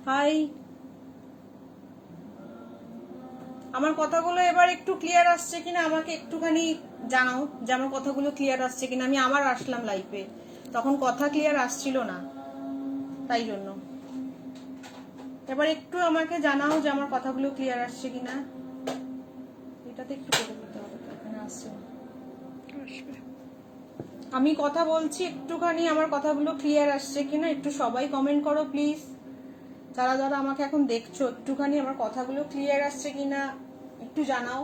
High, আমার কথাগুলো এবার একটু ক্লিয়ার আসছে কিনা আমাকে একটুখানি জানাও যে আমার কথাগুলো ক্লিয়ার আসছে কিনা। আমি আবার আসলাম লাইভে, তখন কথা ক্লিয়ার আসছিল না, তাই জন্য এবার একটু আমাকে জানাও যে আমার কথাগুলো ক্লিয়ার আসছে কিনা। এটাতে একটু করে দিতে হবে, এখানে আসছে না। আমি কথা বলছি, একটুখানি আমার কথাগুলো ক্লিয়ার আসছে কিনা একটু সবাই কমেন্ট করো প্লিজ। যারা যারা আমাকে এখন দেখছো, একটুখানি আমার কথাগুলো ক্লিয়ার আসছে কিনা একটু জানাও।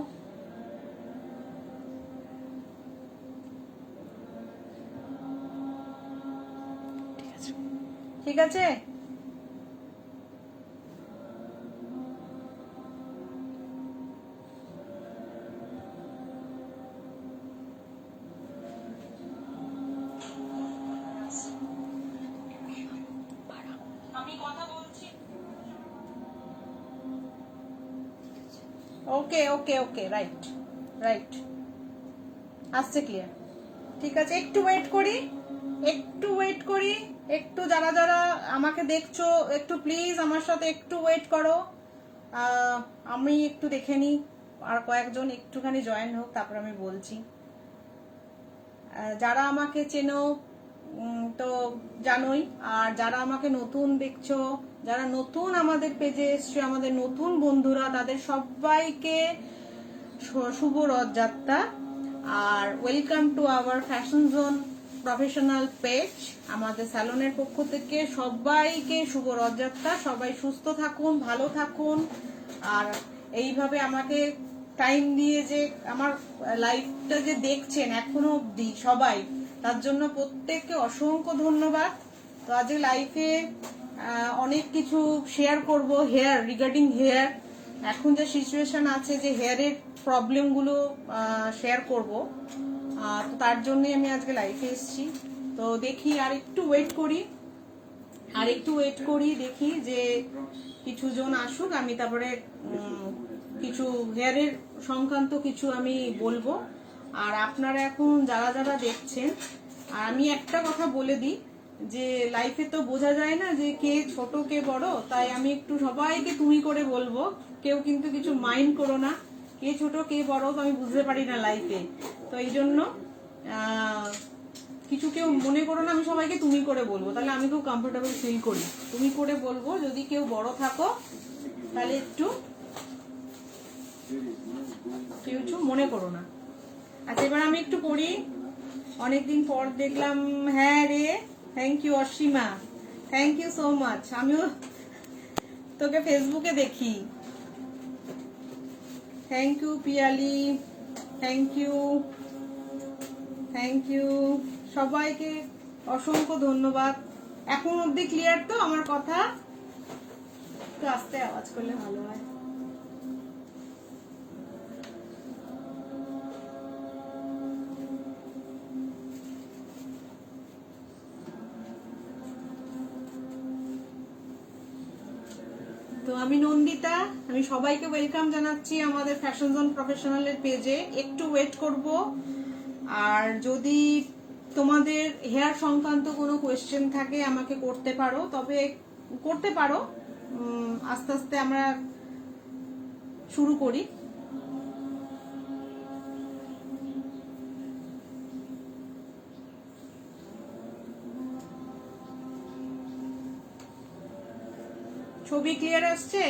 ঠিক আছে, আমি কথা বলছি। ওকে ওকে ওকে, রাইট রাইট, আসছে ক্লিয়ার। ঠিক আছে, একটু ওয়েট করি, একটু ওয়েট করি, একটু যারা যারা আমাকে দেখছো একটু প্লিজ আমার সাথে একটু ওয়েট করো। আমি একটু দেখে নিই আর কয়েকজন একটুখানি জয়েন হোক, তারপর আমি বলছি। যারা আমাকে চেনো তো জানোই, আর যারা আমাকে নতুন দেখছো, যারা নতুন আমাদের পেজে এসছো, আমাদের নতুন বন্ধুরা, তাদের সবাইকে শুভ রথযাত্রা আর welcome to our fashion zone professional page. আমাদের স্যালনের পক্ষ থেকে সবাইকে শুভ রথযাত্রা। সবাই সুস্থ থাকুন, ভালো থাকুন, আর এইভাবে আমাকে টাইম দিয়ে যে আমার লাইফটা যে দেখছেন এখনো অবধি সবাই, তার জন্য প্রত্যেককে অসংখ্য ধন্যবাদ। তো আজকে লাইফে অনেক কিছু শেয়ার করব, হেয়ার রিগার্ডিং হেয়ার। এখন যে সিচুয়েশন আছে, যে হেয়ারের প্রবলেমগুলো শেয়ার করব, তো তার জন্যই আমি আজকে লাইফে এসেছি। তো দেখি আর একটু ওয়েট করি, আর একটু ওয়েট করি, দেখি যে কিছু জন আসুক, আমি তারপরে কিছু হেয়ারের সংক্রান্ত কিছু আমি বলবো। আর আপনারা এখন যারা যারা দেখছেন, আর আমি একটা কথা বলে দিই যে লাইফে তো বোঝা যায় না যে কে ছোট কে বড়, তাই আমি একটু সবাইকে তুমি করে বলবো। কেউ কিন্তু কিছু মাইন্ড করো না, কে ছোট কে বড় তো আমি বুঝতে পারি না লাইফে। তো এই জন্য কিছু কেউ মনে করো না, আমি সবাইকে তুমি করে বলবো, তাহলে আমি খুব কমফোর্টেবল ফিল করি। তুমি করে বলবো, যদি কেউ বড় থাকো তাহলে একটু কিছু মনে করো না। আচ্ছা, এবার আমি একটু পড়ি, অনেকদিন পর দেখলাম। হ্যাঁ রে, thank you Asima, thank you so much. আমিও তোকে ফেসবুকে দেখি। Thank you Piyali, thank you, thank you সবাইকে অসংখ্য ধন্যবাদ। এখন অবধি ক্লিয়ার তো আমার কথা? একটু আস্তে আওয়াজ করলে ভালো হয়। তো আমি নন্দিতা, আমি সবাইকে ওয়েলকাম জানাচ্ছি আমাদের ফ্যাশন জোন প্রফেশনালের পেজে। একটু ওয়েট করব, আর যদি তোমাদের হেয়ার সংক্রান্ত কোনো কোয়েশ্চেন থাকে আমাকে করতে পারো, তবে করতে পারো। আস্তে আস্তে আমরা শুরু করি। ছবি ক্লিয়ার আসছে?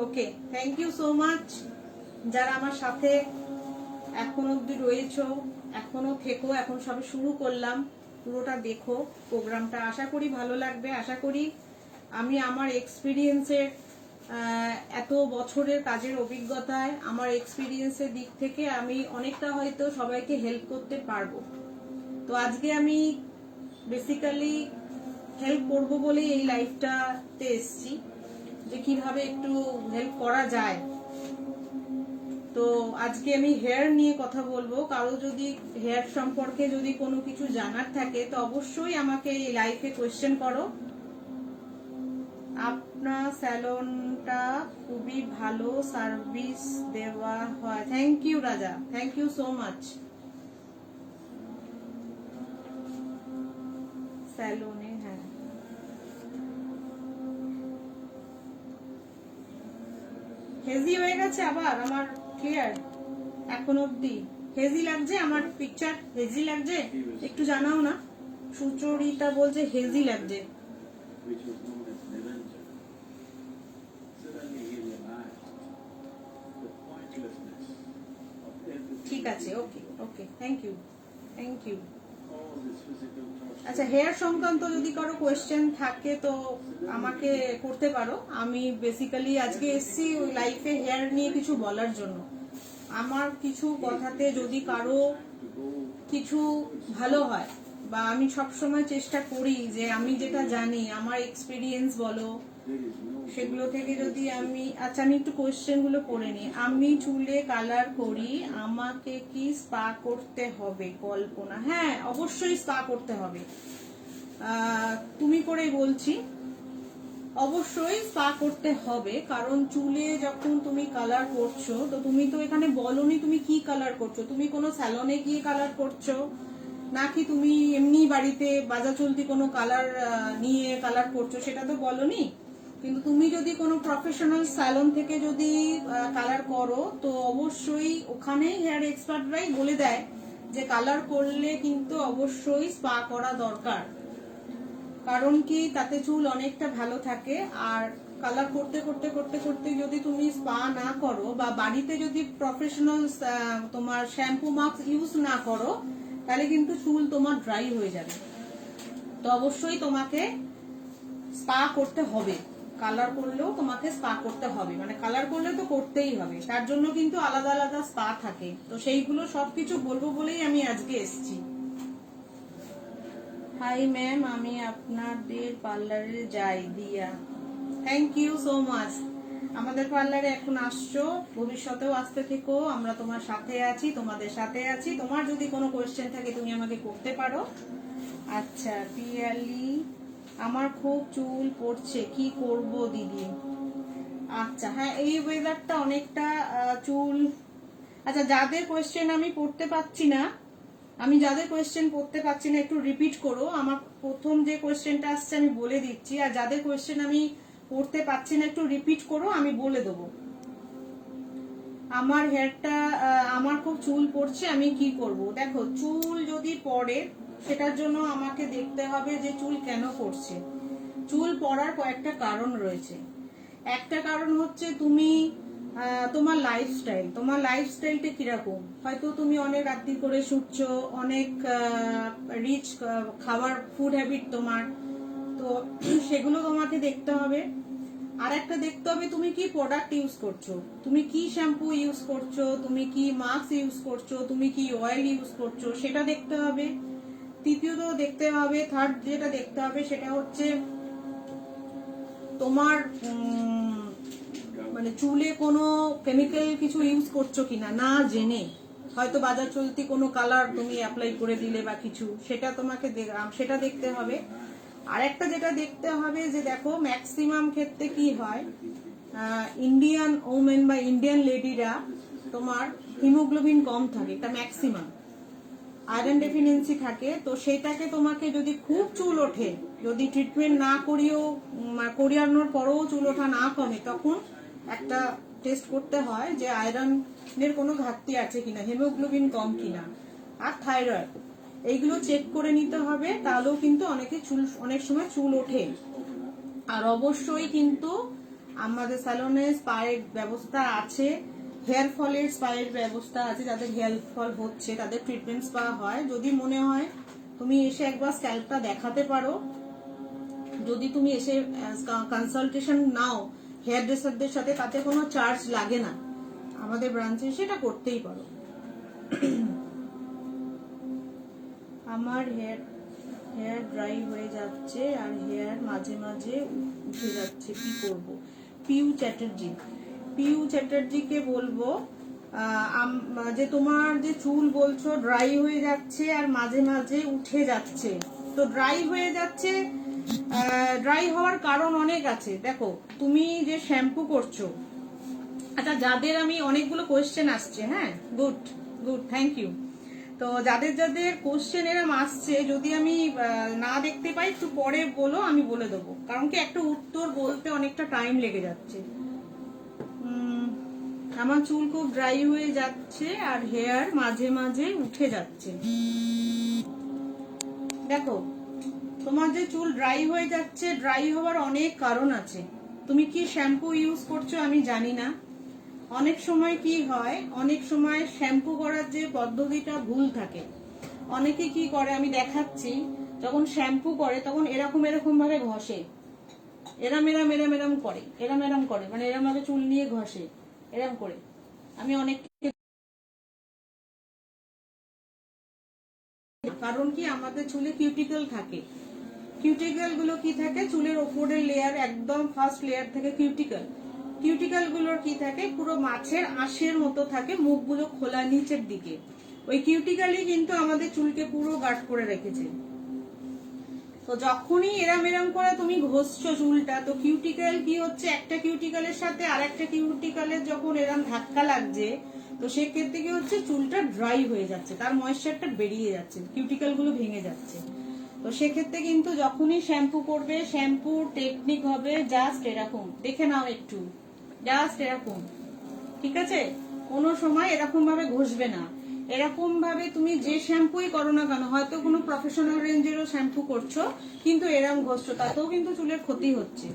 Okay, thank you so much যারা আমার সাথে এখন অব্দি রয়েছো, এখনো থেকো। এখন সবে শুরু করলাম, পুরোটা দেখো প্রোগ্রামটা, আশা করি ভালো লাগবে। আশা করি আমি আমার এক্সপিরিয়েন্সের, এত বছরের কাজের অভিজ্ঞতায়, আমার এক্সপিরিয়েন্সের দিক থেকে আমি অনেকটা হয়তো সবাইকে হেল্প করতে পারবো। তো আজকে আমি বেসিক্যালি হেল্প করব বলেই এই লাইফটাতে এসেছি, যে কিভাবে একটু হেল্প করা যায়। তো আজকে আমি হেয়ার নিয়ে কথা বলবো। কারো যদি হেয়ার সম্পর্কে যদি কোনো কিছু জানার থাকে তো অবশ্যই আমাকে এই লাইফে কোয়েশ্চেন করো। আপনার স্যালনটা খুবই ভালো সার্ভিস দেওয়া হয়। থ্যাংক ইউ রাজা, থ্যাংক ইউ সো মাচ। স্যালনে হ্যাঁ, হেজি হয়ে গেছে আবার আমার ক্লিয়ার এখন অব্দি হেজি লাগছে, আমার পিকচার হেজি লাগছে, একটু জানাও না। সুচরিতা বলছে হেজি লাগছে। ঠিক আছে, ওকে ওকে, থ্যাংক ইউ থ্যাংক ইউ। আচ্ছা, হেয়ার সংক্রান্ত যদি কারো কোয়েশ্চেন থাকে তো আমাকে করতে পারো। আমি বেসিক্যালি আজকে এসেছি লাইফে হেয়ার নিয়ে কিছু বলার জন্য। আমার কিছু কথাতে যদি কারো কিছু ভালো হয়, বা আমি সবসময় চেষ্টা করি যে আমি যেটা জানি আমার এক্সপিরিয়েন্স বলো সেগুলো থেকে যদি আমি, আচ্ছা আমি একটু কোয়েশ্চেন গুলো পড়ে নিই। আমি চুলে কালার করি, আমাকে কি স্পা করতে হবে? কল্পনা, হ্যাঁ অবশ্যই স্পা করতে হবে। তুমি করেই বলছি, অবশ্যই স্পা করতে হবে। কারণ চুলে যখন তুমি কালার করছো, তো তুমি তো এখানে বলনি তুমি কি কালার করছো, তুমি কোনো স্যালনে গিয়ে কালার করছো নাকি তুমি এমনি বাড়িতে বাজা চলতি কোনো কালার নিয়ে কালার করছো, সেটা তো বলনি। কিন্তু তুমি যদি কোনো প্রফেশনাল স্যালন থেকে যদি কালার করো, তো অবশ্যই ওখানে হেয়ার এক্সপার্টরাই বলে দেয় যে কালার করলে কিন্তু অবশ্যই স্পা করা দরকার। কারণ কি, তাতে চুল অনেকটা ভালো থাকে। আর কালার করতে করতে করতে করতে যদি তুমি স্পা না করো, বা বাড়িতে যদি প্রফেশনাল তোমার শ্যাম্পু মাস্ক ইউজ না করো, তাহলে কিন্তু চুল তোমার ড্রাই হয়ে যাবে। তো অবশ্যই তোমাকে স্পা করতে হবে। কালার করলেও তোমাকে স্পা করতে হবে, মানে কালার করলে তো করতেই হবে, তার জন্য কিন্তু আলাদা আলাদা স্পা থাকে। তো সেইগুলো সবকিছু বলবো বলেই আমি আজকে এসেছি। হাই ম্যাম, আমি আপনাদের পার্লারে যাই। দিয়া, থ্যাংক ইউ সো মাচ। আমাদের পার্লারে এখন আসছো, ভবিষ্যতেও আসতে থেকো, আমরা তোমার সাথে আছি, তোমাদের সাথে আছি। তোমার যদি কোনো কোয়েশ্চেন থাকে তুমি আমাকে করতে পারো। আচ্ছা পিয়ালি, আমার খুব চুল পড়ছে, কি করব দিদি? আচ্ছা হ্যাঁ, এই ওয়েদারটা অনেকটা চুল। আচ্ছা, যাদের কোয়েশ্চেন আমি পড়তে পারছি না, একটু রিপিট করো। আমার প্রথম যে কোয়েশ্চেনটা আসছে আমি বলে দিচ্ছি, আর যাদের কোয়েশ্চেন আমি পড়তে পারছি না একটু রিপিট করো, আমি বলে দেবো। আমার হেয়ারটা, আমার খুব চুল পড়ছে, আমি কি করব? দেখো, চুল যদি পড়ে সেটার জন্য আমাকে দেখতে হবে যে চুল কেন পড়ছে। চুল পড়ার কয়েকটা কারণ রয়েছে। একটা কারণ হচ্ছে তুমি তোমার লাইফস্টাইলটা কিরকম। হয়তো তুমি অনেক রাত্রি করে শুচ্ছো, অনেক রিচ খাবার ফুড হ্যাবিট তোমার, তো সেগুলো তোমাকে দেখতে হবে। আর একটা দেখতে হবে তুমি কি প্রোডাক্ট ইউজ করছো, তুমি কি শ্যাম্পু ইউজ করছো, তুমি কি মাস্ক ইউজ করছো, তুমি কি অয়েল ইউজ করছো, সেটা দেখতে হবে। তৃতীয়ত দেখতে হবে, থার্ড যেটা দেখতে হবে সেটা হচ্ছে তোমার মানে চুলে কোনো কেমিক্যাল কিছু ইউজ করছো কিনা, না জেনে হয়তো বাজার চলতি কোনো কালার তুমি অ্যাপ্লাই করে দিলে বা কিছু, সেটা তোমাকে সেটা দেখতে হবে। আর একটা যেটা দেখতে হবে যে দেখো, ম্যাক্সিমাম ক্ষেত্রে কি হয়, ইন্ডিয়ান ওমেন বা ইন্ডিয়ান লেডিরা তোমার হিমোগ্লোবিন কম থাকে, এটা ম্যাক্সিমাম আয়রন ডেফিসিয়েন্সি থাকে। তো সেটাকে তোমাকে যদি খুব চুল ওঠে, যদি ট্রিটমেন্ট না করিয়ানোর পরেও চুল ওঠা না কমে, তখন একটা টেস্ট করতে হয় যে আয়রনের কোনো ঘাটতি আছে কিনা, হিমোগ্লোবিন কম কিনা, আর থাইরয়েড, এইগুলো চেক করে নিতে হবে। তাহলেও কিন্তু অনেক সময় চুল ওঠে। আর অবশ্যই কিন্তু আমাদের স্যালনে স্পায়ের ব্যবস্থা আছে, হেয়ার ফলের স্পায়ের ব্যবস্থা আছে। যাদের হেয়ার ফল হচ্ছে তাদের ট্রিটমেন্ট স্পা হয়। যদি মনে হয় তুমি এসে একবার স্ক্যাল্পটা দেখাতে পারো, যদি তুমি এসে কনসালটেশন নাও হেয়ার ড্রেসারদের সাথে, তাতে কোনো চার্জ লাগে না, আমাদের ব্রাঞ্চে সেটা করতেই পারো। আমার হেয়ার ড্রাই হয়ে যাচ্ছে আর হেয়ার মাঝে মাঝে উঠে যাচ্ছে, কি করব? পিউ চ্যাটার্জিকে বলবো যে তোমার যে চুল বলছো ড্রাই হয়ে যাচ্ছে আর মাঝে মাঝে উঠে যাচ্ছে, তো ড্রাই হয়ে যাচ্ছে ড্রাই হওয়ার কারণ অনেক আছে। দেখো তুমি যে শ্যাম্পু করছো, আচ্ছা যাদের, আমি অনেকগুলো কোয়েশ্চেন আসছে, হ্যাঁ গুড গুড থ্যাংক ইউ। তো যাদের যাদের কোশ্চেন এরম আসছে, যদি আমি না দেখতে পাই একটু পরে বলো, আমি বলে দেবো, কারণ কি একটা উত্তর বলতে অনেকটা টাইম লেগে যাচ্ছে। আমার চুল খুব ড্রাই হয়ে যাচ্ছে আর হেয়ার মাঝে মাঝে উঠে যাচ্ছে। দেখো তোমার যে চুল ড্রাই হয়ে যাচ্ছে, ড্রাই হওয়ার অনেক কারণ আছে। তুমি কি শ্যাম্পু ইউজ করছো আমি জানি না। অনেক সময় কি হয়, অনেক সময় শ্যাম্পু করার যে পদ্ধতিটা ভুল থাকে। অনেকে কি করে আমি দেখাচ্ছি, যখন শ্যাম্পু করে তখন এরকম এরকম ভাবে ঘষে, এরম এরম এরম এরম করে, এরম এরম করে, মানে এরম ভাবে চুল নিয়ে ঘষে এরম করে। আমি অনেক, কারণ কি আমাদের চুলে কিউটিকল থাকে। কিউটিকল গুলো কি থাকে, চুলের ওপরের লেয়ার, একদম ফার্স্ট লেয়ার থেকে কিউটিকল। কিউটিকল গুলোর কি থাকে, পুরো মাছের আঁশের মতো থাকে, মুখগুলো খোলা নিচের দিকে। ওই কিউটিকলই কিন্তু আমাদের চুলকে পুরো গার্ড করে রেখেছে। তো যখনই এরম এরম করে তুমি ঘষছো চুলটা, তো কিউটিকল কি হচ্ছে, একটা কিউটিকলের সাথে আর একটা কিউটিকলের যখন এরম ধাক্কা লাগছে, তো সেক্ষেত্রে কি হচ্ছে, চুলটা ড্রাই হয়ে যাচ্ছে, তার ময়েশ্চারটা বেরিয়ে যাচ্ছে, কিউটিকল গুলো ভেঙে যাচ্ছে। তো সেক্ষেত্রে কিন্তু যখনই শ্যাম্পু করবে, শ্যাম্পুর টেকনিক হবে জাস্ট এরকম, দেখে নাও একটু, জাস্ট এরকম, ঠিক আছে? কোনো সময় এরকম ভাবে ঘষবে না। এরকম ভাবে তুমি যে শ্যাম্পুই করো না কেন, হয়তো কোনো প্রফেশনাল রেঞ্জেরও শ্যাম্পু করছো, কিন্তু এরকম ঘষছো, তাতেও কিন্তু চুলের ক্ষতি হচ্ছে।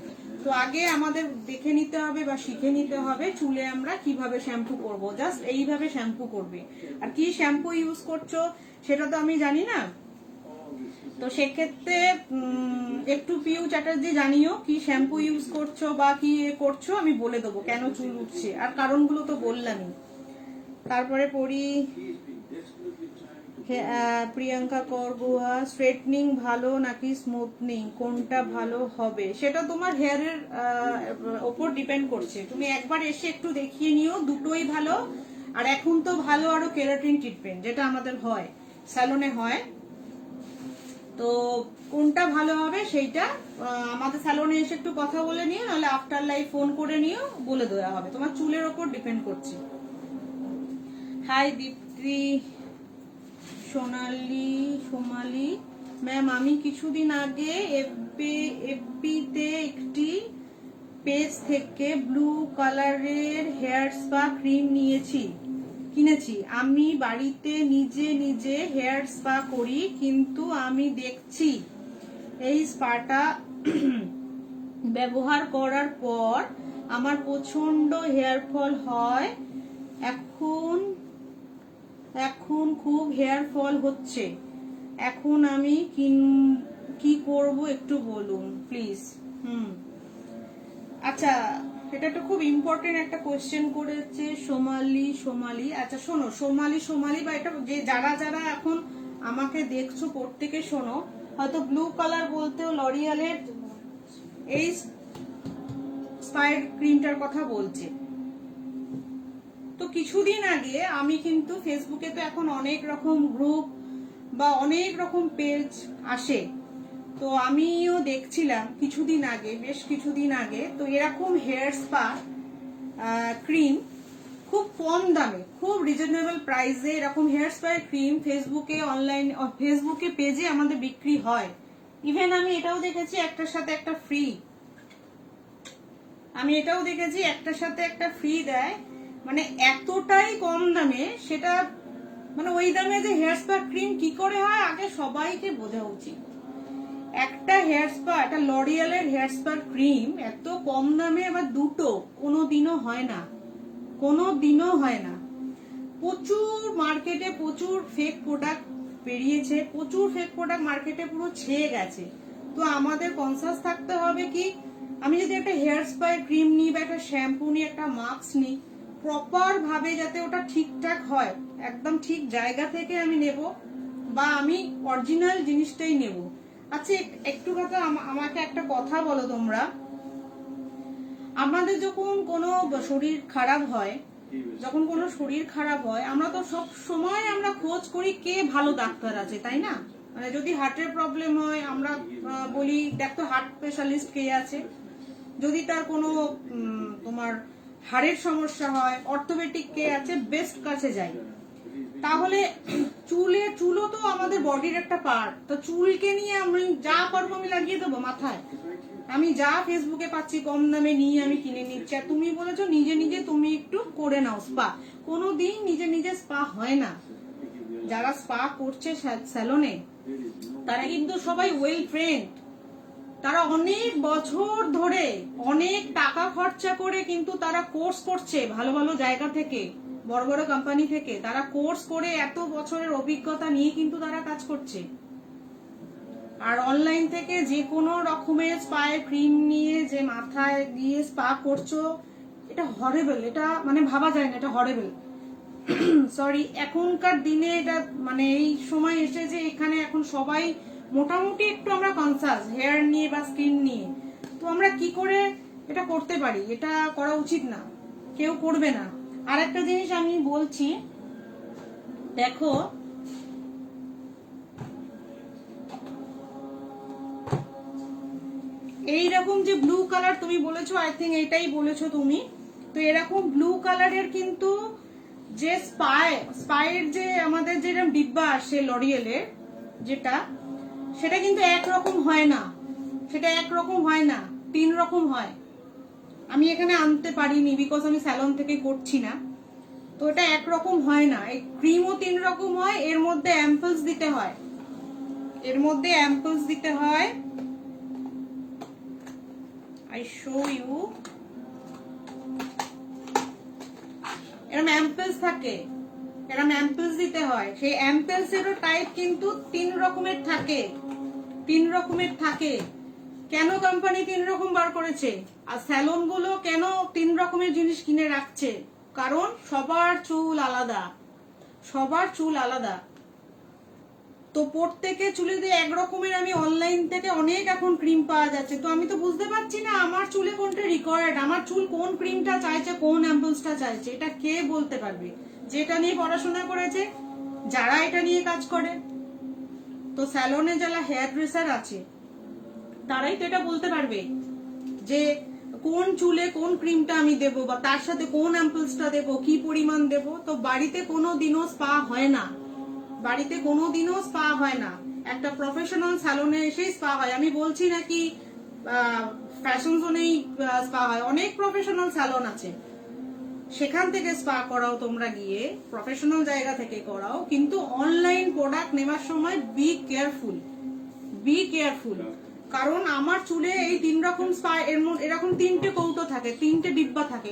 তো আগে আমাদের দেখে নিতে হবে বা শিখে নিতে হবে চুলে আমরা কিভাবে শ্যাম্পু করব। জাস্ট এইভাবে শ্যাম্পু করবে। আর কি শ্যাম্পু ইউজ করছো সেটা তো আমি জানি না। তো সেক্ষেত্রে একটু পিউ চ্যাটার্জি জানিও কি শ্যাম্পু ইউজ করছো বা কি করছো, আমি বলে দেবো কেন চুল উঠছে, আর কারণগুলো তো বললামই। তারপরে পড়ি প্রিয়াঙ্কা করগুহা, স্ট্রেটনিং ভালো নাকি স্মুথনিং, কোনটা ভালো হবে? সেটা তোমার হেয়ারের ওপর ডিপেন্ড করছে। তুমি একবার এসে একটু দেখিয়ে নিও, দুটোই ভালো। আর এখন তো ভালো আরো কেরাটিন ট্রিটমেন্ট, যেটা আমাদের হয় স্যালনে হয়। তো কোনটা ভালো হবে সেইটা আমাদের স্যালনে এসে একটু কথা বলে নিও, নাহলে আফটার লাইফ ফোন করে নিও, বলে দেওয়া হবে। তোমার চুলের ওপর ডিপেন্ড করছে। হাই দীপ্তি, সোমালি ম্যাম, আমি কিছুদিন আগে এফবিতে একটি পেজ থেকে ব্লু কালারের হেয়ার স্পা ক্রিম কিনেছি। আমি বাড়িতে নিজে নিজে হেয়ার স্পা করি, কিন্তু আমি দেখছি এই স্পাটা ব্যবহার করার পর আমার প্রচন্ড হেয়ার ফল হয়। এখন খুব হেয়ার ফল হচ্ছে। এখন আমি কি করব একটু বলুন প্লিজ। আচ্ছা, এটা তো খুব ইম্পর্টেন্ট একটা কোয়েশ্চেন করেছে সোমালি। আচ্ছা শোনো, সোমালি বা এটা যে যারা যারা এখন আমাকে দেখছো প্রত্যেকে শোনো, হয়তো ব্লু কালার বলতেও লরিয়ালের এই স্পাইর ক্রিমটার কথা বলছে। তো কিছুদিন আগে আমি কিন্তু ফেসবুকে তো এখন অনেক রকম গ্রুপ বা অনেক রকম পেজ আসে, তো আমিও দেখছিলাম বেশ কিছুদিন আগে, তো এরকম হেয়ার স্পা ক্রিম খুব কম দামে, খুব রিজনেবল প্রাইসে এরকম হেয়ার স্পা ক্রিম ফেসবুকে পেজে আমাদের বিক্রি হয়। ইভেন আমি এটাও দেখেছি একটার সাথে একটা ফ্রি দেয়। মানে এতটাই কম দামে, সেটা মানে ওই দামে যে হেয়ার স্পা ক্রিম কি করে হয় আগে সবাইকে বোঝা উচিত। একটা লরিয়ালের হেয়ার স্পা ক্রিম এত কম দামে আবার দুটো কোনোদিনও হয় না। প্রচুর মার্কেটে প্রচুর ফেক প্রোডাক্ট বেরিয়েছে, প্রচুর ফেক প্রোডাক্ট মার্কেটে পুরো ছেয়ে গেছে। তো আমাদের কনসাস থাকতে হবে কি, আমি যদি একটা হেয়ার স্পা ক্রিম নিই বা একটা শ্যাম্পু নিই, একটা মাস্ক নিই, প্রপার ভাবে যাতে ওটা ঠিকঠাক হয়, একদম ঠিক জায়গা থেকে আমি নেব, বা আমি অরিজিনাল জিনিসটাই নেব। আচ্ছা একটু কথা, আমাকে একটা কথা বলো তোমরা, আমাদের যখন কোনো শরীর খারাপ হয়, আমরা তো সব সময় আমরা খোঁজ করি কে ভালো ডাক্তার আছে, তাই না? মানে যদি হার্টের প্রবলেম হয়, আমরা বলি দেখ তো হার্ট স্পেশালিস্ট কে আছে, যদি তার কোনো তোমার হাড়ের সমস্যা হয়, অর্থোপেডিক কে আছে, বেস্ট কাছে যাই। তাহলে চুলও তো আমাদের বডির একটা পার্ট, তো চুলকে নিয়ে আমি যা পারবো আমি লাগিয়ে দেবো মাথায়। আমি যা ফেসবুকে পাচ্ছি কম দামে নিয়ে আমি কিনে নিচ্ছি, আর তুমি বলেছো নিজে নিজে তুমি একটু করে নাও স্পা। কোনোদিন নিজে নিজে স্পা হয় না। যারা স্পা করছে স্যালনে তারা কিন্তু সবাই ওয়েল ট্রেন্ড, তারা অনেক বছর ধরে অনেক টাকা খরচা করে কিন্তু তারা কোর্স করছে ভালো ভালো জায়গা থেকে, বড় বড় কোম্পানি থেকে তারা কোর্স করে এত বছরের অভিজ্ঞতা নিয়ে কিন্তু তারা কাজ করছে। আর অনলাইন থেকে যে কোনো রকমের স্পায়ের ক্রিম নিয়ে যে মাথায় দিয়ে স্পা করছো, এটা হরেবল, এটা মানে ভাবা যায় না, এটা হরেবল। সরি, এখনকার দিনে এটা মানে এই সময় এসে যে এখানে এখন সবাই মোটামুটি একটু আমরা কনসাস হেয়ার নিয়ে বা স্কিন নিয়ে, তো আমরা কি করে এটা করতে পারি? এটা করা উচিত না, কেউ করবে না। আর একটা জিনিস আমি বলছি, দেখো এইরকম যে ব্লু কালার তুমি বলেছো, আই থিঙ্ক এটাই বলেছো তুমি, তো এরকম ব্লু কালারের কিন্তু যে স্পায়ের যে আমাদের যেরকম ডিব্বা আসে লরিয়েলের যেটা, সেটা কিন্তু একরকম হয় না, সেটা একরকম হয় না, 3 রকম হয়। আমি এখানে আনতে পারিনি বিকজ আমি স্যালন থেকে করছি না, তো এটা একরকম হয় না। এই ক্রিমও 3 রকম হয়, এর মধ্যে অ্যাম্পলস দিতে হয়, এর মধ্যে অ্যাম্পলস দিতে হয়। I show you, এরম অ্যাম্পলস থাকে, এরম অ্যাম্পলস দিতে হয়। সেই অ্যাম্পলস এরও টাইপ কিন্তু 3 রকমের থাকে, 3 রকমের থাকে। কেন কোম্পানি 3 রকম বার করেছে? আর স্যালন গুলো কেন 3 রকমের জিনিস কিনে রাখছে? কারণ সবার চুল আলাদা, সবার চুল আলাদা। তো প্রত্যেকে চুলে দিয়ে এক রকমের, আমি অনলাইন থেকে অনেক এখন ক্রিম পাওয়া যাচ্ছে, তো আমি তো বুঝতে পারছি না আমার চুলে কোনটা রিকোয়ার্ড, আমার চুল কোন ক্রিমটা চাইছে, কোন অ্যাম্পলসটা চাইছে, এটা কে বলতে পারবে? যেটা নিয়ে পড়াশোনা করেছে, যারা এটা নিয়ে কাজ করে। তো স্যালনে যারা হেয়ার ড্রেসার আছে তারাই তো এটা বলতে পারবে যে কোন চুলে কোন ক্রিমটা আমি দেবো, বা তার সাথে কোন অ্যাম্পলসটা দেবো, কি পরিমাণ দেবো। তো বাড়িতে কোনো দিনও স্পা হয় না, বাড়িতে কোনোদিনও স্পা হয় না, একটা প্রফেশনাল স্যালনে এসেই স্পা হয়। আমি বলছি নাকি ফ্যাশন জোনেই স্পা হয়, অনেক প্রফেশনাল স্যালন আছে, সেখান থেকে স্পা করাও তোমরা গিয়ে, প্রফেশনাল জায়গা থেকে করাও, কিন্তু অনলাইন প্রোডাক্ট নেওয়ার সময় বি কেয়ারফুল, বি কেয়ারফুল। কারণ আমার চুলে এই 3 রকম স্পা, এরকম 3টে কৌটো থাকে, 3টে ডিব্বা থাকে,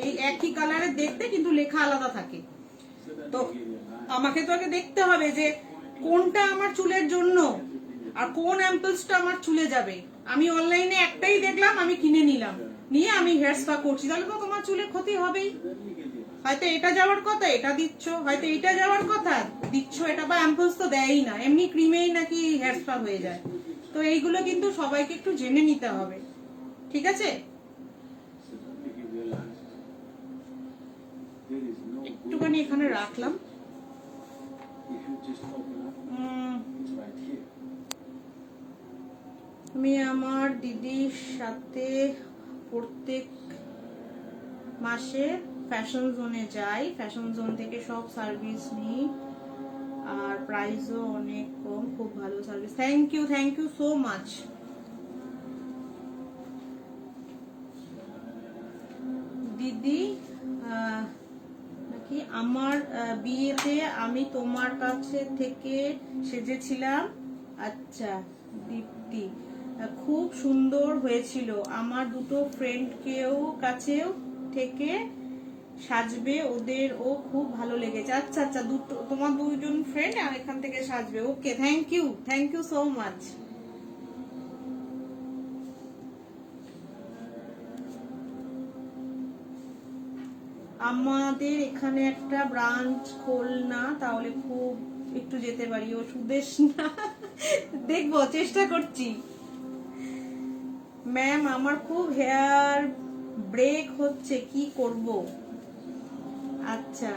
এই একই কালারের দেখতে কিন্তু লেখা আলাদা থাকে। তো আমাকে তো আগে দেখতে হবে যে কোনটা আমার চুলের জন্য আর কোন অ্যাম্পলসটা আমার চুলে যাবে। আমি অনলাইনে একটাই দেখলাম, আমি কিনে নিলাম, নিয়ে আমি হেয়ার স্পা করছি, তাহলে তো তোমার চুলে ক্ষতি হবেই। হয়তো এটা যাওয়ার কথা এটা দিচ্ছ, হয়তো এটা যাওয়ার কথা দিচ্ছ এটা, বা অ্যাম্পলস তো দেয়ই না, এমনি ক্রিমেই নাকি হেয়ার স্পা হয়ে যায়। তো এইগুলো কিন্তু সবাইকে একটু জেনে নিতে হবে, ঠিক আছে? একটুখানি এখানে রাখলাম। আমি আমার দিদির সাথে প্রত্যেক মাসে ফ্যাশন জোনে যাই, ফ্যাশন জোন থেকে সব সার্ভিস নিই, আর প্রাইসও অনেক কম, খুব ভালো service. Thank you so much দিদি। নাকি আমার বিয়েতে আমি তোমার কাছে থেকে সেজেছিলাম। আচ্ছা দীপ্তি, খুব সুন্দর হয়েছিল, আমার দুটো ফ্রেন্ডকেও কাছেও থেকে সাজবে, ওদেরও খুব ভালো লেগেছে। আচ্ছা আচ্ছা, তোমার 2জন ফ্রেন্ড আর এখান থেকে সাজবে, ওকে, থ্যাংক ইউ সো মাচ। আমাদের এখানে একটা ব্রাঞ্চ খোল না, তাহলে খুব একটু যেতে পারি। ও সুদেশ না, দেখবো, চেষ্টা করছি। ম্যাম আমার খুব হেয়ার ব্রেক হচ্ছে, কি করব? আচ্ছা,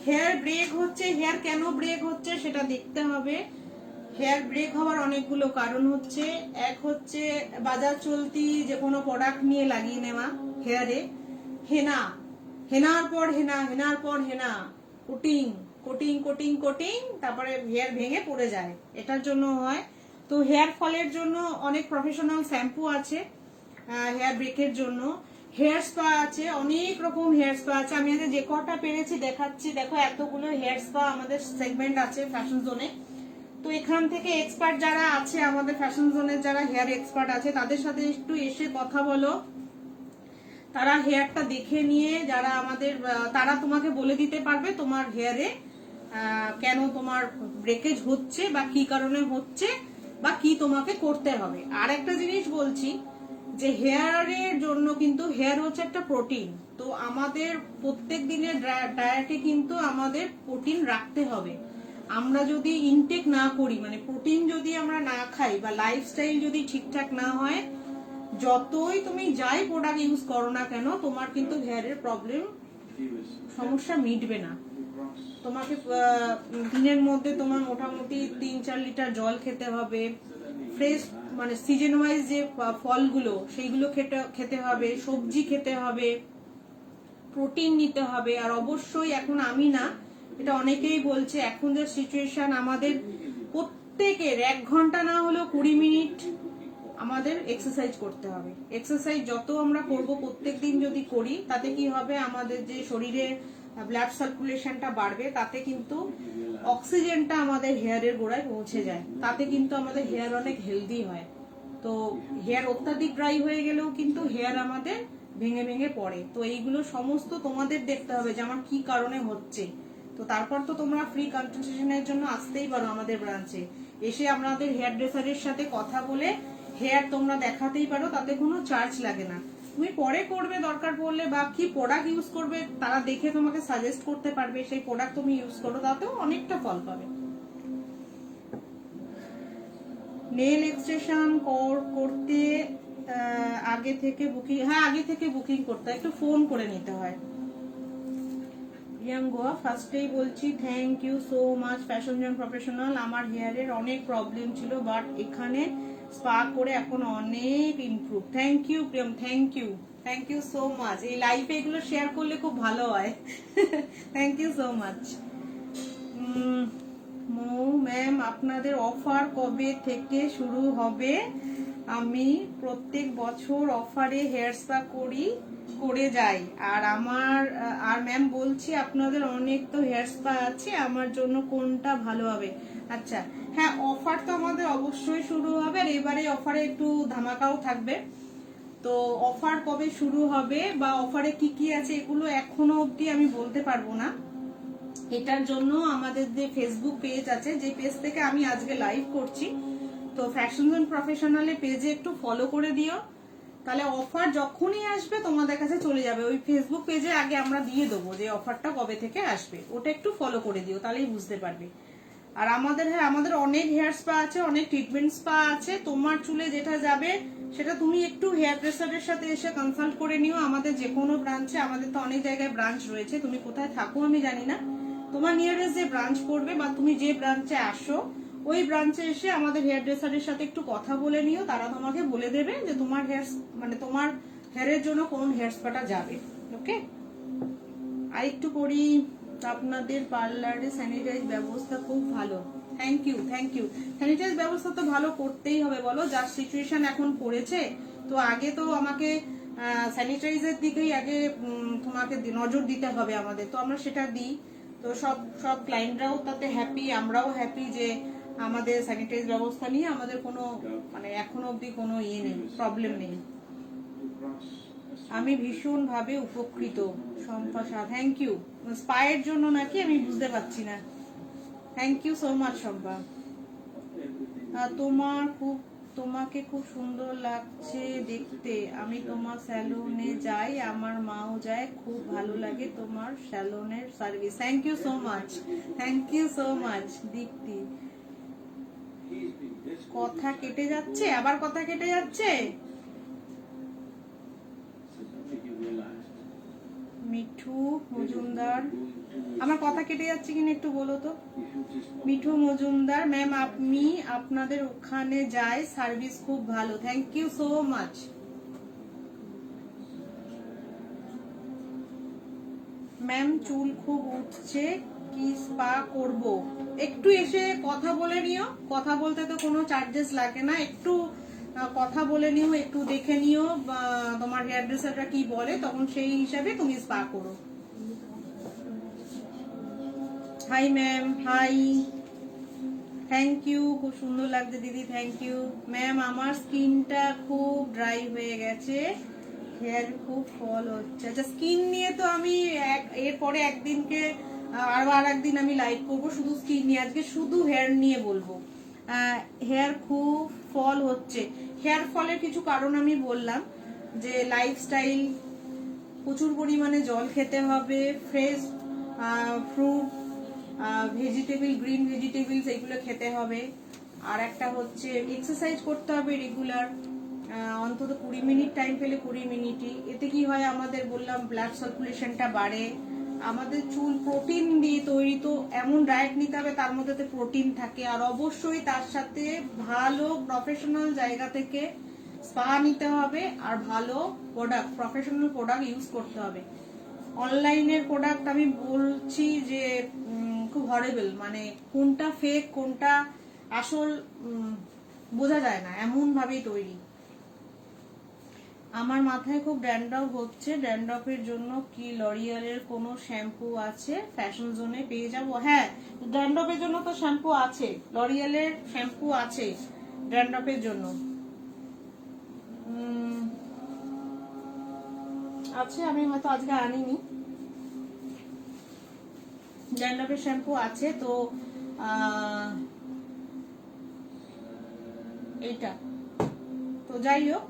হেয়ার ব্রেক হচ্ছে, হেয়ার কেন ব্রেক হচ্ছে সেটা দেখতে হবে। হেয়ার ব্রেক হওয়ার অনেকগুলো কারণ হচ্ছে, এক হচ্ছে বাজার চলতি যে কোনো প্রোডাক্ট নিয়ে লাগিয়ে নেওয়া হেয়ারে, হেনা, হেনার পর হেনা, হেনার পর হেনা, কোটিং কোটিং কোটিং কোটিং, তারপরে হেয়ার ভেঙে পড়ে যায়, এটার জন্য হয়। তো হেয়ার ফলের জন্য অনেক প্রফেশনাল শ্যাম্পু আছে, হেয়ার ব্রেকের জন্য হেয়ার স্পা আছে, অনেক রকম হেয়ার স্পা আছে। আমি আজকে যে কটা পেরেছি দেখাচ্ছি। দেখো এতগুলো হেয়ার স্পা আমাদের সেগমেন্ট আছে ফ্যাশন জোনে। তো এখান থেকে এক্সপার্ট যারা আছে আমাদের ফ্যাশন জোনের, যারা হেয়ার এক্সপার্ট আছে তাদের সাথে একটু এসে কথা বলো, তারা হেয়ারটা দেখে নিয়ে যারা আমাদের, তারা তোমাকে বলে দিতে পারবে তোমার হেয়ারে কেন তোমার ব্রেকেজ হচ্ছে বা কি কারণে হচ্ছে বা কি তোমাকে করতে হবে। আর একটা জিনিস বলছি যে হেয়ারের জন্য কিন্তু হেয়ার হচ্ছে একটা প্রোটিন, তো আমাদের প্রত্যেক দিনের ডায়েটে কিন্তু আমাদের প্রোটিন রাখতে হবে। আমরা যদি ইনটেক না করি, মানে প্রোটিন যদি আমরা না খাই বা লাইফস্টাইল যদি ঠিকঠাক না হয়, যতই তুমি যাই প্রোডাক্ট ইউজ করো না কেন তোমার কিন্তু হেয়ারের প্রবলেম সমস্যা মিটবে না। তোমাকে দিনের মধ্যে তোমার মোটামুটি 3-4 লিটার জল খেতে হবে, ফ্রেশ মানে সিজন ওয়াইজ যে ফলগুলো সেইগুলো খেতে হবে, সবজি খেতে হবে, প্রোটিন নিতে হবে। আর অবশ্যই এখন আমি না, এটা অনেকেই বলছে, এখন যে সিচুয়েশন আমাদের প্রত্যেকের 1 ঘন্টা না হলেও 20 মিনিট আমাদের এক্সারসাইজ করতে হবে। এক্সারসাইজ যত আমরা করব প্রত্যেকদিন যদি করি, তাতে কি হবে, আমাদের যে শরীরে ব্লাড সার্কুলেশনটা বাড়বে, তাতে কিন্তু অক্সিজেনটা আমাদের হেয়ারের গোড়ায় পৌঁছে যায়, তাতে কিন্তু আমাদের হেয়ার অনেক হেলদি হয়। তো হেয়ার অত্যাধিক ড্রাই হয়ে গেলেও কিন্তু হেয়ার আমাদের ভেঙে ভেঙে পড়ে। তো এইগুলো সমস্ত তোমাদের দেখতে হবে যে আমার কি কারণে হচ্ছে। তো তারপর তো তোমরা ফ্রি কনসালটেশনের জন্য আসতেই পারো আমাদের ব্রাঞ্চে, এসে আমাদের হেয়ার ড্রেসারের সাথে কথা বলে হেয়ার তোমরা দেখাতেই পারো, তাতে কোনো চার্জ লাগে না। তুমি পরে করবে দরকার পড়লে, বা কি প্রোডাক্ট ইউজ করবে তারা দেখে তোমাকে সাজেস্ট করতে পারবে, সেই প্রোডাক্ট তুমি ইউজ করো, তাতেও অনেকটা ফল পাবে। নেল এক্সটেনশন করতে আগে থেকে বুকিং, হ্যাঁ আগে থেকে বুকিং করতে হয়, একটু ফোন করে নিতে হয়। গোয়া ফার্স্টেই বলছি thank you so much fashion zone professional. আমার হেয়ারের অনেক প্রবলেম ছিল, বাট এখানে স্পা করে এখন অনেক improve. Thank you Priyam, thank you so much. এই লাইফে এগুলো শেয়ার করলে খুব ভালো হয়। Thank you so much. Ma'am আপনাদের অফার কবে থেকে শুরু হবে? আমি প্রত্যেক বছর অফারে হেয়ার স্পা করে যাই। আর ম্যাম বলছি আপনাদের অনেক তো হেয়ার স্পা আছে, আমার জন্য কোনটা ভালো হবে? আচ্ছা হ্যাঁ, অফার তো আমাদের অবশ্যই শুরু হবে, আর এবারে অফারে একটু ধামাকাও থাকবে। তো অফার কবে শুরু হবে বা অফারে কি কি আছে এগুলো এখনো অবধি আমি বলতে পারবো না। এটার জন্য আমাদের যে ফেসবুক পেজ আছে, যে পেজ থেকে আমি আজকে লাইভ করছি, তো ফ্যাশন জোন প্রফেশনালে পেজে একটু ফলো করে দিও, তাহলে অফার যখনই আসবে তোমাদের কাছে চলে যাবে। ওই ফেসবুক পেজে আগে আমরা দিয়ে দেবো যে অফারটা কবে থেকে আসবে, ওটা একটু ফলো করে দিও, তাহলেই বুঝতে পারবে। আর আমাদের অনেক হেয়ার স্পা আছে, অনেক ট্রিটমেন্ট স্পা আছে। তোমার চুলে যেটা যাবে সেটা তুমি একটু হেয়ার ড্রেসারের সাথে এসে কনসাল্ট করে নিও আমাদের যে কোনো ব্রাঞ্চে। আমাদের তো অনেক জায়গায় ব্রাঞ্চ রয়েছে, তুমি কোথায় থাকো আমি জানি না, তোমার নিয়ারেস্ট যে ব্রাঞ্চ পড়বে বা তুমি যে ব্রাঞ্চে আসো ওই ব্রাঞ্চে এসে আমাদের হেয়ার ড্রেসারের সাথে একটু কথা বলে নিও, তারা তোমাকে বলে দেবে যে তোমার তোমার হেয়ারের জন্য কোন হেয়ার স্পাটা যাবে। ওকে, আর একটু করি। আপনাদের পার্লারে স্যানিটাইজ ব্যবস্থা খুব ভালো। Thank you. স্যানিটাইজ ব্যবস্থা তো ভালো করতেই হবে, বলো, যার সিচুয়েশন এখন পড়েছে। তো আগে তো আমাকে স্যানিটাইজের দিকেই আগে তোমাকে নজর দিতে হবে আমাদের, তো আমরা সেটা দিই। তো সব ক্লায়েন্টরাও তাতে হ্যাপি, আমরাও হ্যাপি যে আমাদের স্যানিটাইজ ব্যবস্থা নিয়ে আমাদের কোনো মানে এখনো অবধি কোনো ইয়ে নেই, প্রবলেম নেই। আমি ভীষণ ভাবে উপকৃত। Shampa, thank you. স্পায়ের জন্য নাকি আমি বুঝতে পারছি না। Thank you so much Shampa. তোমাকে খুব সুন্দর লাগছে দেখতে। আমি তোমার স্যালুনে যাই, আমার মাও যায়, খুব ভালো লাগে তোমার স্যালুনের service. Thank you so much Dipti. কথা কেটে যাচ্ছে, আবার কথা কেটে যাচ্ছে। মিঠু মিঠু মজুমদার, আমার কথা কেটে যাচ্ছে কিনা একটু বলো তো। মিঠু মজুমদার, ম্যাম আমি আপনাদের ওখানে যাই, সার্ভিস খুব ভালো, thank you so much. Ma'am চুল খুব উঠছে, কি স্পা করব? একটু এসে কথা বলে নিও, কথা বলতে তো কোনো চার্জেস লাগে না, একটু কথা বলে নিও, একটু দেখে নিও তোমার হেয়ার ড্রেসারটা কি বলে, তখন সেই হিসাবে তুমি স্পা করো। Hi ma'am, hi, thank you, খুব সুন্দর লাগছে দিদি, থ্যাংক ইউ। ম্যাম আমার স্কিনটা খুব ড্রাই হয়ে গেছে, হেয়ার খুব ফল হচ্ছে। আচ্ছা, স্কিন নিয়ে তো আমি এরপরে একদিনকে আরো আর একদিন আমি লাইভ করবো শুধু স্কিন নিয়ে, আজকে শুধু হেয়ার নিয়ে বলবো। হেয়ার খুব ফল হচ্ছে, হেয়ার ফলের কিছু কারণ আমি বললাম, যে লাইফস্টাইল, প্রচুর পরিমাণে জল খেতে হবে, fresh fruit, vegetable, green vegetables এগুলো খেতে হবে, আর একটা হচ্ছে এক্সারসাইজ করতে হবে রেগুলার, অন্তত 20 মিনিট টাইম পেলে 20 মিনিটই। এতে কি হয়, আমাদের বললাম ব্লাড সার্কুলেশনটা বাড়ে, আমাদের চুল প্রোটিন দিয়ে তৈরি, তো এমন ডায়েট নিতে হবে তার মধ্যে প্রোটিন থাকে, আর অবশ্যই তার সাথে ভালো প্রফেশনাল জায়গা থেকে স্পা নিতে হবে, আর ভালো প্রোডাক্ট, প্রফেশনাল প্রোডাক্ট ইউজ করতে হবে। অনলাইনের প্রোডাক্ট আমি বলছি যে খুব হরেবল, মানে কোনটা ফেক কোনটা আসল বোঝা যায় না, এমন ভাবেই তৈরি। আমার মাথায় খুব ড্যান্ড্রফ হচ্ছে, ড্যান্ড্রফের জন্য কি লরিয়ালের কোনো শ্যাম্পু আছে? ফ্যাশন জোনে পেয়ে যাব? হ্যাঁ, ড্যান্ড্রফের জন্য তো শ্যাম্পু আছে, লরিয়ালের শ্যাম্পু আছে ড্যান্ড্রফের জন্য, আছে, আমি হয়তো আজকে আনিনি, ড্যান্ড্রফের শ্যাম্পু আছে। তো এইটা তো যাই হোক,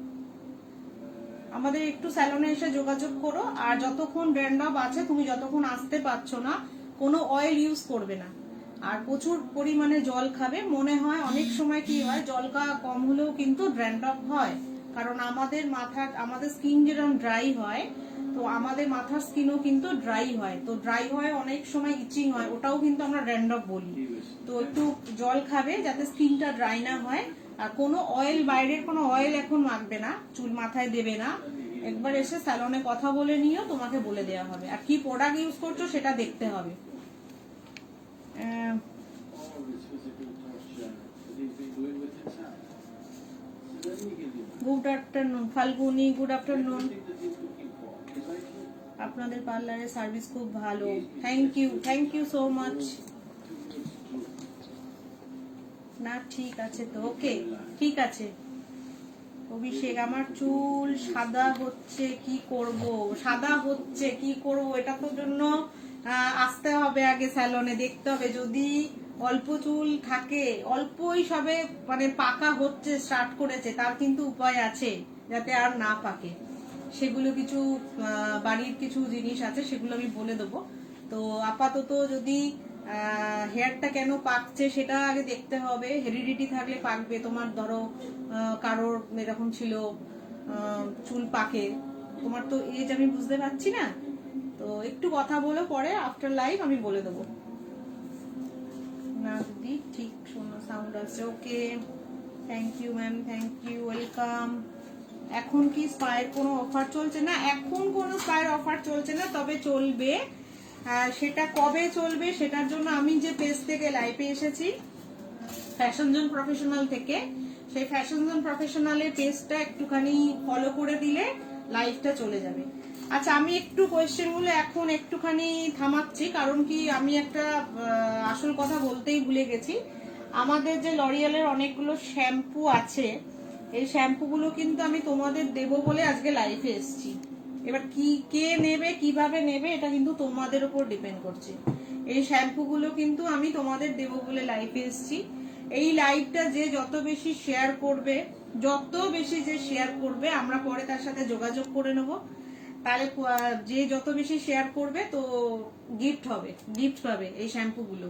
আমাদের একটু স্যালনে এসে যোগাযোগ করো, আর যতক্ষণ ড্যান্ড্রফ আছে, তুমি যতক্ষণ আসতে পারছো না, কোনো অয়েল ইউজ করবে না, আর প্রচুর পরিমাণে জল খাবে। মনে হয় অনেক সময় কি হয়, জল খাওয়া কম হলেও কিন্তু ড্যান্ড্রফ হয়, কারণ আমাদের মাথার, আমাদের স্কিন যেরকম ড্রাই হয়, তো আমাদের মাথার স্কিনও কিন্তু ড্রাই হয়, তো ড্রাই হয় অনেক সময় ইচিং হয়, ওটাও কিন্তু আমরা ড্যান্ড্রফ বলি। তো একটু জল খাবে যাতে স্কিনটা ড্রাই না হয়, আর কোনো অয়েল, বাইরের কোনো অয়েল এখন মাখবে না, চুল মাথায় দেবে না, একবার এসে স্যালনে কথা বলে নিও, তোমাকে বলে দেওয়া হবে, আর কি প্রোডাক্ট ইউজ করছো সেটা দেখতে হবে। Good afternoon Falguni, good afternoon. আপনাদের পার্লারের সার্ভিস খুব ভালো, থ্যাংক ইউ সো মাচ। না ঠিক আছে তো, ওকে ঠিক আছে। অভিষেক, আমার চুল সাদা হচ্ছে কি করব? সাদা হচ্ছে কি করব, এটা তো জন্য আসতে হবে আগে স্যালনে, দেখতে হবে, যদি অল্প চুল থাকে, অল্পই সবে মানে পাকা হচ্ছে, স্টার্ট করেছে, তার কিন্তু উপায় আছে যাতে আর না পাকে, সেগুলো কিছু বাড়ির কিছু জিনিস আছে, সেগুলো আমি বলে দেবো। তো আপাতত যদি হেয়ারটা কেন পাকছে সেটা আগে দেখতে হবে, হেরিডিটি থাকলে পাকবে, তোমার ধরো কারোর এরকম ছিল চুল পাকে, তোমার তো এজ আমি বুঝতে পারছি না, তো একটু কথা বলে পরে আফটার লাইভ আমি বলে দেবো। না দিদি ঠিক শোনো, সাউন্ড আসছে, okay, thank you ma'am, thank you, welcome. এখন কি স্পায়ের কোনো অফার চলছে? না, এখন কোনো স্পায়ের অফার চলছে না, তবে চলবে, সেটা কবে চলবে সেটার জন্য আমি যে পেজ থেকে লাইভে এসেছি, ফ্যাশন জোন প্রফেশনাল থেকে, সেই ফ্যাশন জোন প্রফেশনালের পেজটা একটুখানি ফলো করে দিলে লাইভটা চলে যাবে। আচ্ছা, আমি একটু কোয়েশ্চেন গুলো এখন একটুখানি থামাচ্ছি, কারণ কি আমি একটা আসল কথা বলতেই ভুলে গেছি। আমাদের যে লরিয়ালের অনেকগুলো শ্যাম্পু আছে, এই শ্যাম্পুগুলো কিন্তু আমি তোমাদের দেবো বলে আজকে লাইভে এসেছি। এবার কি কে নেবে, কিভাবে নেবে, এটা কিন্তু তোমাদের উপর ডিপেন্ড করছে। এই শ্যাম্পুগুলো কিন্তু আমি তোমাদের দেবো বলে লাইভে এসেছি। এই লাইভটা যে যত বেশি শেয়ার করবে, যত বেশি যে শেয়ার করবে, আমরা পরে তার সাথে যোগাযোগ করে নেব, তাহলে যে যত বেশি শেয়ার করবে তো গিফট হবে, গিফট পাবে এই শ্যাম্পুগুলো।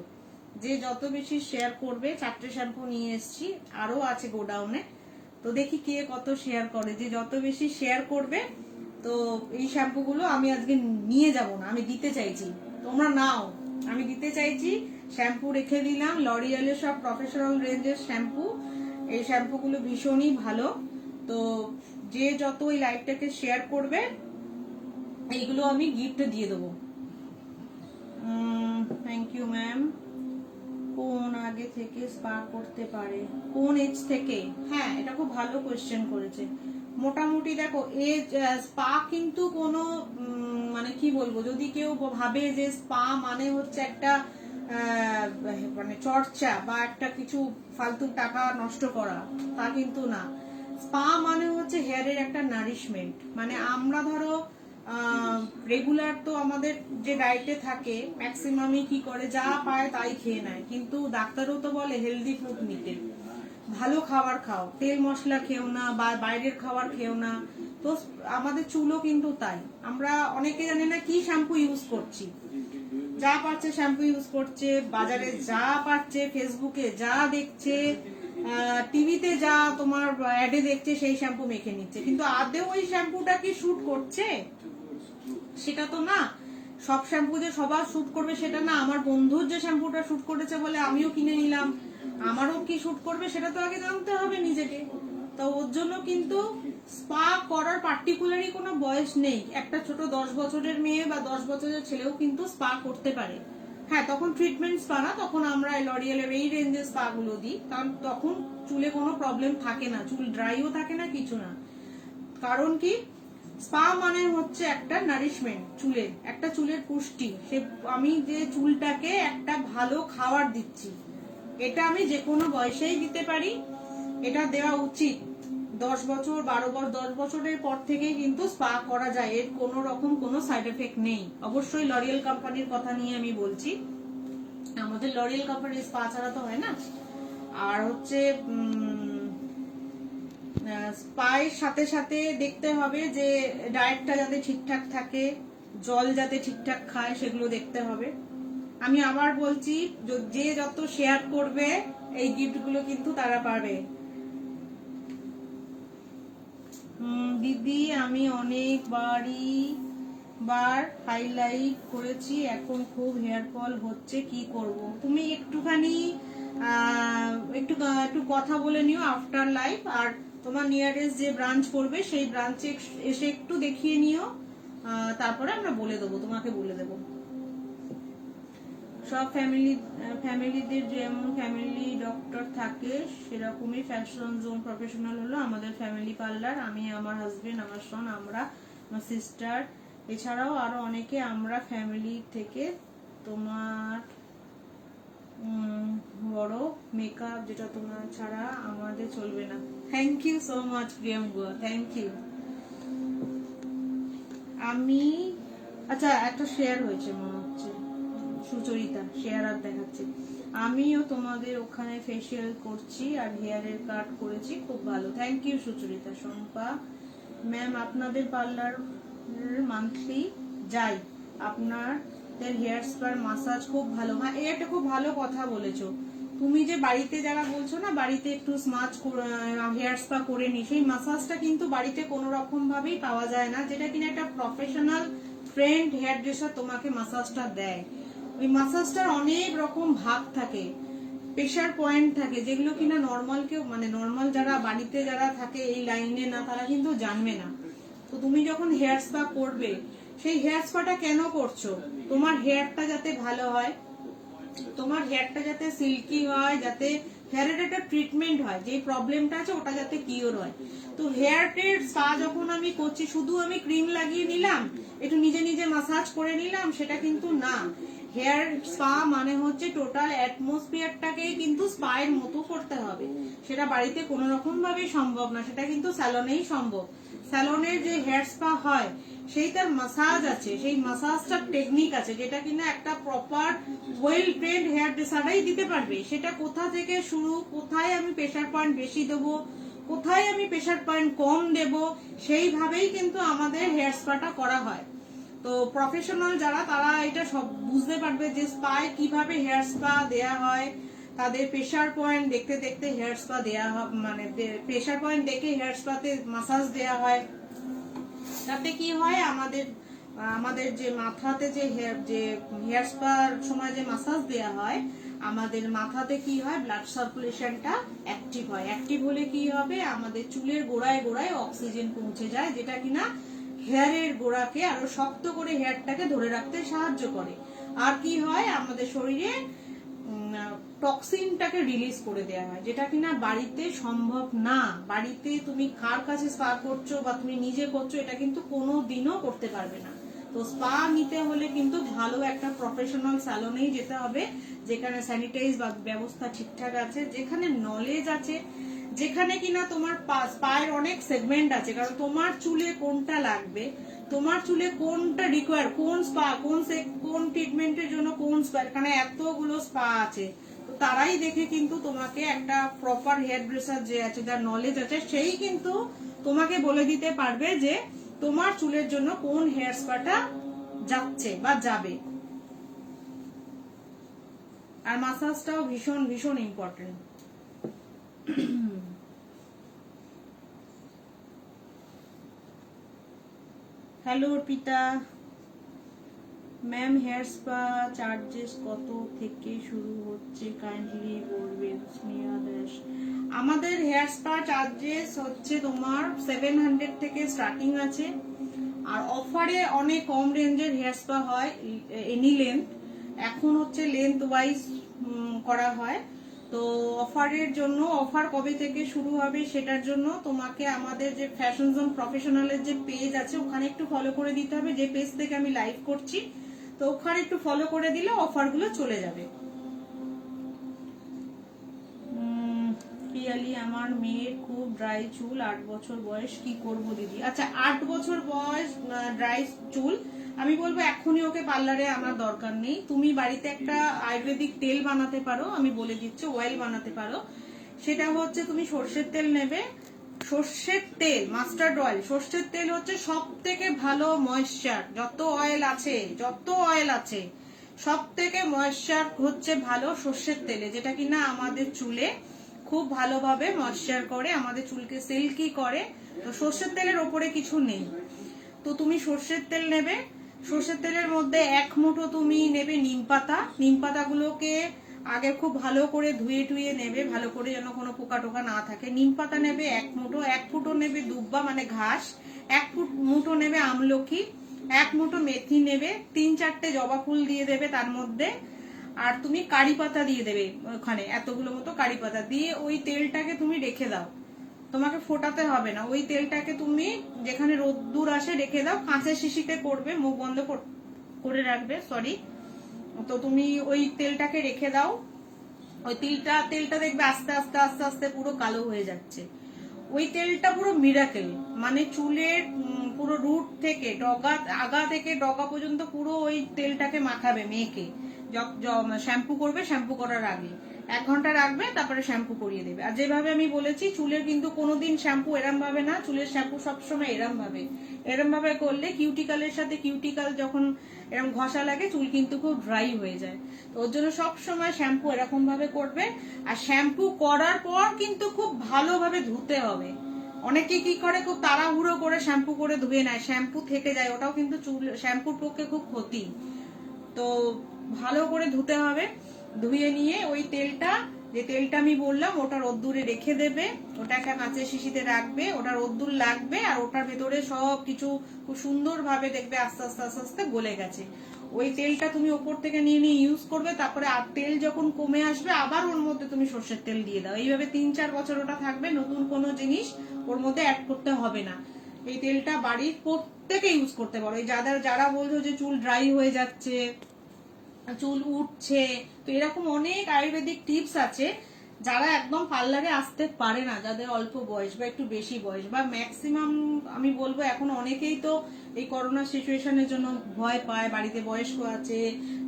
যে যত বেশি শেয়ার করবে, 4টে শ্যাম্পু নিয়ে এসেছি, আরো আছে গোডাউনে, তো দেখি কে কত শেয়ার করে, যে যত বেশি শেয়ার করবে তো এই শ্যাম্পুগুলো আমি আজকে নিয়ে যাব না, আমি দিতে চাইছি, তোমরা নাও, আমি দিতে চাইছি। শ্যাম্পু রেখে দিলাম, লরিয়ালের সব প্রফেশনাল রেঞ্জের শ্যাম্পু। এই শ্যাম্পুগুলো ভীষণই ভালো। তো যে যত এই লাইভটাকে শেয়ার করবে এইগুলো আমি গিফটে দিয়ে দেবো। Thank you ma'am. কোন আগে থেকে স্পা করতে পারে, কোন এজ থেকে? হ্যাঁ, এটা খুব ভালো কোয়েশ্চেন করেছে। মোটামুটি দেখো এজ, স্পা কিন্তু কোনো মানে কি বলবো, যদি কেউ ভাবে যে স্পা মানে হচ্ছে একটা মানে চর্চা বা একটা কিছু ফালতু টাকা নষ্ট করা, তা কিন্তু না। স্পা মানে হচ্ছে হেয়ারের একটা নারিশমেন্ট। মানে আমরা ধরো রেগুলার তো আমাদের যে ডায়েটে থাকে ম্যাক্সিমামই কি করে, যা পায় তাই খেয়ে নেয়, কিন্তু ডাক্তারও তো বলে হেলদি ফুড নিতে, ভালো খাবার খাও, তেল মশলা খেও না বা বাইরের খাবার খেও না। তো আমাদের চুলও কিন্তু তাই, আমরা অনেকে জানি না কি শ্যাম্পু ইউজ করছি, যা পারছে শ্যাম্পু ইউজ করছে, বাজারে যা পারছে, ফেসবুকে যা দেখছে, টিভিতে যা তোমার অ্যাডে দেখছে সেই শ্যাম্পু মেখে নিচ্ছে, কিন্তু আদৌ ওই শ্যাম্পুটা কি শুট করছে সেটা তো না। সব শ্যাম্পু যে সবার শুট করবে সেটা না। আমার বন্ধুর যে শ্যাম্পুটা শুট করেছে বলে আমিও কিনে নিলাম, আমারও কি শুট করবে সেটা তো আগে জানতে হবে নিজেকে। তো ওর জন্য কিন্তু স্পা করার পার্টিকুলারই কোনো বয়স নেই। একটা ছোট 10 বছরের মেয়ে বা 10 বছরের ছেলেও কিন্তু স্পা করতে পারে। হ্যাঁ, তখন ট্রিটমেন্ট স্পা না, তখন আমরা লরিয়ালের এই রেঞ্জের স্পা গুলো দিই, কারণ তখন চুলে কোনো প্রবলেম থাকে না, চুল ড্রাইও থাকে না, কিছু না। কারণ কি, স্পা মানে হচ্ছে একটা নারিশমেন্ট, চুলের একটা চুলের পুষ্টি। সে আমি যে চুলটাকে একটা ভালো খাবার দিচ্ছি, এটা আমি যে কোনো বয়সেই দিতে পারি, এটা দেওয়া উচিত। 10 বছর 12 বছর 10 বছরের পর থেকেই কিন্তু স্পা করা যায়, এর কোনো রকম কোনো সাইড এফেক্ট নেই। অবশ্যই লরিয়াল কোম্পানির কথা নিয়ে আমি বলছি, আমাদের লরিয়াল কোম্পানির স্পা ছাড়া তো হয় না। আর হচ্ছে স্পায়ের সাথে সাথে দেখতে হবে যে ডায়েটটা যাতে ঠিকঠাক থাকে, জল যাতে ঠিকঠাক খায়, সেগুলো দেখতে হবে। আমি আবার বলছি, যে যত শেয়ার করবে এই গিফটগুলো কিন্তু তারা পাবে। দিদি, আমি বার হাইলাইট করেছি, এখন খুব হেয়ার ফল হচ্ছে, কি করব? তুমি একটুখানি একটু কথা বলে নিও আফটার লাইভ, আর তোমার নিয়ারেস্ট যে ব্রাঞ্চ পড়বে সেই ব্রাঞ্চে এসে একটু দেখিয়ে নিও, তারপরে আমরা বলে দেবো, তোমাকে বলে দেবো। সব ফ্যামিলিদের যেমন ফ্যামিলি ডক্টর থাকে সেরকমই ফ্যাশন জোন প্রফেশনাল হলো আমাদের ফ্যামিলি পার্লার। আমি, আমার হাজবেন্ড, আমার সন, আমরা, আমার সিস্টার, এছাড়াও আরো অনেকে আমরা ফ্যামিলি থেকে। তোমার বড় মেকআপ যেটা তোমার ছাড়া আমাদের চলবে না। Thank you so much Priyam গুয়া, থ্যাংক ইউ। আমি আচ্ছা, একটা শেয়ার হয়েছে মনে হচ্ছে, সুচরিতা শেয়ার আর দেখাচ্ছে। আমিও তোমাদের ওখানে ফেসিয়াল করছি আর হেয়ারের কাট করেছি, খুব ভালো। Thank you Sucharita. Shampa ma'am, আপনাদের পার্লার মান্থলি যাই, আপনাদের হেয়ার স্পার মাসাজ খুব ভালো। হ্যাঁ, এই একটা খুব ভালো কথা বলেছো। তুমি যে বাড়িতে যারা বলছো না বাড়িতে একটু স্মাচ হেয়ার স্পা করে নি, সেই মাসাজটা কিন্তু বাড়িতে কোনো রকম ভাবেই পাওয়া যায় না, যেটা কিনা একটা প্রফেশনাল ট্রেন্ড হেয়ার ড্রেসার তোমাকে মাসাজটা দেয়। ওই মাসাজটার অনেক রকম ভাগ থাকে, প্রেশার পয়েন্ট থাকে, যেগুলো কিনা নর্মাল কেউ, মানে নর্মাল যারা বাড়িতে যারা থাকে এই লাইনে না, তারা কিন্তু জানবে না। তো তুমি যখন হেয়ার স্পা করবে, সেই হেয়ার স্পাটা কেন করছো? তোমার হেয়ারটা যাতে ভালো হয়, তোমার হেয়ারটা যাতে সিল্কি হয়, যাতে হেয়ারের একটা ট্রিটমেন্ট হয়, যে প্রবলেমটা আছে ওটা যাতে কিওর হয়। তো হেয়ারের স্পা যখন আমি করছি, শুধু আমি ক্রিম লাগিয়ে নিলাম, একটু নিজে নিজে মাসাজ করে নিলাম, সেটা কিন্তু না। হেয়ার স্পা মানে হচ্ছে টোটাল অ্যাটমসফিয়ারটাকে কিন্তু স্পায়ের মতো করতে হবে। সেটা বাড়িতে কোনো রকম ভাবেই সম্ভব না, সেটা কিন্তু স্যালনেই সম্ভব। স্যালনের যে হেয়ার স্পা হয় সেই তার মাসাজ আছে, সেই মাসাজটার টেকনিক আছে, যেটা কিনা একটা প্রপার ওয়েল ট্রেন্ড হেয়ার ড্রেসারাই দিতে পারবে। সেটা কোথা থেকে শুরু, কোথায় আমি প্রেসার পয়েন্ট বেশি দেবো, কোথায় আমি প্রেসার পয়েন্ট কম দেব, সেইভাবেই কিন্তু আমাদের হেয়ার স্পাটা করা হয়। তো প্রফেশনাল যারা, তারা এটা সব বুঝতে পারবে যে স্পায় কিভাবে হেয়ার স্পা দেয়া হয়। তাদের প্রেসার পয়েন্ট দেখতে দেখতে হেয়ার স্পা দেয়া হয়, মানে প্রেসার পয়েন্ট দেখে হেয়ার স্পাতে মাসাজ দেয়া হয়। তাতে কি হয়, আমাদের আমাদের যে মাথাতে যে হেয়ার স্পার সময় যে মাসাজ দেয়া হয়, আমাদের মাথাতে কি হয়, ব্লাড সার্কুলেশনটা অ্যাক্টিভ হয়। অ্যাক্টিভ হলে কি হবে, আমাদের চুলের গোড়ায় গোড়ায় অক্সিজেন পৌঁছে যায়, যেটা কিনা হেয়ারের গোড়াকে আরো শক্ত করে হেয়ারটাকে ধরে রাখতে সাহায্য করে। আর কি হয়, আমাদের শরীরে টক্সিনটাকে রিলিজ করে দেওয়া হয়, যেটা কিনা বাড়িতে সম্ভব না। বাড়িতে তুমি কার কাছে স্পা করছো বা তুমি নিজে করছো, এটা কিন্তু কোনো দিনও করতে পারবে না। তো স্পা নিতে হলে কিন্তু ভালো একটা প্রফেশনাল স্যালনেই যেতে হবে, যেখানে স্যানিটাইজ বা ব্যবস্থা ঠিকঠাক আছে, যেখানে নলেজ আছে, যেখানে কিনা তোমার স্পায়ের অনেক সেগমেন্ট আছে। কারণ তোমার চুলে কোনটা লাগবে, তোমার চুলে কোনটা রিকোয়ার, কোন স্পা, কোন ট্রিটমেন্টের জন্য কোন স্পা, এখানে এতগুলো স্পা আছে। তো তারাই দেখে কিন্তু তোমাকে একটা প্রপার হেয়ার ড্রেসার যে আছে, যার নলেজ আছে, সেই কিন্তু তোমাকে বলে দিতে পারবে যে তোমার চুলের জন্য কোন হেয়ার স্পাটা যাচ্ছে বা যাবে। আর মাসাজটাও ভীষণ ভীষণ important. Hello Arpita ma'am, hair spa charges কত থেকে শুরু হচ্ছে, কাইন্ডলি বলবেন। স্নেহা দাস, আমাদের হেয়ার স্পা চার্জেস হচ্ছে তোমার 700 থেকে স্টার্টিং আছে। আর অফারে অনেক কম রেঞ্জের হেয়ার স্পা হয়, এনি লেন্থ। এখন হচ্ছে লেন্থ ওয়াইজ করা হয়। তো অফারের জন্য, অফার কবে থেকে শুরু হবে সেটার জন্য তোমাকে আমাদের যে ফ্যাশন জোন প্রফেশনালের যে পেজ আছে, ওখানে একটু ফলো করে দিতে হবে। যে পেজ থেকে আমি লাইভ করছি, তো ওখানে একটু ফলো করে দিলে অফারগুলো চলে যাবে। পিয়ালি, আমার মেয়ের খুব ড্রাই চুল, 8 বছর বয়স, কি করব দিদি? আচ্ছা, 8 বছর বয়স ড্রাই চুল, আমি বলবো এখনই ওকে পার্লারে আনার দরকার নেই। তুমি বাড়িতে একটা আয়ুর্বেদিক তেল বানাতে পারো, আমি বলে দিচ্ছি, অয়েল বানাতে পারো। সেটা হচ্ছে, তুমি সর্ষের তেল নেবে, সর্ষের তেল, মাস্টার্ড অয়েল। সর্ষের তেল হচ্ছে সব থেকে ভালো ময়েশ্চার, যত অয়েল আছে সব থেকে ময়েশ্চার হচ্ছে ভালো সর্ষের তেলে, যেটা কিনা আমাদের চুলে খুব ভালোভাবে ময়েশ্চার করে, আমাদের চুলকে সিল্কি করে। তো সর্ষের তেলের ওপরে কিছু নেই। তো তুমি সর্ষের তেল নেবে, সর্ষের তেলের মধ্যে 1 মুঠো তুমি নেবে নিম পাতা। নিম পাতাগুলোকে আগে খুব ভালো করে ধুয়ে টুয়ে নেবে, ভালো করে, যেন কোনো পোকা টোকা না থাকে। নিম পাতা নেবে 1 মুঠো, 1 ফুটো নেবে দুব্বা মানে ঘাস, 1 মুঠো নেবে আমলকি, 1 মুঠো মেথি নেবে, 3-4টে জবা ফুল দিয়ে দেবে তার মধ্যে। আর তুমি কারি পাতা দিয়ে দেবে ওখানে, এতগুলো মতো কারি পাতা দিয়ে ওই তেলটাকে তুমি রেখে দাও। তোমাকে ফোটাতে হবে না, ওই তেলটাকে তুমি যেখানে রোদ্দুর আসে রেখে দাও। কাঁচের শিশিতে করবে, মুখ বন্ধ করে রাখবে, সরি। তো তুমি ওই তেলটাকে রেখে দাও। ওই তেলটা দেখবে আস্তে আস্তে আস্তে আস্তে পুরো কালো হয়ে যাচ্ছে। ওই তেলটা পুরো মিরাকেল, মানে চুলের পুরো রুট থেকে আগা থেকে ডগা পর্যন্ত পুরো ওই তেলটাকে মাখাবে মেয়েকে। শ্যাম্পু করবে, শ্যাম্পু করার আগে 1 ঘন্টা রাখবে, তারপরে শ্যাম্পু করিয়ে দেবে। আর যেভাবে আমি বলেছি, চুলের কিন্তু কোনোদিন শ্যাম্পু এরম ভাবে না, চুলের শ্যাম্পু সবসময় এরম ভাবে করলে কিউটিকালের সাথে কিউটিকাল যখন এরকম ঘষা লাগে, চুল কিন্তু খুব ড্রাই হয়ে যায়। তো ওর জন্য সবসময় শ্যাম্পু এরকম ভাবে করবে। আর শ্যাম্পু করার পর কিন্তু খুব ভালোভাবে ধুতে হবে। অনেকে কি করে, খুব তাড়াহুড়ো করে শ্যাম্পু করে ধুয়ে নেয়, শ্যাম্পু থেকে যায়, ওটাও কিন্তু চুল শ্যাম্পুর পক্ষে খুব ক্ষতি। তো ভালো করে ধুতে হবে। ধুয়ে নিয়ে ওই তেলটা, যে তেলটা আমি বললাম, ওটা রোদ্দুরে রেখে দেবে, ওটা একটা কাঁচের শিশিতে রাখবে, ওটা রোদ্দুর লাগবে। আর ওটার ভেতরে সব কিছু খুব সুন্দরভাবে দেখবে আস্তে আস্তে আস্তে আস্তে গলে গেছে। ওই তেলটা তুমি ওপর থেকে নিয়ে নিয়ে ইউজ করবে। তারপরে আর তেল যখন কমে আসবে, আবার ওর মধ্যে তুমি সর্ষের তেল দিয়ে দাও। এইভাবে 3-4 বছর ওটা থাকবে, নতুন কোনো জিনিস ওর মধ্যে অ্যাড করতে হবে না। এই তেলটা বাড়ির প্রত্যেকে ইউজ করতে পারো। এই যারা বলছো যে চুল ড্রাই হয়ে যাচ্ছে, চুল উঠছে, তো এরকম অনেক আয়ুর্বেদিক টিপস আছে। যারা একদম পার্লারে আসতে পারে না, যাদের অল্প বয়স বা একটু বেশি বয়স বা ম্যাক্সিমাম, আমি বলবো এখন অনেকেই তো এই করোনা সিচুয়েশনের জন্য ভয় পায়, বাড়িতে বয়স্ক আছে,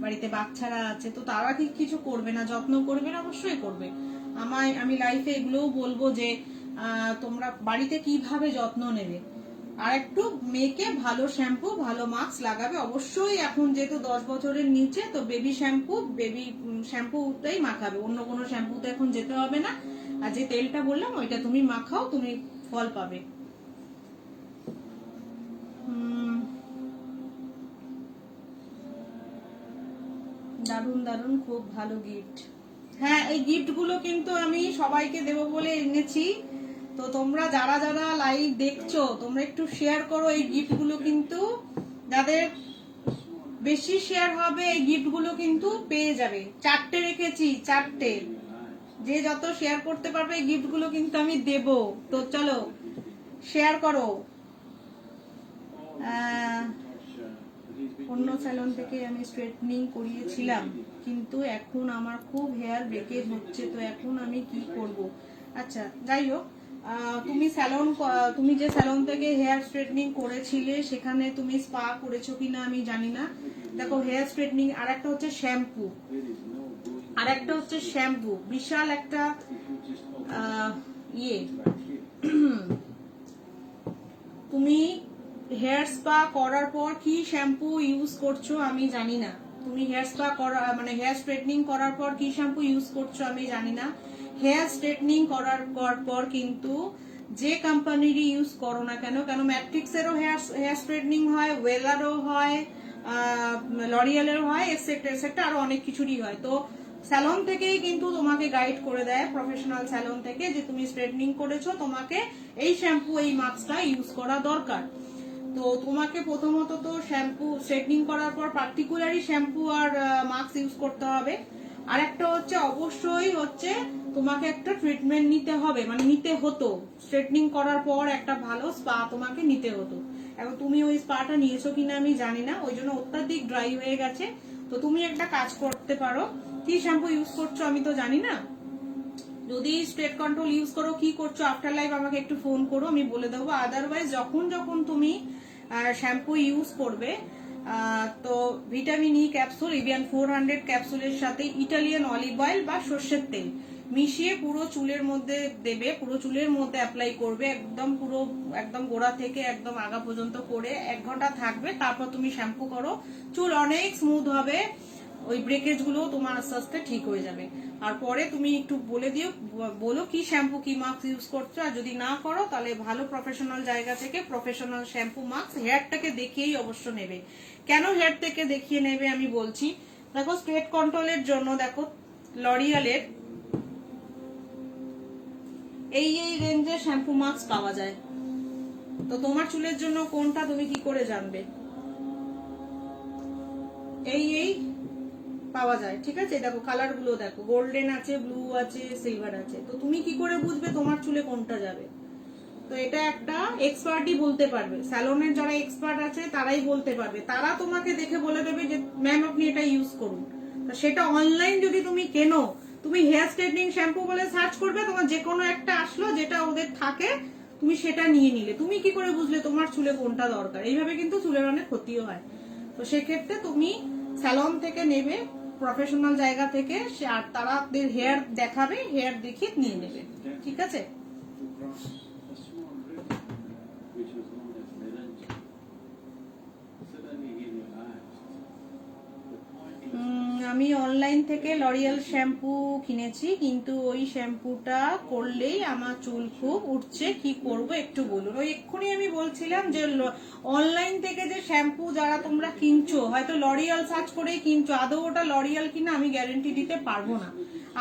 বাড়িতে বাচ্চারা আছে, তো তারা ঠিক কিছু করবে না, যত্ন করবে না, অবশ্যই করবে। আমি লাইফে এগুলোও বলবো যে তোমরা বাড়িতে কিভাবে যত্ন নেবে। আর একটু মেয়েকে ভালো শ্যাম্পু, ভালো মাস্ক লাগাবে অবশ্যই। এখন যেহেতু 10 বছরের নিচে, তো বেবি শ্যাম্পুটাই মাখাবে, অন্য কোনো শ্যাম্পুতে এখন যেতে হবে না। আর যে তেলটা বললাম ওইটা তুমি মাখাও, তুমি ফল পাবে। দারুণ দারুণ, খুব ভালো গিফট। হ্যাঁ, এই গিফট গুলো কিন্তু আমি সবাইকে দেবো বলে এনেছি। তো তোমরা যারা যারা লাইভ দেখছো তোমরা একটু শেয়ার করো। এই গিফট গুলো কিন্তু যাদের বেশি শেয়ার হবে এই গিফট গুলো কিন্তু পেয়ে যাবে। 4টে রেখেছি, 4টে। যে যত শেয়ার করতে পারবে এই গিফট গুলো কিন্তু আমি দেব। তো চলো শেয়ার করো। অন্য স্যালন থেকে আমি স্ট্রেটনিং করিয়েছিলাম, কিন্তু এখন আমার খুব হেয়ার ব্রেকেজ হচ্ছে, তো এখন আমি কি করব? আচ্ছা, যাই হোক, তুমি যে স্যালন থেকে হেয়ার স্ট্রেটনিং করেছিলে সেখানে তুমি স্পা করেছো কিনা আমি জানি না। দেখো, হেয়ার স্ট্রেটনিং আর একটা হচ্ছে শ্যাম্পু, বিশাল একটা তুমি হেয়ার স্পা করার পর কি শ্যাম্পু ইউজ করছো আমি জানি না। তুমি হেয়ার স্পা করা মানে হেয়ার স্ট্রেটনিং করার পর কি শ্যাম্পু ইউজ করছো আমি জানি না। হেয়ার স্ট্রেটনিং করার পর কিন্তু যে কোম্পানিরই ইউজ করো না কেন, ম্যাট্রিক্সেরও হেয়ার স্ট্রেটনিং হয়, ওয়েলারও হয়, লরিয়ালেরও হয়, এটসেট্রা আরো অনেক কিছুরই হয়। তো স্যালন থেকেই কিন্তু তোমাকে গাইড করে দেয়, প্রফেশনাল স্যালন থেকে, যে তুমি স্ট্রেটনিং করেছো, তোমাকে এই শ্যাম্পু এই মাস্কটা ইউজ করা দরকার। তো তোমাকে প্রথমত তো শ্যাম্পু স্ট্রেটনিং করার পর পার্টিকুলারই শ্যাম্পু আর মাস্ক ইউজ করতে হবে। আর একটা হচ্ছে অবশ্যই হচ্ছে তোমাকে একটা ট্রিটমেন্ট নিতে হবে, মানে নিতে হতো। স্ট্রেটনিং করার পর একটা ভালো স্পা তোমাকে নিতে হতো। এখন তুমি ওই স্পাটা নিয়েছো কিনা আমি জানি না, ওই জন্য অত্যাধিক ড্রাই হয়ে গেছে। তো তুমি একটা কাজ করতে পারো, কি শ্যাম্পু ইউজ করছো আমি তো জানি না। যদি স্ট্রেট কন্ট্রোল ইউজ করো, কি করছো আফটার লাইফ আমাকে একটু ফোন করো, আমি বলে দেবো। আদারওয়াইজ যখন তুমি শ্যাম্পু ইউজ করবে, তো ভিটামিন ই ক্যাপসুল, ইভিয়ান 400 ক্যাপসুলের সাথে ইটালিয়ান অলিভ অয়েল বা সর্ষের তেল মিশিয়ে পুরো চুলের মধ্যে দেবে, পুরো চুলের মধ্যে অ্যাপ্লাই করবে, একদম গোড়া থেকে একদম আগা পর্যন্ত করে 1 ঘন্টা থাকবে। তারপর তুমি শ্যাম্পু করো, চুল অনেক স্মুথ হবে, ওই ব্রেকেজ গুলো তোমার আস্তে আস্তে ঠিক হয়ে যাবে। আর পরে তুমি একটু বলো কি শ্যাম্পু কি মাস্ক ইউজ করছো। আর যদি না করো তাহলে ভালো প্রফেশনাল জায়গা থেকে প্রফেশনাল শ্যাম্পু মাস্ক হেয়ারটাকে দেখিয়েই অবশ্য নেবে। কেন হেয়ার থেকে দেখিয়ে নেবে আমি বলছি। দেখো, স্ট্রেট কন্ট্রোলের জন্য দেখো লরিয়ালের এই রেঞ্জের শ্যাম্পু মাস্ক পাওয়া যায়। তো তোমার চুলের জন্য কোনটা তুমি কি করে জানবে? এই পাওয়া যায়, ঠিক আছে। দেখো কালার গুলো দেখো, গোল্ডেন আছে, ব্লু আছে, সিলভার আছে। তো তুমি কি করে বুঝবে তোমার চুলে কোনটা যাবে? তো এটা একটা এক্সপার্টই বলতে পারবে, স্যালনের যারা এক্সপার্ট আছে তারাই বলতে পারবে। তারা তোমাকে দেখে বলে দেবে যে ম্যাম আপনি এটা ইউজ করুন। তো সেটা অনলাইন যদি তুমি কেনো, তুমি হেয়ার স্ট্রেটনিং শ্যাম্পু বলে সার্চ করবে, তোমার যে কোনো একটা আসলো যেটা ওদের থাকে, তুমি সেটা নিয়ে নিলে। তুমি কি করে বুঝলে তোমার চুলে কোনটা দরকার? এইভাবে কিন্তু চুলের অনেক ক্ষতিও হয়। তো সেক্ষেত্রে তুমি স্যালন থেকে নেবে, প্রফেশনাল জায়গা থেকে, আর তারা হেয়ার দেখাবে, হেয়ার দেখিয়ে নিয়ে নেবে, ঠিক আছে। আমি অনলাইন থেকে লরিয়াল শ্যাম্পু কিনেছি, কিন্তু ওই শ্যাম্পুটা করলেই আমার চুল খুব উঠছে, কি করব একটু বলুন। ওই এক্ষুনি আমি বলছিলাম যে অনলাইন থেকে যে শ্যাম্পু যারা তোমরা কিনছো, হয়তো লরিয়াল সার্চ করেই কিনছো, আদৌ ওটা লরিয়াল কিনা আমি গ্যারেন্টি দিতে পারবো না।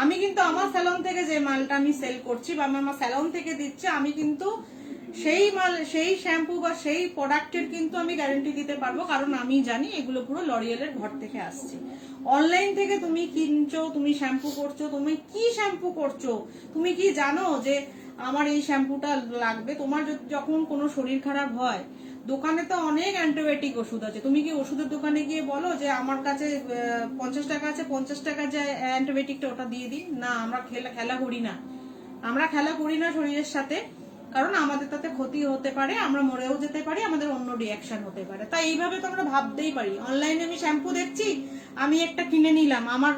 আমি কিন্তু আমার স্যালন থেকে যে মালটা আমি সেল করছি বা আমার স্যালন থেকে দিচ্ছি, আমি কিন্তু সেই শ্যাম্পু বা সেই প্রোডাক্টের কিন্তু আমি গ্যারান্টি দিতে পারবো, কারণ আমি জানি এগুলো পুরো লরিয়ালের ঘর থেকে আসছে। অনলাইন থেকে তুমি কিনছো, তুমি শ্যাম্পু করছো, তুমি কি শ্যাম্পু করছো? তুমি কি জানো যে আমার এই শ্যাম্পুটা লাগবে? তোমার যখন কোনো শরীর খারাপ হয়, দোকানে তো অনেক অ্যান্টিবায়োটিক ওষুধ আছে, তুমি কি ওষুধের দোকানে গিয়ে বলো যে আমার কাছে 50 টাকা আছে, 50 টাকা যে অ্যান্টিবায়োটিকটা ওটা দিয়ে দিই? না, আমরা খেলা করি না, শরীরের সাথে, কারণ আমাদের তাতে ক্ষতি হতে পারে, আমরা মরেও যেতে পারি, আমাদের অন্য রিয়াকশন হতে পারে। তাই এইভাবে তো আমরা ভাবতেই পারি। অনলাইনে আমি শ্যাম্পু দেখছি, আমি একটা কিনে নিলাম, আমার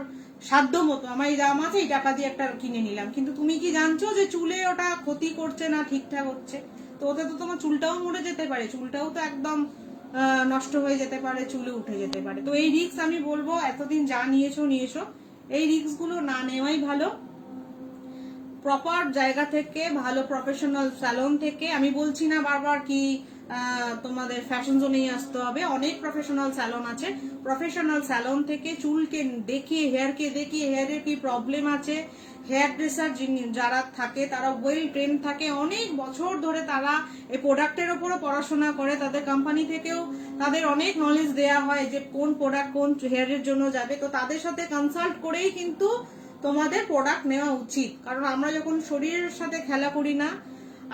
সাধ্য মতো, আমার এই দাম আছে, এই টাকা দিয়ে একটা কিনে নিলাম, কিন্তু তুমি কি জানছো যে চুলে ওটা ক্ষতি করছে না ঠিকঠাক হচ্ছে? তো ওতে তো তোমার চুলটাও মরে যেতে পারে, চুলটাও তো একদম নষ্ট হয়ে যেতে পারে, চুলে উঠে যেতে পারে। তো এই রিস্ক আমি বলবো, এতদিন যা নিয়েছো এই রিস্ক গুলো না নেওয়াই ভালো। প্রপার জায়গা থেকে, ভালো প্রফেশনাল স্যালন থেকে, আমি বলছি না বারবার কি তোমাদের ফ্যাশন জোনেই আসতে হবে। অনেক প্রফেশনাল স্যালন আছে, প্রফেশনাল স্যালন থেকে চুলকে দেখিয়ে, হেয়ারকে দেখিয়ে, হেয়ারের কি প্রবলেম আছে, হেয়ার ড্রেসার যারা থাকে তারা ওয়েল ট্রেন থাকে, অনেক বছর ধরে তারা এই প্রোডাক্টের ওপরও পড়াশোনা করে, তাদের কোম্পানি থেকেও তাদের অনেক নলেজ দেয়া হয় যে কোন প্রোডাক্ট কোন হেয়ারের জন্য যাবে। তো তাদের সাথে কনসাল্ট করেই কিন্তু তোমাদের প্রোডাক্ট নেওয়া উচিত, কারণ আমরা যখন শরীরের সাথে খেলা করি না,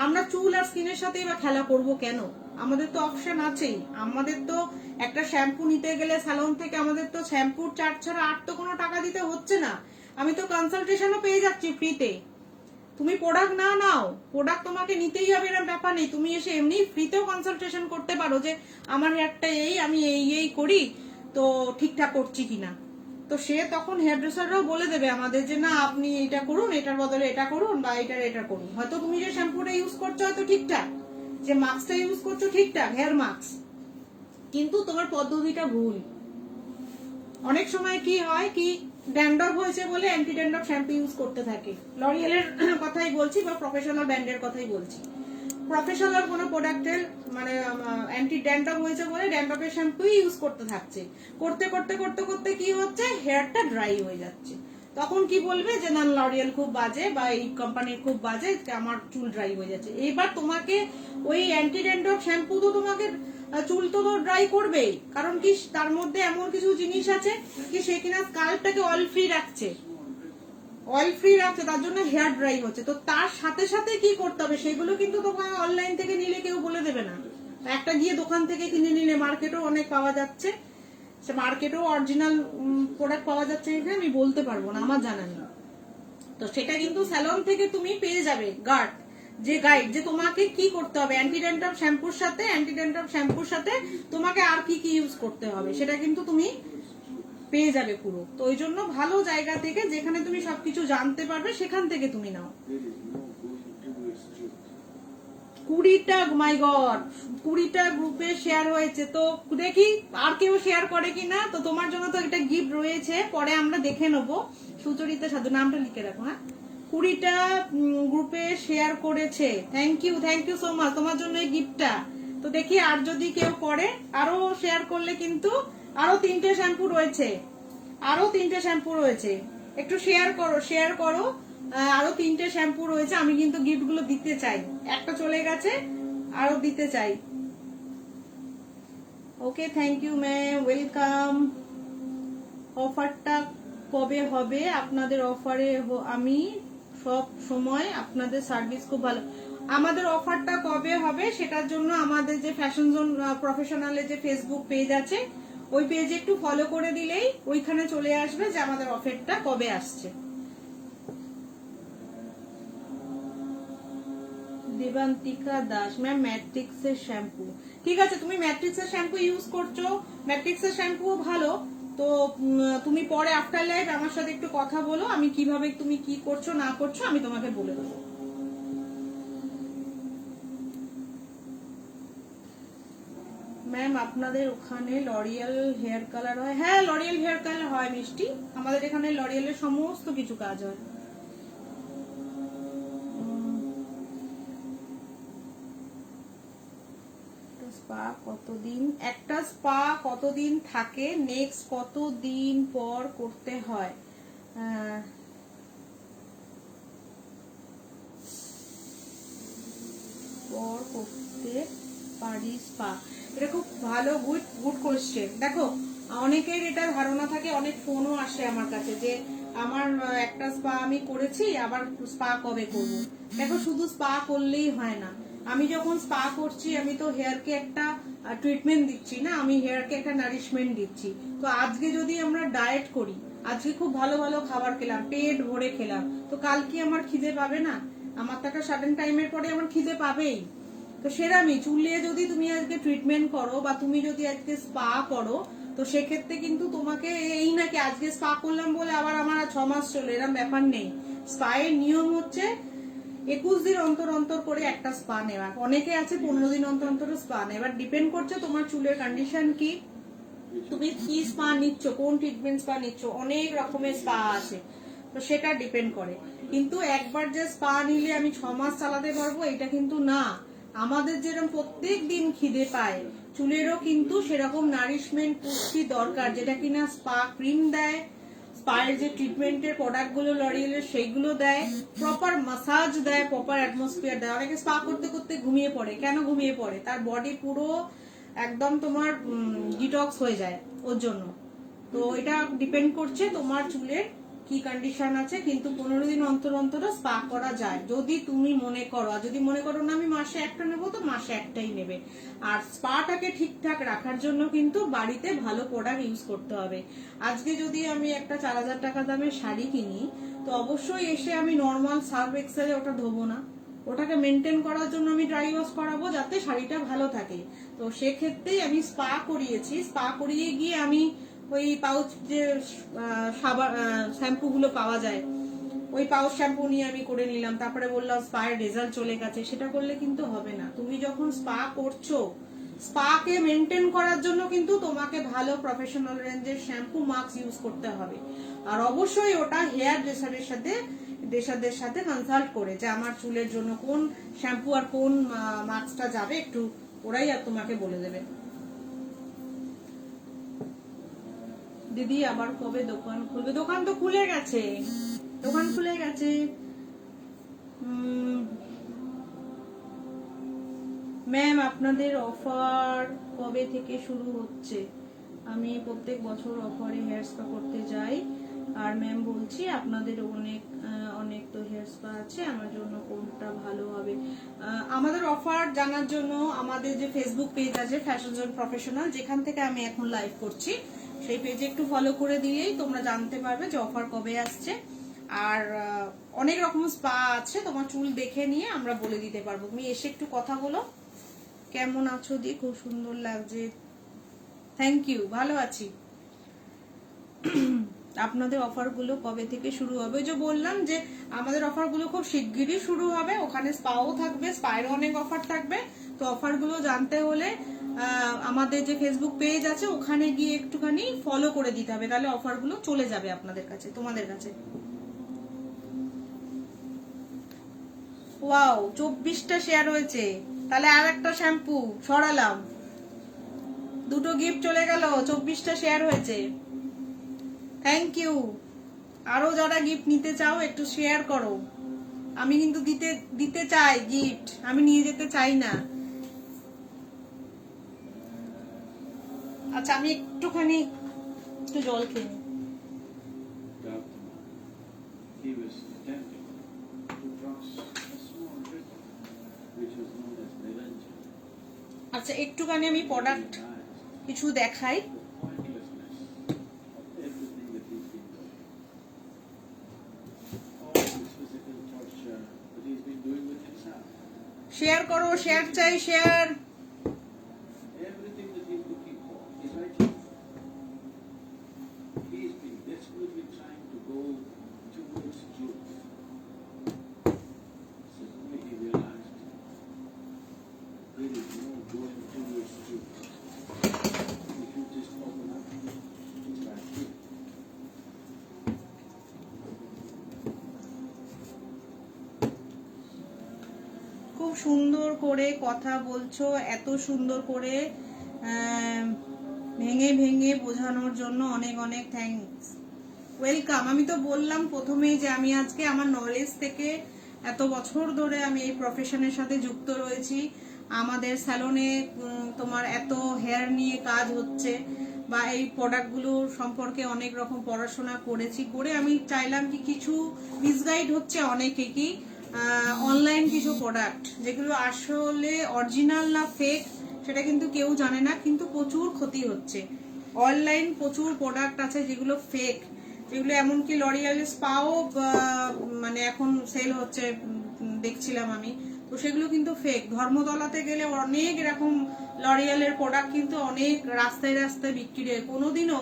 আমরা চুল আর স্কিনের সাথেই বা খেলা করব কেন? আমাদের তো অপশন আছেই। আমাদের তো একটা শ্যাম্পু নিতে গেলে স্যালন থেকে আমাদের তো শ্যাম্পুর চার্জ ছাড়া আর তো কোনো টাকা দিতে হচ্ছে না। আমি তো কনসালটেশনও পেয়ে যাচ্ছি ফ্রিতে। তুমি প্রোডাক্ট না নাও, প্রোডাক্ট তোমাকে নিতেই হবে এরকম ব্যাপার নেই। তুমি এসে এমনি ফ্রিতেও কনসালটেশন করতে পারো যে আমার হেয়ারটা এই, আমি এই করি, তো ঠিকঠাক করছি কিনা। তো সে তখন হেয়ার ড্রেসাররাও বলে দেবে আমাদের যে না আপনি এটা করুন, এটার বদলে এটা করুন, বা এটা করুন। হয়তো তুমি যে শ্যাম্পুটা ইউজ করছো হয়তো ঠিকঠাক, যে মাস্কটা ইউজ করছো ঠিকঠাক, হেয়ার মাস্ক, কিন্তু তোমার পদ্ধতিটা ভুল। অনেক সময় কি হয় কি, ড্যান্ড্রফ হয়েছে বলে অ্যান্টি ড্যান্ড্রফ শ্যাম্পু ইউজ করতে থাকে। লরিয়েলের কথাই বলছি বা প্রফেশনাল ব্র্যান্ডের কথাই বলছি। প্রফেশনাল কোনো প্রোডাক্টের মানে অ্যান্টি ড্যান্ড্রফ হয়েছে বলে ড্যান্ড্রফের শ্যাম্পু ইউজ করতে থাকছে, করতে করতে করতে করতে কি হচ্ছে, হেয়ারটা ড্রাই হয়ে যাচ্ছে। তখন কি বলবে যে না লরিয়েল খুব বাজে বা এই কোম্পানির খুব বাজে, আমার চুল ড্রাই হয়ে যাচ্ছে। এবার তোমাকে ওই অ্যান্টি ড্যান্ড্রফ শ্যাম্পু তো তোমাকে চুল তো ড্রাই করবেই, কারণ কি তার মধ্যে এমন কিছু জিনিস আছে কি সে কিনা স্কাল্পটাকে অয়েল ফ্রি রাখছে, অয়েল ফ্রি রাখছে, তার জন্য হেয়ার ড্রাই হচ্ছে। তো তার সাথে সাথে কি করতে হবে সেগুলো কিন্তু তোমাকে অনলাইন থেকে নিলে কেউ বলে দেবে না। একটা গিয়ে দোকান থেকে কিনে নিলে, মার্কেটেও অনেক পাওয়া যাচ্ছে, সে মার্কেটেও অরিজিনাল প্রোডাক্ট পাওয়া যাচ্ছে, আমি বলতে পারবো না, আমার জানা নেই। তো সেটা কিন্তু স্যালন থেকে তুমি পেয়ে যাবে গার্ড, যে গাইড যে তোমাকে কি করতে হবে অ্যান্টি ড্যান্ড্রফ শ্যাম্পুর সাথে, অ্যান্টি ড্যান্ড্রফ শ্যাম্পুর সাথে তোমাকে আর কি কি ইউজ করতে হবে সেটা কিন্তু তুমি পেয়ে যাবে পুরো। তো ওই জন্য ভালো জায়গা থেকে যেখানে তুমি সবকিছু জানতে পারবে সেখান থেকে তুমি নাও। 20টা, মাই গড, 20টা গ্রুপে শেয়ার হয়েছে। তো দেখি আর কেউ শেয়ার করে কিনা। তো তোমার জন্য তো একটা গিফট রয়েছে, পরে আমরা দেখে নেবো। সুচরিতা সাধু নামটা লিখে রাখো। হ্যাঁ, 20টা গ্রুপে শেয়ার করেছে। থ্যাংক ইউ সো মাচ তোমার জন্য এই গিফটটা। তো দেখি আর যদি কেউ করে, আরো শেয়ার করলে কিন্তু আরো 3টে শ্যাম্পু রয়েছে, আরো 3টে শ্যাম্পু রয়েছে, একটু শেয়ার করো। আরো 3টে শ্যাম্পু রয়েছে, আমি কিন্তু গিফট গুলো দিতে চাই। একটা চলে গেছে, আরো দিতে চাই। ওকে, থ্যাংক ইউ ম্যাম, ওয়েলকাম। অফারটা কবে হবে? আপনাদের অফারে আমি সব সময় আপনাদের সার্ভিস খুব ভালো। আমাদের অফারটা কবে হবে সেটার জন্য আমাদের যে ফ্যাশন জোন প্রফেশনালের যে ফেসবুক পেজ আছে, ওই পেজে একটু ফলো করে দিলেই ওইখানে চলে আসবে যে আমাদের অফারটা কবে আসছে। দেবান্তিকা দাস ম্যাম, ম্যাট্রিক্সের শ্যাম্পু, ঠিক আছে, তুমি ম্যাট্রিক্সের শ্যাম্পু ইউজ করছো, ম্যাট্রিক্সের শ্যাম্পুও ভালো। তো তুমি পরে আফটার লাইফ আমার সাথে একটু কথা বলো, আমি কিভাবে তুমি কি করছো না করছো আমি তোমাকে বলে দেবো। ম্যাম আপনাদের ওখানে লরিয়াল হেয়ার কালার হয়? হ্যাঁ, লরিয়াল হেয়ার কালার হয় মিষ্টি, আমাদের এখানে লরিয়ালের সমস্ত কিছু কাজ হয়। স্পা কতদিন, একটা স্পা কতদিন থাকে, নেক্সট কতদিন পর করতে হয়? পর করতে পারি স্পা, এটা খুব ভালো, গুড কোয়েশ্চেন। দেখো অনেকের এটা ধারণা থাকে, অনেক ফোনও আসে আমার কাছে যে আমার একটা স্পা আমি করেছি, আবার স্পা কবে করব। দেখো শুধু স্পা করলেই হয় না, আমি যখন স্পা করছি আমি তো হেয়ারকে একটা ট্রিটমেন্ট দিচ্ছি না, আমি হেয়ারকে একটা নারিশমেন্ট দিচ্ছি। তো আজকে যদি আমরা ডায়েট করি, আজকে খুব ভালো ভালো খাবার খেলাম, পেট ভরে খেলাম, তো কাল কি আমার খিদে পাবে না? আমার তো একটা সাডেন টাইমের পরে আমার খিদে পাবেই। তো সেরামই চুলে যদি তুমি আজকে ট্রিটমেন্ট করো বা তুমি যদি আজকে স্পা করো, তো সেক্ষেত্রে কিন্তু তোমাকে এই নাকি আজকে স্পা করলাম বলে আবার আমার 6 মাস চলে, এরকম ব্যাপার নেই। স্পা এর নিয়ম হচ্ছে 21 দিন অন্তর অন্তর করে একটা স্পা নেওয়া, অনেকে আছে 15 দিন অন্তর অন্তর স্পা নেয়। এবার ডিপেন্ড করছে তোমার চুলের কন্ডিশন কি, তুমি কি স্পা নিচ্ছ, কোন ট্রিটমেন্ট স্পা নিচ্ছ, অনেক রকমের স্পা আছে, তো সেটা ডিপেন্ড করে। কিন্তু একবার যে স্পা নিলে আমি 6 মাস চালাতে পারবো এটা কিন্তু না। আমাদের যেরকম প্রত্যেক দিন খিদে পায়, চুলেরও কিন্তু সেরকম নারিশমেন্ট পুষ্টি দরকার, যেটা কিনা স্পা ক্রিম দেয়, স্পায়ের যে ট্রিটমেন্টের প্রোডাক্ট গুলো লরিয়েলের সেইগুলো দেয়, প্রপার মাসাজ দেয়, প্রপার অ্যাটমসফিয়ার দেয়। অনেকে স্পা করতে করতে ঘুমিয়ে পড়ে, কেন ঘুমিয়ে পড়ে? তার বডি পুরো একদম তোমার ডিটক্স হয়ে যায় ওর জন্য। তো এটা ডিপেন্ড করছে তোমার চুলের কি কন্ডিশন আছে, কিন্তু 15 দিন অন্তর অন্তর স্পা করা যায় যদি তুমি মনে করো। আর যদি মনে করো না আমি মাসে একটা নেবো, তো মাসে একটাই নেবে। আর স্পাটাকে ঠিকঠাক রাখার জন্য কিন্তু বাড়িতে ভালো প্রোডাক্ট ইউজ করতে হবে। আজকে যদি আমি একটা 4000 টাকা দামের শাড়ি কিনি, তো অবশ্যই এসে আমি নর্মাল সার্ফ এক্সেলে ওটা ধোবো না, ওটাকে মেনটেন করার জন্য আমি ড্রাই ওয়াশ করাবো যাতে শাড়িটা ভালো থাকে। তো সেক্ষেত্রেই আমি স্পা করিয়েছি। স্পা করিয়ে গিয়ে আমি ওই পাউচ যে শ্যাম্পু গুলো পাওয়া যায়, ওই পাউচ শ্যাম্পু নিয়ে আমি করে নিলাম, তারপরে বললাম স্পার রেজাল্ট চলে গেছে। সেটা করলে কিন্তু হবে না। তুমি যখন স্পা করছো, স্পাকে মেনটেন করার জন্য কিন্তু তোমাকে ভালো প্রফেশনাল রেঞ্জের শ্যাম্পু মাস্ক ইউজ করতে হবে। আর অবশ্যই ওটা হেয়ার ড্রেসারদের সাথে কনসাল্ট করে, যে আমার চুলের জন্য কোন শ্যাম্পু আর কোন মাস্কটা যাবে, একটু ওরাই আর তোমাকে বলে দেবে। দিদি আবার কবে দোকান খুলবে? দোকান তো খুলে গেছে, দোকান খুলে গেছে। ম্যাম আপনাদের অফার কবে থেকে শুরু হচ্ছে? আমি প্রত্যেক বছর অফারে হেয়ার স্পা করতে যাই। আর ম্যাম বলছি আপনাদের অনেক তো হেয়ার স্পা আছে, আমার জন্য কোনটা ভালো হবে? আমাদের অফার জানার জন্য আমাদের যে ফেসবুক পেজ আছে ফ্যাশন জোন প্রফেশনাল, যেখান থেকে আমি এখন লাইভ করছি, সেই পেজে একটু ফলো করে দিলেই তোমরা জানতে পারবে যে অফার কবে আসছে। আর অনেক রকম স্পা আছে, তোমার চুল দেখে নিয়ে আমরা বলে দিতে পারবো। তুমি এসে একটু কথা বলো। কেমন আছো দি? খুব সুন্দর লাগছে, থ্যাংক ইউ, ভালো আছি। আপনাদের অফার গুলো কবে থেকে শুরু হবে? ওই যে বললাম যে আমাদের অফার গুলো খুব শিগগিরই শুরু হবে। ওখানে স্পাও থাকবে, স্পায়েরও অনেক অফার থাকবে। তো অফার গুলো জানতে হলে আমাদের যে ফেসবুক পেজ আছে ওখানে গিয়ে একটুখানি ফলো করে দিতে হবে, তাহলে অফার গুলো চলে যাবে আপনাদের কাছে, তোমাদের কাছে। ওয়াও, 24টা শেয়ার হয়েছে, তাহলে আর একটা শ্যাম্পু সরালাম, দুটো গিফট চলে গেল, 24টা শেয়ার হয়েছে, থ্যাংক ইউ। আরো যারা গিফট নিতে চাও একটু শেয়ার করো। আমি কিন্তু দিতে চাই গিফট, আমি নিয়ে যেতে চাই না। আচ্ছা আমি একটুখানি একটু জল খেয়ে নিই। আচ্ছা একটুখানি আমি প্রোডাক্ট কিছু দেখাই। শেয়ার করো, শেয়ার চাই, শেয়ার। খুব সুন্দর করে কথা বলছো, এত সুন্দর করে ভেঙে ভেঙে বোঝানোর জন্য অনেক অনেক থ্যাঙ্কস, ওয়েলকাম। আমি তো বললাম প্রথমেই যে আমি আজকে আমার নলেজ থেকে এত বছর ধরে আমি এই প্রফেশনের সাথে যুক্ত রয়েছি। আমাদের স্যালনে তোমার এত হেয়ার নিয়ে কাজ হচ্ছে, বা এই প্রোডাক্টগুলো সম্পর্কে অনেক রকম পড়াশোনা করেছি, করে আমি চাইলাম কি কিছু মিসগাইড হচ্ছে অনেকে, কি অনলাইন কিছু প্রোডাক্ট যেগুলো আসলে অরিজিনাল না ফেক সেটা কিন্তু কেউ জানে না, কিন্তু প্রচুর ক্ষতি হচ্ছে। অনলাইন প্রচুর প্রোডাক্ট আছে যেগুলো ফেক, যেগুলো এমনকি লরিয়াল স্পাও মানে এখন সেল হচ্ছে দেখছিলাম আমি, তো সেগুলো কিন্তু ফেক। ধর্মতলাতে গেলে অনেক এরকম লরিয়ালের প্রোডাক্ট কিন্তু অনেক রাস্তায় রাস্তায় বিক্রি হয়। কোনোদিনও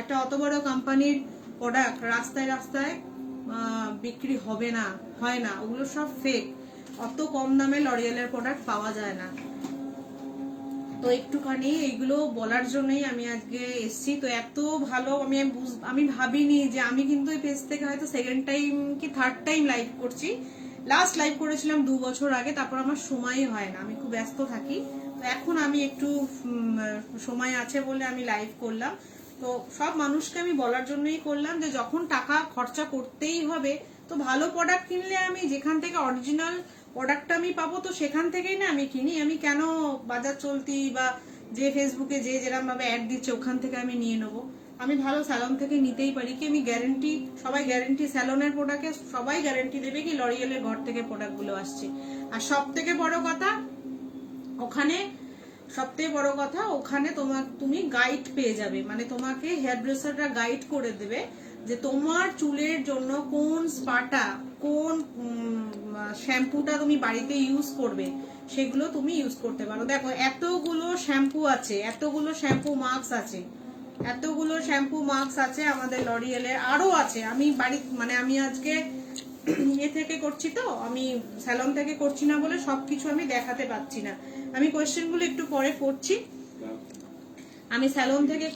একটা অত বড় কোম্পানির প্রোডাক্ট রাস্তায় রাস্তায় বিক্রি হবে না, হয় না, ওগুলো সব ফেক। অত কম দামে লরিয়ালের প্রোডাক্ট পাওয়া যায় না। তো একটুখানি এইগুলো বলার জন্যই আমি আজকে এসছি। তো এত ভালো আমি ভাবিনি যে আমি কিন্তু এই পেজ থেকে হয়তো সেকেন্ড টাইম কি থার্ড টাইম লাইভ করছি। লাস্ট লাইভ করেছিলাম 2 বছর আগে, তারপর আমার সময়ই হয় না, আমি খুব ব্যস্ত থাকি। তো এখন আমি একটু সময় আছে বলে আমি লাইভ করলাম। তো সব মানুষকে আমি বলার জন্যই করলাম যে যখন টাকা খরচা করতেই হবে, তো ভালো প্রোডাক্ট কিনলে আমি যেখান থেকে অরিজিনাল প্রোডাক্টটা আমি পাবো, তো সেখান থেকেই না আমি কিনি। আমি কেন বাজার চলতি বা যে ফেসবুকে যে যেরকম ভাবে অ্যাড দিচ্ছে ওখান থেকে আমি নিয়ে নেবো? আমি ভালো স্যালন থেকে নিতেই পারি। কি আমি গ্যারেন্টি, সবাই গ্যারেন্টি স্যালনের প্রোডাক্টে সবাই গ্যারেন্টি দেবে কি লরিয়ালের ঘর থেকে প্রোডাক্টগুলো আসছে। আর সব থেকে বড় কথা ওখানে, সবথেকে বড় কথা ওখানে তুমি গাইড পেয়ে যাবে, মানে তোমাকে হেয়ার ড্রেসাররা গাইড করে দেবে যে তোমার চুলের জন্য কোন স্পাটা, কোন শ্যাম্পুটা তুমি বাড়িতে ইউজ করবে, সেগুলো তুমি ইউজ করতে পারো। দেখো এতগুলো শ্যাম্পু আছে, এতগুলো শ্যাম্পু মাস্ক আছে, এতগুলো শ্যাম্পু মাস্ক আছে আমাদের লরিয়ালের, আরো আছে। আমি বাড়ি মানে আমি আজকে থেকে করছি, তো আমি স্যালন থেকে করছি না বলে সবকিছু আমি দেখাতে পাচ্ছি না। আমি কোয়েশ্চেনগুলো একটু পরে করছি। আমি স্যালন থেকে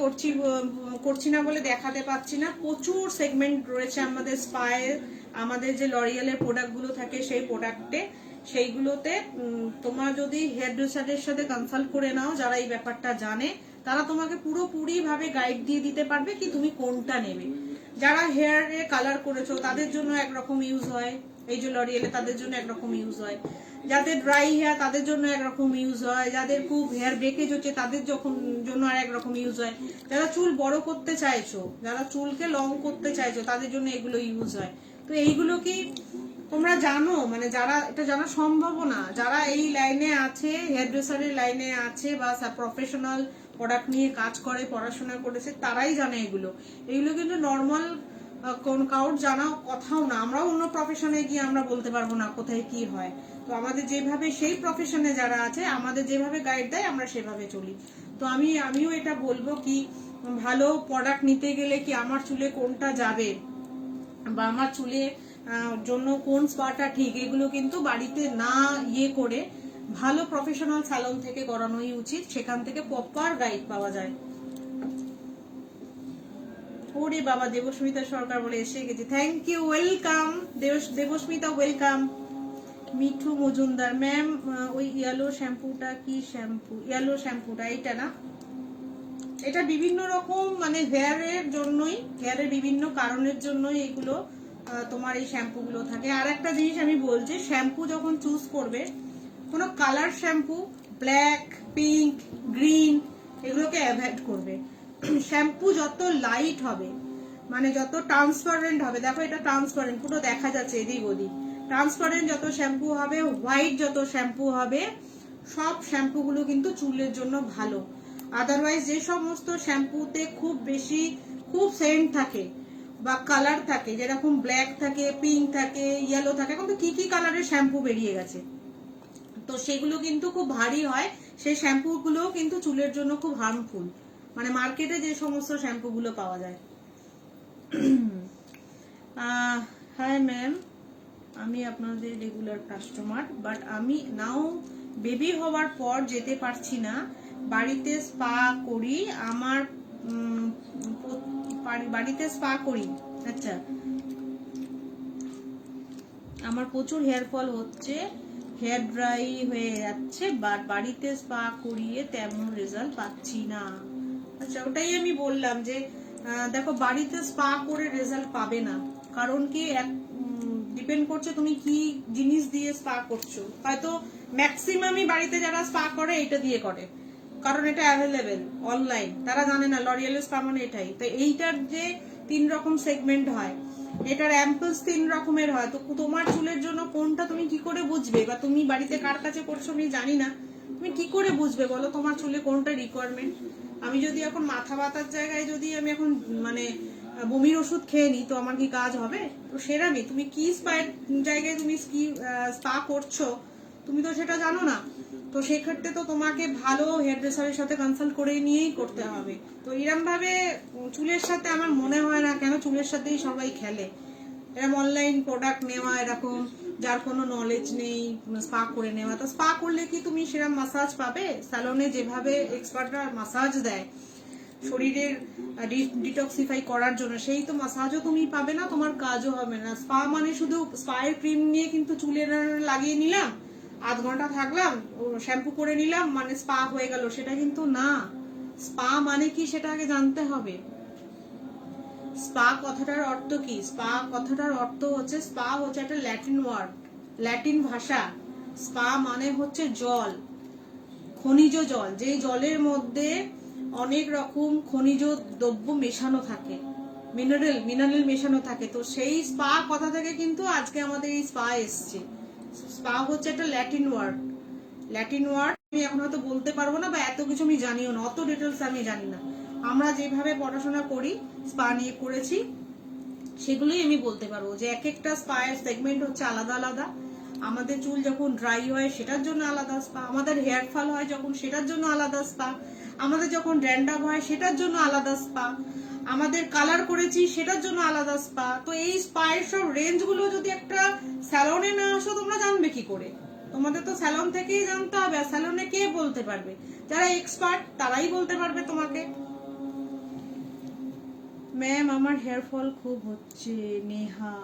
করছি না বলে দেখাতে পাচ্ছি না। প্রচুর সেগমেন্ট রয়েছে আমাদের স্পায়ে, আমাদের যে লরিয়ালের প্রোডাক্টগুলো থাকে সেই প্রোডাক্টে, সেইগুলোতে তোমার যদি হেয়ার ড্রেসারের সাথে কনসাল্ট করে নাও, যারা এই ব্যাপারটা জানে, তারা তোমাকে পুরোপুরি ভাবে গাইড দিয়ে দিতে পারবে কি তুমি কোনটা নেবে। যারা হেয়ারে কালার করেছো তাদের জন্য একরকম ইউজ হয়, এই যে লরিয়ালে তাদের জন্য একরকম ইউজ হয়। যাদের ড্রাই হেয়ার তাদের জন্য একরকম ইউজ হয়, যাদের খুব হেয়ার ব্রেকেজ হচ্ছে তাদের জন্য আর একরকম ইউজ হয়। যারা চুল বড় করতে চাইছো, যারা চুলকে লং করতে চাইছো, তাদের জন্য এগুলো ইউজ হয়। তো এইগুলো কি তোমরা জানো? মানে যারা এটা জানা সম্ভব না, যারা এই লাইনে আছে, হেয়ার ড্রেসারের লাইনে আছে বা প্রফেশনাল প্রোডাক্ট নিয়ে কাজ করে, পড়াশোনা করেছে, তারাই জানে এগুলো। এগুলো কিন্তু নর্মাল কোন কাউর জানা কথাও না। আমরাও অন্য প্রফেশনে গিয়ে আমরা বলতে পারবো না কোথায় কি হয়। তো আমাদের যেভাবে সেই প্রফেশনে যারা আছে আমাদের যেভাবে গাইড দেয় আমরা সেভাবে চলি। তো আমিও এটা বলবো কি ভালো প্রোডাক্ট নিতে গেলে কি আমার চুলে কোনটা যাবে বা আমার চুলে জন্য কোন স্পাটা ঠিক, এগুলো কিন্তু বাড়িতে না করে ভালো প্রফেশনাল স্যালন থেকে করানোই উচিত। সেখান থেকে প্রপার গাইড পাওয়া যায়। ওরে বাবা, দেবস্মিতা সরকার বলে এসে গেছে, thank you, welcome Debasmita, welcome. Mithu Majumdar ma'am, ওই ইয়েলো শ্যাম্পুটা কি শ্যাম্পু? ইয়েলো শ্যাম্পুটা এইটা না? এটা বিভিন্ন রকম মানে হেয়ারের জন্যই, হেয়ারের বিভিন্ন কারণের জন্যই এগুলো তোমার এই শ্যাম্পু গুলো থাকে। আর একটা জিনিস আমি বলছি, শ্যাম্পু যখন চুজ করবে, কোনো colour shampoo, black, pink, green, এগুলোকে অ্যাভয়েড করবে। শ্যাম্পু যত লাইট হবে, মানে যত ট্রান্সপারেন্ট হবে, দেখো এটা ট্রান্সপারেন্ট, পুরো দেখা যাচ্ছে এদিক ওদিক, ট্রান্সপারেন্ট যত শ্যাম্পু হবে, হোয়াইট যত শ্যাম্পু হবে, সব শ্যাম্পুগুলো কিন্তু চুলের জন্য ভালো। আদারওয়াইজ যে সমস্ত শ্যাম্পুতে খুব সেন্ট থাকে বা কালার থাকে, যেরকম ব্ল্যাক থাকে, পিঙ্ক থাকে, ইয়েলো থাকে, এখন তো কি কি কালারের শ্যাম্পু বেরিয়ে গেছে, তো সেগুলো কিন্তু খুব ভারী হয়। সেই শ্যাম্পু গুলো কিন্তু চুলের জন্য খুব হার্মফুল, মানে মার্কেটে যে সমস্ত শ্যাম্পু গুলো পাওয়া যায়। হাই ম্যাম, আমি আপনাদের রেগুলার কাস্টমার, বাট আমি নাও বেবি হওয়ার পর যেতে পারছি না, বাড়িতে স্পা করি, আমার বাড়িতে স্পা করি। আচ্ছা, আমার প্রচুর হেয়ার ফল হচ্ছে, হেয়ার ড্রাই হয়ে যাচ্ছে, বাট বাড়িতে স্পা করিয়ে তেমন রেজাল্ট পাচ্ছি না। আচ্ছা, ওটাই আমি বললাম যে দেখো বাড়িতে স্পা করে রেজাল্ট পাবে না, কারণ কি ডিপেন্ড করছে তুমি কি জিনিস দিয়ে স্পা করছো। হয়তো ম্যাক্সিমামই বাড়িতে যারা স্পা করে এটা দিয়ে করে, কারণ এটা অ্যাভেলেবেল অনলাইন, তারা জানে না লরিয়ালের স্পা মানে এটাই। তো এইটার যে 3 রকম সেগমেন্ট হয়, এটার অ্যাম্পলস 3 রকমের হয়, তো তোমার চুলের জন্য কোনটা তুমি কি করে বুঝবে? বা তুমি বাড়িতে কার কাছে করছো আমি জানি না, তুমি কি করে বুঝবে বলো তোমার চুলে কোনটা রিকোয়ারমেন্ট? আমি যদি এখন মাথা ব্যথার জায়গায় যদি আমি এখন মানে বমির ওষুধ খেয়ে নিই, তো আমার কি কাজ হবে? তো সেরামই তুমি কি স্পায়ের জায়গায় তুমি স্পা করছো তুমি তো সেটা জানো না। তো সেক্ষেত্রে তো তোমাকে ভালো হেয়ার ড্রেসারের সাথে কনসাল্ট করে নিয়েই করতে হবে। তো এরকম ভাবে চুলের সাথে আমার মনে হয় না কেন চুলের সাথেই সবাই খেলে, এরকম অনলাইন প্রোডাক্ট নেওয়া, এরকম যার কোনো নলেজ নেই স্পা করে নেওয়া। তো স্পা করলে কি তুমি সেরকম মাসাজ পাবে? স্যালনে যেভাবে এক্সপার্টরা মাসাজ দেয়, শরীরের ডিটক্সিফাই করার জন্য, সেই তো মাসাজও তুমি পাবে না, তোমার কাজও হবে না। স্পা মানে শুধু স্পায়ের ক্রিম নিয়ে কিন্তু চুলের লাগিয়ে নিলাম, আধ ঘন্টা থাকলাম, শ্যাম্পু করে নিলাম, মানে স্পা হয়ে গেল, সেটা কিন্তু না। স্পা মানে কি সেটা আগে জানতে হবে। স্পা কথাটার অর্থ কি? স্পা কথাটার অর্থ হচ্ছে, স্পা হচ্ছে একটা ল্যাটিন ওয়ার্ড, ল্যাটিন ভাষা। স্পা মানে হচ্ছে জল, খনিজ জল, যে জলের মধ্যে অনেক রকম খনিজ দ্রব্য মেশানো থাকে, মিনারেল মেশানো থাকে। তো সেই স্পা কথা থেকে কিন্তু আজকে আমাদের এই স্পা এসছে। স্পা হচ্ছে একটা ল্যাটিন ওয়ার্ড, আমি এখন হয়তো বলতে পারবো না, বা এত কিছু আমি জানিও না, অত ডিটেলস আমি জানি না। আমরা যেভাবে পড়াশোনা করি, স্পা নিয়ে করেছি, সেগুলোই আমি বলতে পারবো যে এক একটা স্পায়ের সেগমেন্ট হচ্ছে আলাদা আলাদা। আমাদের চুল যখন ড্রাই হয় সেটার জন্য আলাদা স্পা, আমাদের হেয়ার ফল হয় যখন সেটার জন্য আলাদা স্পা, আমাদের যখন ড্যান্ড্রাফ হয় সেটার জন্য আলাদা স্পা, আমাদের কালার করেছি সেটার জন্য আলাদা স্পা। তো এই স্পায়ের সব রেঞ্জ গুলো যদি একটা স্যালনে না আসো, তোমরা জানবে কি করে? তোমাদের তো স্যালন থেকেই জানতে হবে। আর স্যালনে কে বলতে পারবে? যারা এক্সপার্ট তারাই বলতে পারবে তোমাকে। ম্যাম আমার হেয়ার ফল খুব হচ্ছে। নেহা,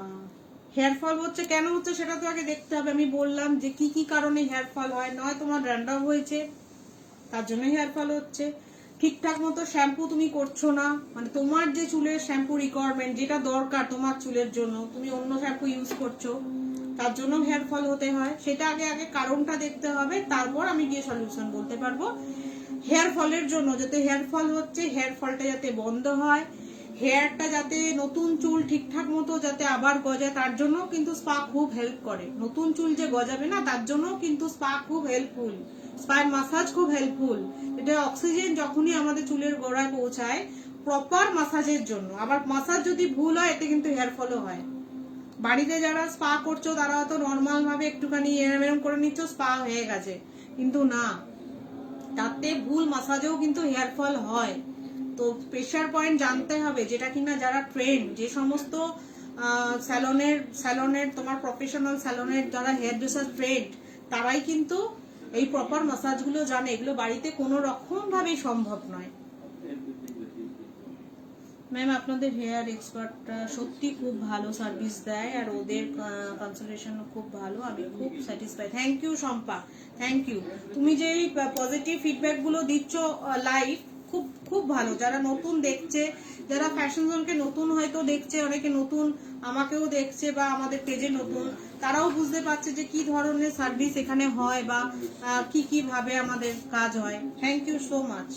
হেয়ার ফল হচ্ছে কেন হচ্ছে সেটা তো আগে দেখতে হবে। আমি বললাম যে কি কি কারণে হেয়ার ফল হয়। নয় তোমার ড্যান্ড্রাফ হয়েছে, তার জন্য হেয়ার ফল হচ্ছে। ঠিকঠাক মতো শ্যাম্পু তুমি করছো না, মানে তোমার যে চুলের শ্যাম্পু রিকোয়ারমেন্ট, যেটা দরকার তোমার চুলের জন্য, তুমি অন্য শ্যাম্পু ইউজ করছো, তার জন্য হেয়ার ফল হতে হয়। সেটা আগে আগে কারণটা দেখতে হবে, তারপর আমি গিয়ে সলিউশন বলতে পারবো। হেয়ার ফলের জন্য, যাতে হেয়ার ফল হচ্ছে, হেয়ার ফলটা যাতে বন্ধ হয়, হেয়ারটা যাতে নতুন চুল ঠিকঠাক মতো যাতে আবার গজায়, তার জন্য কিন্তু স্পা খুব হেল্প করে। নতুন চুল যে গজাবে না, তার জন্য কিন্তু স্পা খুব হেল্পফুল, স্পায়ের মাসাজ খুব হেল্পফুল। এটা অক্সিজেন যখনই আমাদের চুলের গোড়ায় পৌঁছায় প্রপার মাসাজের জন্য। আবার মাসাজ যদি ভুল হয়, এতে কিন্তু হেয়ার ফলও হয়। বাড়িতে যারা স্পা করছো তারা হয়তো নর্মাল ভাবে একটুখানি এরম করে নিচ্ছ, স্পা হয়ে গেছে, কিন্তু না, তাতে ভুল মাসাজেও কিন্তু হেয়ার ফল হয়। তো প্রেশার পয়েন্ট জানতে হবে, যেটা কিনা যারা ট্রেন, যে সমস্ত স্যালনের তোমার প্রফেশনাল স্যালনের যারা হেয়ার ড্রেসার ট্রেড, তারাই কিন্তু এই প্রপার মাসাজগুলো জানে। এগুলো বাড়িতে কোনো রকম ভাবেই সম্ভব নয়। ম্যাম আপনাদের হেয়ার এক্সপার্টরা সত্যি খুব ভালো সার্ভিস দেয়, আর ওদের কনসালটেশন খুব ভালো, আমি খুব satisfy. Thank you Shampa, thank you. তুমি যে এই পজিটিভ ফিডব্যাক গুলো দিচ্ছ লাইভ, খুব খুব ভালো। যারা নতুন দেখছে, যারা ফ্যাশন জোনকে নতুন হয়তো দেখছে, অনেকে নতুন আমাকেও দেখছে বা আমাদের পেজে নতুন, তারাও বুঝতে পারছে যে কি ধরনের সার্ভিস এখানে হয় বা কি কি ভাবে আমাদের কাজ হয়। Thank you so much.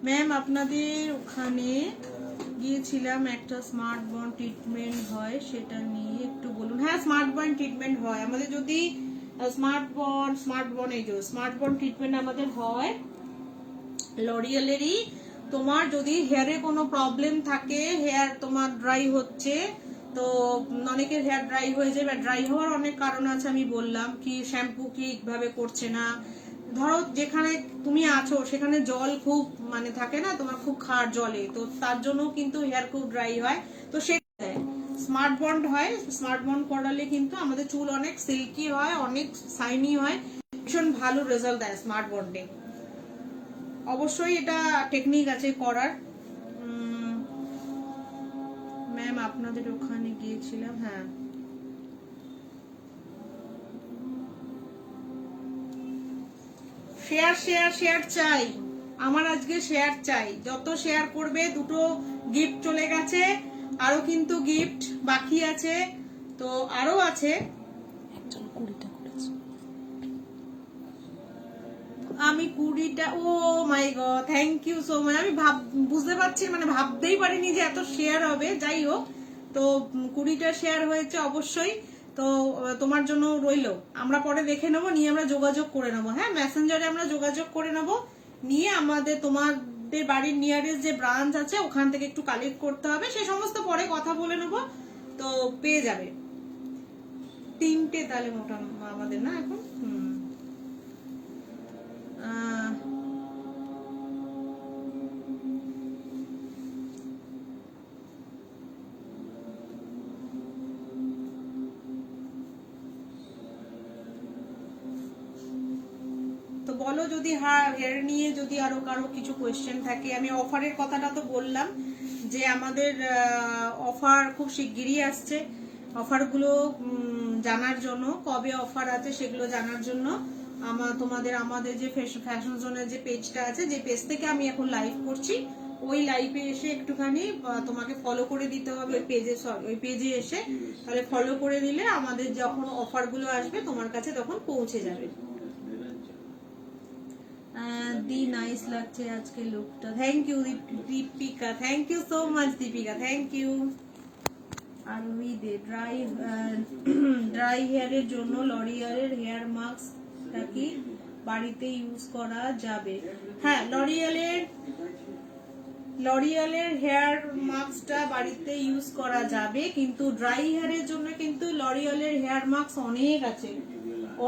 Ma'am আপনাদের ওখানে গিয়েছিলাম, একটা স্মার্ট বন্ড ট্রিটমেন্ট হয়, সেটা নিয়ে একটু বলুন। হ্যাঁ, স্মার্ট বন্ড ট্রিটমেন্ট হয় আমাদের। যদি স্মার্ট বন্ড ট্রিটমেন্ট আমাদের হয় লরিয়ালেরই। তোমার যদি হেয়ারে কোনো প্রবলেম থাকে, হেয়ার তোমার ড্রাই হচ্ছে, তো অনেকের হেয়ার ড্রাই হয়ে যায়, বা ড্রাই হওয়ার অনেক কারণ আছে, আমি বললাম কি শ্যাম্পু ঠিকভাবে করছে না, ধরো যেখানে তুমি আছো সেখানে জল খুব মানে থাকে না তোমার, খুব খার জলে, তো তার জন্য কিন্তু হেয়ার খুব ড্রাই হয়। তো সেটা স্মার্ট বন্ড হয়, স্মার্ট বন্ড করালে কিন্তু আমাদের চুল অনেক সিল্কি হয়, অনেক শাইনি হয়, ভীষণ ভালো রেজাল্ট দেয় স্মার্ট বন্ডে। অবশ্যই এটা টেকনিক আছে করার। ম্যাম আপনাদের ওখানে গিয়েছিলাম, হ্যাঁ। শেয়ার শেয়ার শেয়ার চাই, আমার আজকে শেয়ার চাই। যত শেয়ার করবে, দুটো গিফট চলে গেছে, আরো কিন্তু গিফট বাকি আছে, তো আরো আছে। আমি 20টা, oh my god, thank you so much. আমি বুঝতে পারছি, মানে ভাবতেই পারিনি যে এত শেয়ার হবে। যাই হোক, তো 20টা শেয়ার হয়েছে অবশ্যই। তো তোমার জন্য রইলো, আমরা পরে দেখে নেবো, নিয়ে আমরা যোগাযোগ করে নেবো। হ্যাঁ, মেসেঞ্জারে আমরা যোগাযোগ করে নেবো, নিয়ে আমাদের তোমাদের বাড়ির নিয়ারেস্ট যে ব্রাঞ্চ আছে ওখান থেকে একটু কালেক্ট করতে হবে, সে সমস্ত পরে কথা বলে নেবো, তো পেয়ে যাবে। 3টে তাহলে মোটা আমাদের না এখন। বলো যদি হেয়ার নিয়ে যদি আরো কারো কিছু কোয়েশ্চেন থাকে। আমি অফারের কথাটা তো বললাম যে আমাদের অফার খুব শিগগিরই আসছে। অফারগুলো জানার জন্য, কবে অফার আছে সেগুলো জানার জন্য আমাদের যে ফ্যাশন জোনের যে পেজটা আছে, যে পেজ থেকে আমি এখন লাইভ করছি, ওই লাইভে এসে একটুখানি তোমাকে ফলো করে দিতে হবে ওই পেজে এসে। তাহলে ফলো করে দিলে আমাদের যখন অফারগুলো আসবে তোমার কাছে তখন পৌঁছে যাবে। দি নাইস লাগছে আজকে লুকটা। Thank you Deepika, thank you so much Deepika, thank you. আর উই দে ড্রাই হেয়ারের জন্য লরিয়ালের হেয়ার মাস্কটা কি বাড়িতে ইউজ করা যাবে? হ্যাঁ, লরিয়ালের হেয়ার মাস্কটা বাড়িতে ইউজ করা যাবে, কিন্তু ড্রাই হেয়ারের জন্য কিন্তু লরিয়ালের হেয়ার মাস্ক অনেক আছে,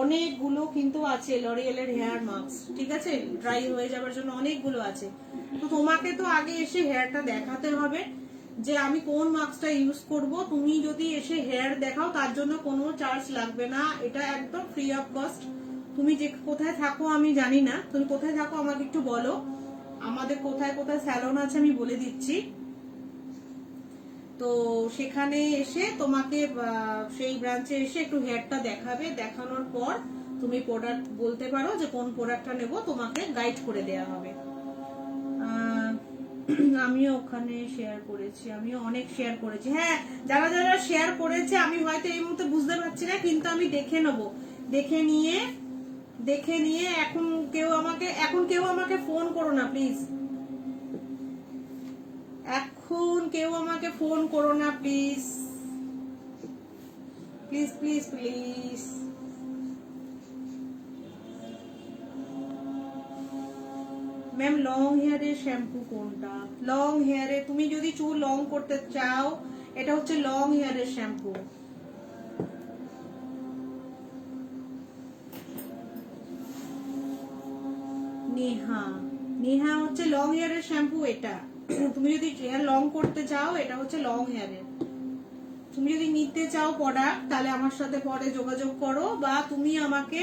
অনেকগুলো কিন্তু আছে লরিয়ালের হেয়ার মাস্ক, ঠিক আছে? ড্রাই হয়ে যাওয়ার জন্য অনেকগুলো আছে। তো তোমাকে তো আগে এসে হেয়ারটা দেখাতে হবে যে আমি কোন মাস্কটা ইউজ করব। তুমি যদি এসে হেয়ার দেখাও তার জন্য কোনো চার্জ লাগবে না, এটা একদম ফ্রি অফ কস্ট। তুমি যে কোথায় থাকো আমি জানি না, তুমি কোথায় থাকো আমাকে একটু বলো, আমাদের কোথায় কোথায় স্যালন আছে আমি বলে দিচ্ছি। তো সেখানে এসে তোমাকে সেই ব্রাঞ্চে এসে একটু হেয়ারটা দেখাবে, দেখানোর পর তুমি প্রোডাক্ট বলতে পারো যে কোন প্রোডাক্টটা নেব, তোমাকে গাইড করে দেওয়া হবে। আমিও ওখানে শেয়ার করেছি, আমিও অনেক শেয়ার করেছি। হ্যাঁ, যারা যারা শেয়ার করেছে আমি হয়তো এই মুহূর্তে বুঝতে পারছি না, কিন্তু আমি দেখে নেব, দেখে নিয়ে এখন কেউ আমাকে ফোন করো না প্লিজ, এখন কেউ আমাকে ফোন করো না please, please please please. Ma'am long হেয়ারের শ্যাম্পু কোনটা? লং হেয়ারে তুমি যদি চুল লং করতে চাও, এটা হচ্ছে লং হেয়ারের শ্যাম্পু। নেহা হচ্ছে লং হেয়ারের শ্যাম্পু এটা। তুমি যদি হেয়ার লং করতে চাও এটা হচ্ছে লং হেয়ারের। তুমি যদি নিতে চাও প্রোডাক্ট তাহলে আমার সাথে পরে যোগাযোগ করো, বা তুমি আমাকে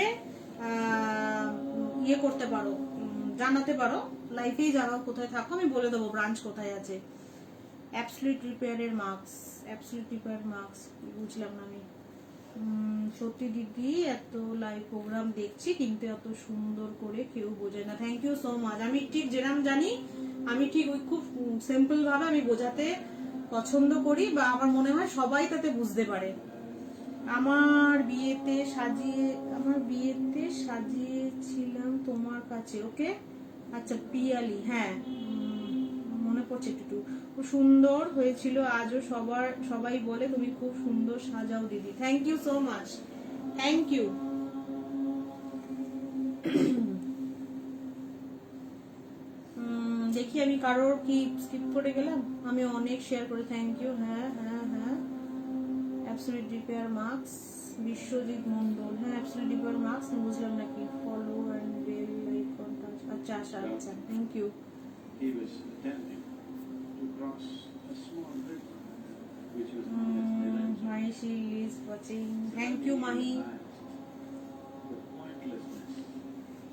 ইয়ে করতে পারো, জানাতে পারো, লাইভেই জানাও কোথায় থাকো, আমি বলে দেবো ব্রাঞ্চ কোথায় আছে। অ্যাবসলিউট রিপেয়ারের মাস্ক, অ্যাবসলিউট রিপেয়ার মাস্ক বুঝলাম না আমি। সত্যি দিদি এত লাইভ প্রোগ্রাম দেখছি কিন্তু এত সুন্দর করে কেউ বোঝে না। Thank you so much. আমি ঠিক যেরকম জানি আমি ঠিক ওই খুব সিম্পল ভাবে আমি বোঝাতে পছন্দ করি, বা আমার মনে হয় সবাই তাতে বুঝতে পারে। আমার বিয়েতে সাজিয়েছিলাম তোমার কাছে, ওকে আচ্ছা পিয়ালি, হ্যাঁ মনে পড়ছে একটু, খুব সুন্দর হয়েছিল। আজও সবাই বলে তুমি খুব সুন্দর সাজাও দিদি। Thank you so much, thank you. দেখি আমি কারোর কি স্কিপ করে গেলাম, আমি অনেক শেয়ার করে। Thank you. হ্যাঁ হ্যাঁ হ্যাঁ, absolute repair mask Biswajit Mondal, হ্যাঁ অ্যাবসলিউট রিপেয়ার মাস্ক বুঝলাম নাকি। Follow and bell icon touch, আচ্ছা আচ্ছা আচ্ছা, thank you. He was attempting to cross a small river, which was known as Nilanjan. Mahi is watching. Thank you, Mahi. The pointlessness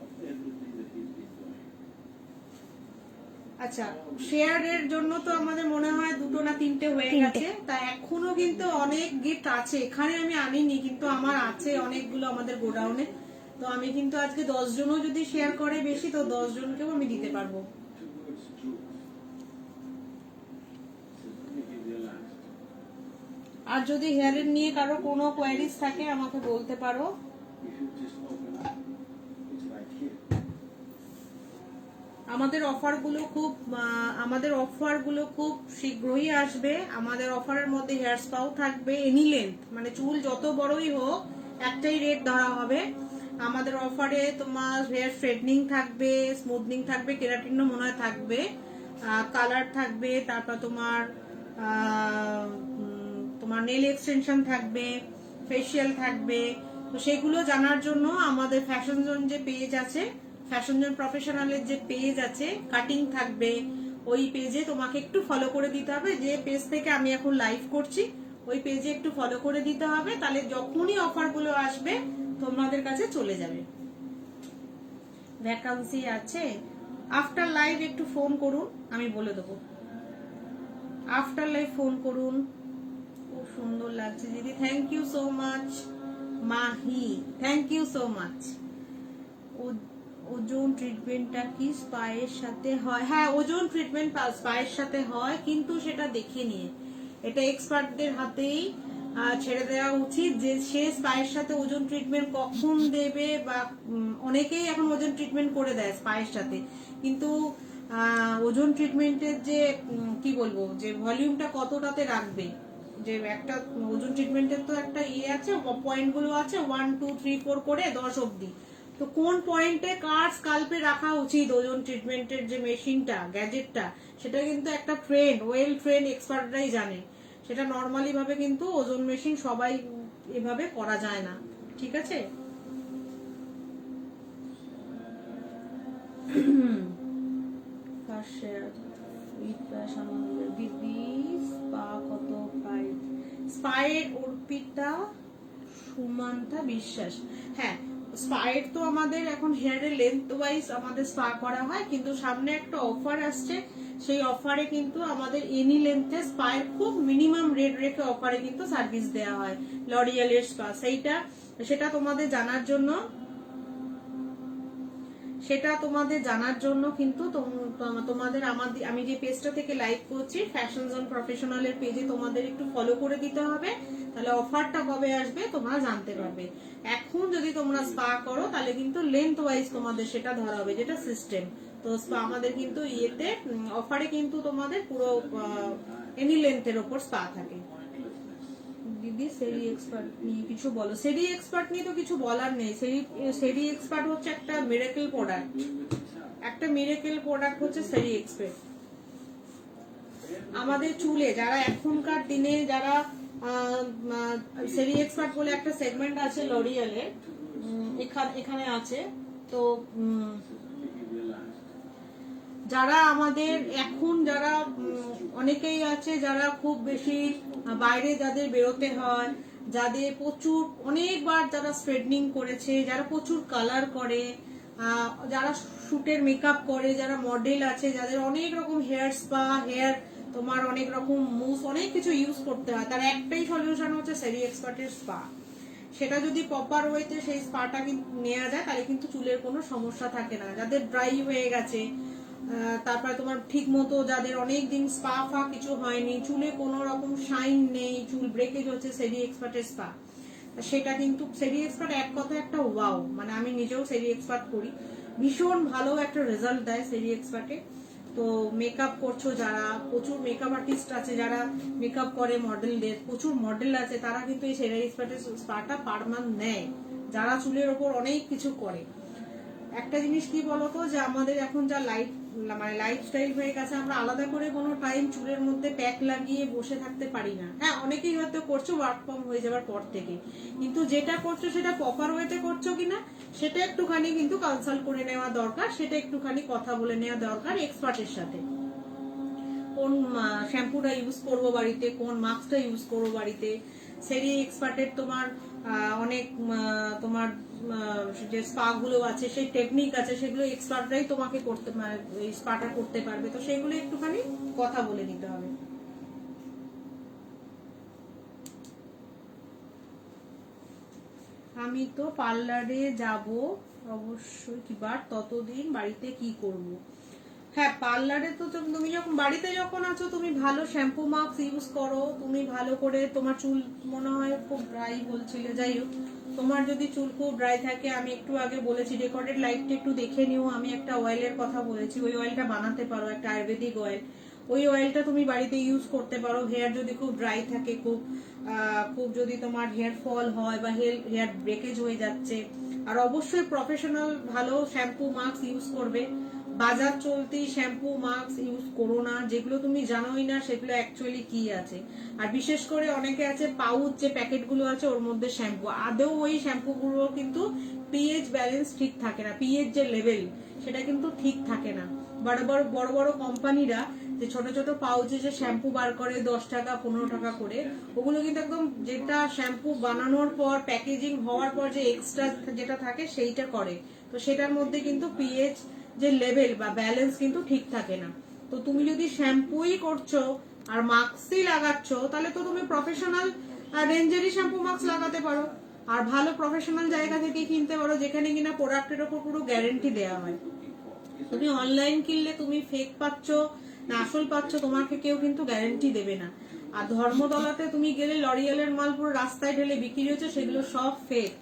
of everything that he's been doing. আচ্ছা, শেয়ারের জন্য তো আমাদের মনে হয় 2 না 3টে হয়ে গেছে, তা এখনো কিন্তু অনেক গিফট আছে। এখানে আমি আনিনি, কিন্তু আমার আছে অনেকগুলো আমাদের গোডাউনে। তো আমি কিন্তু আজকে 10 জনও যদি শেয়ার করে বেশি, তো 10 জনকেও আমি দিতে পারবো। আর যদি হেয়ারের নিয়ে কারো কোনো কোয়ারিজ থাকে আমাকে বলতে পারো। আমাদের অফারগুলো খুব শীঘ্রই আসবে। আমাদের অফারের মধ্যে হেয়ার স্পাও থাকবে এনি লেন্থ, মানে চুল যত বড়ই হোক একটাই রেট ধরা হবে। আমাদের অফারে তোমার হেয়ার স্ট্রেটনিং থাকবে, স্মুথনিং থাকবে, কেরাটিনও মনে হয় থাকবে, কালার থাকবে, তারপর তোমার নেল এক্সটেনশন থাকবে, ফেসিয়াল থাকবে। তো সেগুলো জানার জন্য আমাদের ফ্যাশন জোন যে পেজ আছে, ফ্যাশন জোন প্রফেশনালের যে পেজ আছে, কাটিং থাকবে, ওই পেজে তোমাকে একটু ফলো করে দিতে হবে। যে পেজ থেকে আমি এখন লাইভ করছি ওই পেজে একটু ফলো করে দিতে হবে, তাহলে যখনই অফারগুলো আসবে তোমাদের কাছে চলে যাবে। ভ্যাকান্সি আছে? আফটার লাইভ একটু ফোন করুন, আমি বলে দেবো। আফটার লাইভ ফোন করুন। খুব সুন্দর লাগছে দিদি, thank you so much. Mahi, thank you so much. Ozone ট্রিটমেন্টটা কি স্পায়ের সাথে হয়? হ্যাঁ, ওজোন ট্রিটমেন্ট স্পায়ের সাথে হয়, কিন্তু সেটা দেখে নিয়ে, এটা এক্সপার্টদের হাতেই ছেড়ে দেওয়া উচিত যে সে স্পায়ের সাথে ওজোন ট্রিটমেন্ট কখন দেবে। বা অনেকেই এখন ওজোন ট্রিটমেন্ট করে দেয় স্পায়ের সাথে, কিন্তু ওজোন ট্রিটমেন্টের যে কি বলবো, যে ভলিউমটা কতটাতে রাখবে, যে একটা ওজোন ট্রিটমেন্টের তো একটা আছে, পয়েন্ট গুলো আছে 1 2 3 4 করে 10 অব্দি। তো কোন পয়েন্টে কার স্কাল্পে রাখা উচিত ওজোন ট্রিটমেন্টের যে মেশিনটা, গ্যাজেটটা, সেটা কিন্তু একটা ওয়েল ট্রেন্ড এক্সপার্টরাই জানে। সেটা নর্মালি ভাবে কিন্তু ওজোন মেশিন সবাই এভাবে করা যায় না, ঠিক আছে? স্পায়ের অর্পিতা সুমান্তা বিশ্বাস। হ্যাঁ, স্পায়ের তো আমাদের এখন হেয়ারের লেন্থ ওয়াইজ আমাদের স্পা করা হয়, কিন্তু সামনে একটা অফার আসছে, সেই অফারে কিন্তু আমাদের এনি লেন্থে স্পায়ের খুব মিনিমাম রেট রেখে অফারে কিন্তু সার্ভিস দেওয়া হয়, লরিয়ালের স্পা। সেটা তোমাদের জানার জন্য, কিন্তু তোমাদের আমি যে পেজটা থেকে লাইভ করছি, ফ্যাশন জোন প্রফেশনালের পেজে তোমাদের একটু ফলো করে দিতে হবে, তাহলে অফারটা কবে আসবে তোমরা জানতে পারবে। এখন যদি তোমরা স্পা করো তাহলে কিন্তু লেন্থ ওয়াইজ তোমাদের সেটা ধরা হবে, যেটা সিস্টেম। তো স্পা আমাদের কিন্তু ইয়েতে অফারে কিন্তু তোমাদের পুরো এনি লেন্থের ওপর স্পা থাকে। দিদি সেরি এক্সপার্ট নিয়ে কিছু বলো। সেরি এক্সপার্ট নিয়ে তো কিছু বলার নেই। সেরি এক্সপার্ট হচ্ছে একটা মিরাকেল প্রোডাক্ট, হচ্ছে সেরি এক্সপার্ট। আমাদের চুলে যারা এখনকার দিনে যারা সেরি এক্সপার্ট বলে একটা সেগমেন্ট আছে লরিয়ালের, এখানে আছে। তো যারা আমাদের এখন যারা অনেকেই আছে যারা খুব বেশি বাইরে যাদের বেরোতে হয়, যাদের প্রচুর অনেকবার যারা স্ট্রেটনিং করেছে, যারা প্রচুর কালার করে, যারা শুটের মেকআপ করে, যারা মডেল আছে, যাদের অনেক রকম হেয়ার স্পা, হেয়ার তোমার অনেক রকম মুভ, অনেক কিছু ইউজ করতে হয়, তার একটাই সলিউশন হচ্ছে সেরি এক্সপার্টের স্পা। সেটা যদি প্রপার ওয়েতে সেই স্পাটা নেওয়া যায় তাহলে কিন্তু চুলের কোনো সমস্যা থাকে না। যাদের ড্রাই হয়ে গেছে, তারপরে তোমার ঠিক মতো যাদের অনেকদিন স্পা ফা কিছু হয়নি, চুলে কোনো রকম শাইন নেই, চুল ব্রেকেজ হচ্ছে, সেরি এক্সপার্টের স্পা। সেটা কিন্তু সেরি এক্সপার্ট এক কথা একটা ওয়াও, মানে আমি নিজেও সেরি এক্সপার্ট করি, ভীষণ ভালো একটা রেজাল্ট দেয় সেরি এক্সপার্টে। তো মেকআপ করছো যারা, প্রচুর মেকআপ আর্টিস্ট আছে যারা মেকআপ করে, মডেলদের প্রচুর মডেল আছে, তারা কিন্তু এই সেরি এক্সপার্টের স্পাটা পার মান্থ নেয়, যারা চুলের ওপর অনেক কিছু করে। একটা জিনিস কি বলতো, যে আমাদের এখন যা লাইফস্টাইল হয়ে গেছে, আমরা আলাদা করে কোনো টাইম চুলের মধ্যে প্যাক লাগিয়ে বসে থাকতে পারি না। হ্যাঁ, অনেকেই হয়তো করছো ওয়ার্ক ফ্রম হয়ে যাওয়ার পর থেকে, কিন্তু যেটা করছো সেটা প্রপার ওয়েতে করছো কিনা সেটা একটুখানি কিন্তু কনসাল্ট করে নেওয়া দরকার, সেটা একটুখানি কথা বলে নেওয়া দরকার এক্সপার্টের সাথে। কোন শ্যাম্পুটা ইউজ করবো বাড়িতে, কোন মাস্কটা ইউজ করবো বাড়িতে, সেরি এক্সপার্টের তোমার অনেক তোমার যে স্পা গুলো আছে, সেই টেকনিক আছে, সেগুলো এক্সপার্টরাই তোমাকে স্পাটা করতে পারবে। তো সেগুলো একটুখানি কথা বলে নিতে হবে। আমি তো পার্লারে যাব অবশ্যই, কিবার ততদিন বাড়িতে কি করব? হ্যাঁ, পার্লারে তো তুমি যখন বাড়িতে যখন আছো, তুমি ভালো শ্যাম্পু মাস্ক ইউজ করো, তুমি ভালো করে, তোমার চুল মনে হয় খুব ড্রাই বলছিলে, যাই হোক, তোমার যদি চুল খুব ড্রাই থাকে, আমি একটু আগে বলেছি রেকর্ডেড লাইভটা একটু দেখে নিও, আমি একটা অয়েলের কথা বলেছি, ওই অয়েলটা বানাতে পারো, একটা আয়ুর্বেদিক অয়েল, ওই অয়েলটা তুমি বাড়িতে ইউজ করতে পারো। হেয়ার যদি খুব ড্রাই থাকে, খুব যদি তোমার হেয়ার ফল হয় বা হেয়ার ব্রেকেজ হয়ে যাচ্ছে, আর অবশ্যই প্রফেশনাল ভালো শ্যাম্পু মাস্ক ইউজ করবে। বাজার চলতি শ্যাম্পু মাস্ক ইউজ করো না, যেগুলো তুমি জানোই না সেগুলো অ্যাকচুয়ালি কি আছে। আর বিশেষ করে অনেকে আছে পাউচ যে প্যাকেটগুলো আছে ওর মধ্যে শ্যাম্পু, আদৌ ওই শ্যাম্পুগুলো কিন্তু পিএইচ ব্যালেন্স ঠিক থাকে না, পিএইচ যে লেভেল সেটা কিন্তু ঠিক থাকে না। বড় বড় কোম্পানিরা যে ছোট ছোট পাউচে যে শ্যাম্পু বার করে 10 টাকা 15 টাকা করে, ওগুলো কিন্তু একদম যেটা শ্যাম্পু বানানোর পর প্যাকেজিং হওয়ার পর যে এক্সট্রা যেটা থাকে সেইটা করে, তো সেটার মধ্যে কিন্তু পিএইচ যে লেভেল বা ব্যালেন্স কিন্তু ঠিক থাকে না। তো তুমি যদি শ্যাম্পুই করছো আর মাস্কই লাগাচ্ছ, তাহলে তো তুমি প্রফেশনাল রেঞ্জেরই শ্যাম্পু মাস্ক লাগাতে পারো, আর ভালো প্রফেশনাল জায়গা থেকে কিনতে পারো, যেখানে কিনা প্রোডাক্টের ওপর পুরো গ্যারেন্টি দেওয়া হয়। তুমি অনলাইন কিনলে তুমি ফেক পাচ্ছ না আসল পাচ্ছ, তোমাকে কেউ কিন্তু গ্যারেন্টি দেবে না। আর ধর্মতলাতে তুমি গেলে লরিয়ালের মাল পুরো রাস্তায় ঢেলে বিক্রি হচ্ছে, সেগুলো সব ফেক।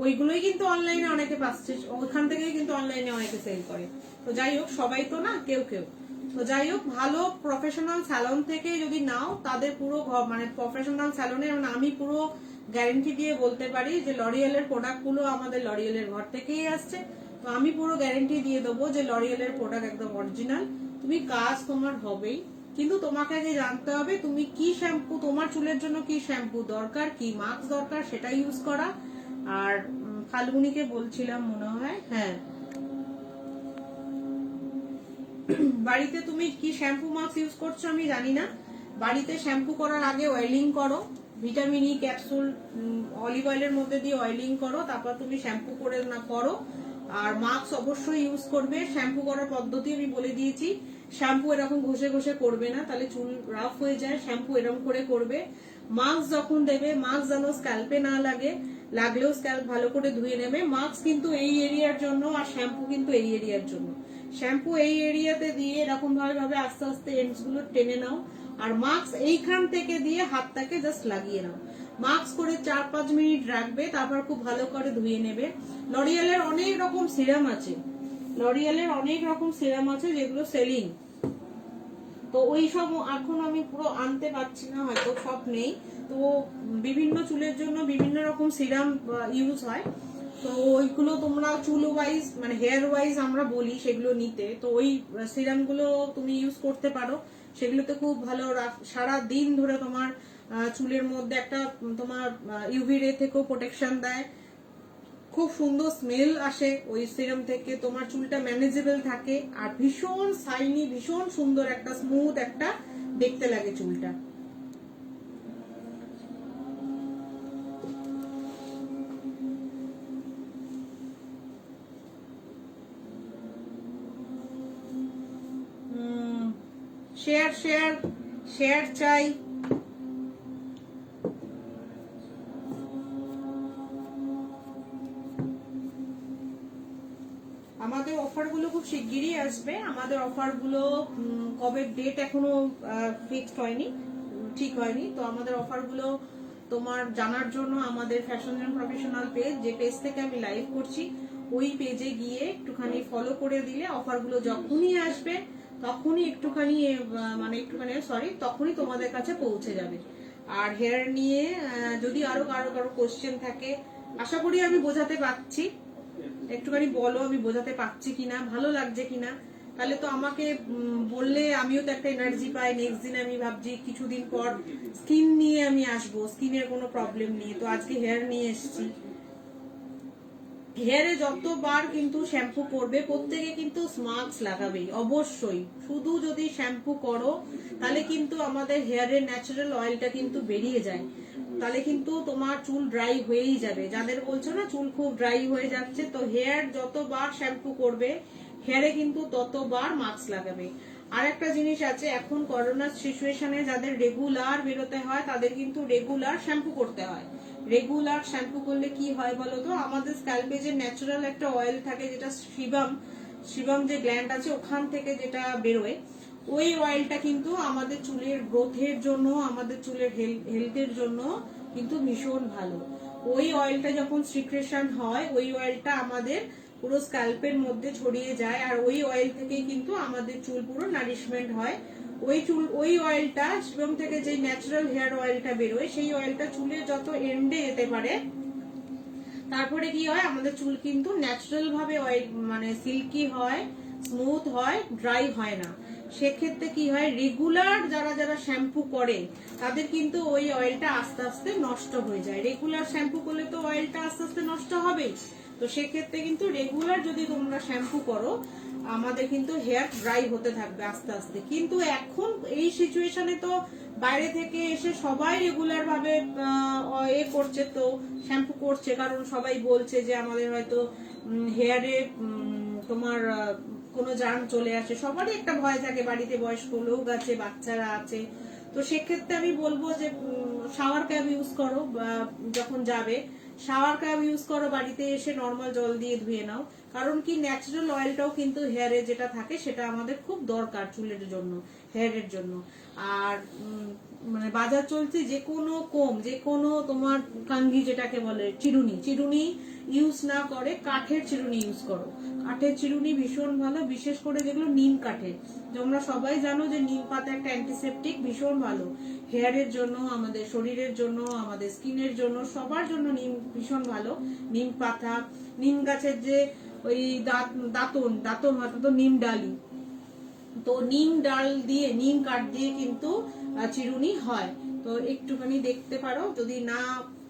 ওইগুলোই কিন্তু অনলাইনে অনেকে পাচ্ছে, ওইখান থেকেই কিন্তু অনলাইনে অনেকে সেল করে। তো যাই হোক, সবাই তো না, কেউ কেউ। তো যাই হোক, ভালো প্রফেশনাল স্যালন থেকে যদি নাও, তাদের পুরো মানে প্রফেশনাল স্যালনে আমি পুরো গ্যারেন্টি দিয়ে বলতে পারি যে লরিয়ালের প্রোডাক্ট গুলো আমাদের লরিয়ালের ঘর থেকেই আসছে। তো আমি পুরো গ্যারেন্টি দিয়ে দেবো যে লরিয়ালের প্রোডাক্ট একদম অরিজিনাল। তুমি কাজ তোমার হবেই, কিন্তু তোমাকে আগে জানতে হবে তুমি কি শ্যাম্পু, তোমার চুলের জন্য কি শ্যাম্পু দরকার, কি মাস্ক দরকার, সেটা ইউজ করা। আর ফাল্গুনিকে বলছিলাম মনে হয়, হ্যাঁ, বাড়িতে তুমি কি শ্যাম্পু মাস্ক ইউজ করছো আমি জানি না। বাড়িতে শ্যাম্পু করার আগে অয়েলিং করো, ভিটামিন ই ক্যাপসুল অলিভ অয়েলের মধ্যে দিয়ে অয়েলিং করো, তারপর তুমি শ্যাম্পু করে না করো। আর মাস্ক অবশ্যই ইউজ করবে। শ্যাম্পু করার পদ্ধতি আমি বলে দিয়েছি। শ্যাম্পু এরকম ঘষে ঘষে করবে না, তাহলে চুল রাফ হয়ে যায়। শ্যাম্পু এরকম করে করবে। মাস্ক যখন দেবে, মাস্ক যেন স্ক্যাল্পে না লাগে, লাগলেও স্ক্যাল্প ভালো করে ধুয়ে নেবে। মাস্ক কিন্তু এই এরিয়ার জন্য, আর শ্যাম্পু কিন্তু এই এরিয়ার জন্য। শ্যাম্পু এই এরিয়াতে দিয়ে এরকম ভাবে আস্তে আস্তে এন্ডস গুলো টেনে নাও, আর মাস্ক এইখান থেকে দিয়ে হাতটাকে জাস্ট লাগিয়ে নাও। মাস্ক করে 4-5 মিনিট রাখবে, তারপর খুব ভালো করে ধুয়ে নেবে। লরিয়ালের অনেক রকম সিরাম আছে, লরিয়ালের অনেক রকম সিরাম আছে যেগুলো সেলিং। তো ওই সব এখন আমি পুরো আনতে পারছি না, হয়তো সব নেই। তো বিভিন্ন চুলের জন্য বিভিন্ন রকম সিরাম ইউজ হয়। তো ওইগুলো তোমরা চুল ওয়াইজ মানে হেয়ার ওয়াইজ আমরা বলি সেগুলো নিতে। তো ওই সিরাম গুলো তুমি ইউজ করতে পারো। সেগুলোতে খুব ভালো সারা দিন ধরে তোমার চুলের মধ্যে একটা তোমার ইউভি রে থেকেও প্রোটেকশন দেয়। খুব সুন্দর স্মেল আসে ওই সিরাম থেকে, তোমার চুলটা ম্যানেজেবল থাকে, আর ভীষণ শাইনি, ভীষণ সুন্দর একটা স্মুথ একটা দেখতে লাগে চুলটা। শেয়ার শেয়ার শেয়ার চাই। আমাদের অফারগুলো খুব শিগগিরই আসবে। আমাদের অফারগুলো কবে ডেট এখনো ফিক্সড হয়নি, ঠিক হয়নি। তো আমাদের অফারগুলো তোমার জানার জন্য আমাদের ফ্যাশন এন্ড প্রফেশনাল পেজ, যে পেজ থেকে আমি লাইভ করছি, ওই পেজে গিয়ে একটুখানি ফলো করে দিলে অফারগুলো যখনই আসবে তখনই তখনই তোমাদের কাছে পৌঁছে যাবে। আর হেয়ার নিয়ে যদি আরো কারো কোশ্চেন থাকে, আশা করি আমি বোঝাতে পারছি। একটুখানি বলো আমি বোঝাতে পারছি কিনা, ভালো লাগছে কিনা। তাহলে তো আমাকে বললে আমিও তো একটা এনার্জি পাই। নেক্সট দিন আমি ভাবছি কিছুদিন পর স্কিন নিয়ে আমি আসবো, স্কিনের কোনো প্রবলেম নিয়ে। তো আজকে হেয়ার নিয়ে এসেছি। হেয়ারে যতবার কিন্তু শ্যাম্পু করবে, প্রত্যেকে কিন্তু মাস্ক লাগাবেই অবশ্যই। শুধু যদি শ্যাম্পু করো তাহলে কিন্তু আমাদের হেয়ারের ন্যাচারাল অয়েলটা কিন্তু বেরিয়ে যায়, তাহলে কিন্তু তোমার চুল ড্রাই হয়েই যাবে। যাদের বলছো না চুল খুব ড্রাই হয়ে যাচ্ছে, তো হেয়ার যতবার শ্যাম্পু করবে হেয়ারে কিন্তু ততবার মাস্ক লাগাবে। আর একটা জিনিস আছে, এখন করোনার সিচুয়েশনে যাদের রেগুলার বেরোতে হয় তাদের কিন্তু রেগুলার শ্যাম্পু করতে হয়। রেগুলার শ্যাম্পু করলে কি হয় বলতো, আমাদের স্ক্যাল্পে যে ন্যাচারাল একটা অয়েল থাকে, যেটা সিবাম যে গ্ল্যান্ড আছে ওখান থেকে যেটা বেরোয়, ওই অয়েলটা কিন্তু আমাদের চুলের গ্রোথের জন্য, আমাদের চুলের হেলথের জন্য কিন্তু ভীষণ ভালো। ওই অয়েলটা যখন সিক্রেশন হয়, ওই অয়েলটা আমাদের পুরো স্ক্যাল্পের মধ্যে ছড়িয়ে যায়, আর ওই অয়েল থেকেই কিন্তু আমাদের চুল পুরো নারিশমেন্ট হয়। ওই অয়েলটা সিবাম থেকে যে ন্যাচারাল হেয়ার অয়েলটা বেরোয়, সেই অয়েলটা চুলের যত এন্ডে যেতে পারে, তারপরে কি হয় আমাদের চুল কিন্তু ন্যাচারাল ভাবে সিল্কি হয়, স্মুথ হয়, ড্রাই হয় না। সেক্ষেত্রে কি হয়, রেগুলার যারা যারা শ্যাম্পু করে তাদের কিন্তু ওই অয়েলটা আস্তে আস্তে নষ্ট হয়ে যায়। রেগুলার শ্যাম্পু করলে তো অয়েলটা আস্তে আস্তে নষ্ট হবেই। তো সেক্ষেত্রে কিন্তু রেগুলার যদি তোমরা শ্যাম্পু করো, আমাদের কিন্তু হেয়ার ড্রাই হতে থাকবে আস্তে আস্তে। কিন্তু এখন এই সিচুয়েশনে তো বাইরে থেকে এসে সবাই রেগুলার ভাবে এ করছে, তো শ্যাম্পু করছে, কারণ সবাই বলছে যে আমাদের হয়তো হেয়ারে তোমার কোনো জার্ম চলে আসে। সবারই একটা ভয় থাকে, বাড়িতে বয়স্ক লোক আছে, বাচ্চারা আছে। তো সেক্ষেত্রে আমি বলবো যে শাওয়ার ক্যাপ ইউজ করো, যখন যাবে শাওয়ার ক্যাপ ইউজ করো, বাড়িতে এসে নর্মাল জল দিয়ে ধুয়ে নাও। কারণ কি, ন্যাচারাল অয়েলটাও কিন্তু হেয়ারে যেটা থাকে সেটা আমাদের খুব দরকার চুলের জন্য, হেয়ারের জন্য। আর মানে বাজার চলছে যে কোনো কোম, যে কোনো তোমার কাঙ্গি যেটাকে বলে চিরুনি ইউজ না করে কাঠের চিরুনি ইউজ করো। কাঠের চিরুনি ভীষণ ভালো, বিশেষ করে যেগুলো নিম কাঠের। তোমরা সবাই জানো যে নিম পাতা একটা অ্যান্টিসেপটিক, ভীষণ ভালো হেয়ারের জন্য, আমাদের শরীরের জন্য, আমাদের স্কিনের জন্য, সবার জন্য নিম ভীষণ ভালো। নিম পাতা, নিম গাছের যে ওই দাঁতন তো নিম ডালি, তো নিম ডাল দিয়ে, নিম কাঠ দিয়ে কিন্তু চিরুনি হয়। তো একটুখানি দেখতে পারো, যদি না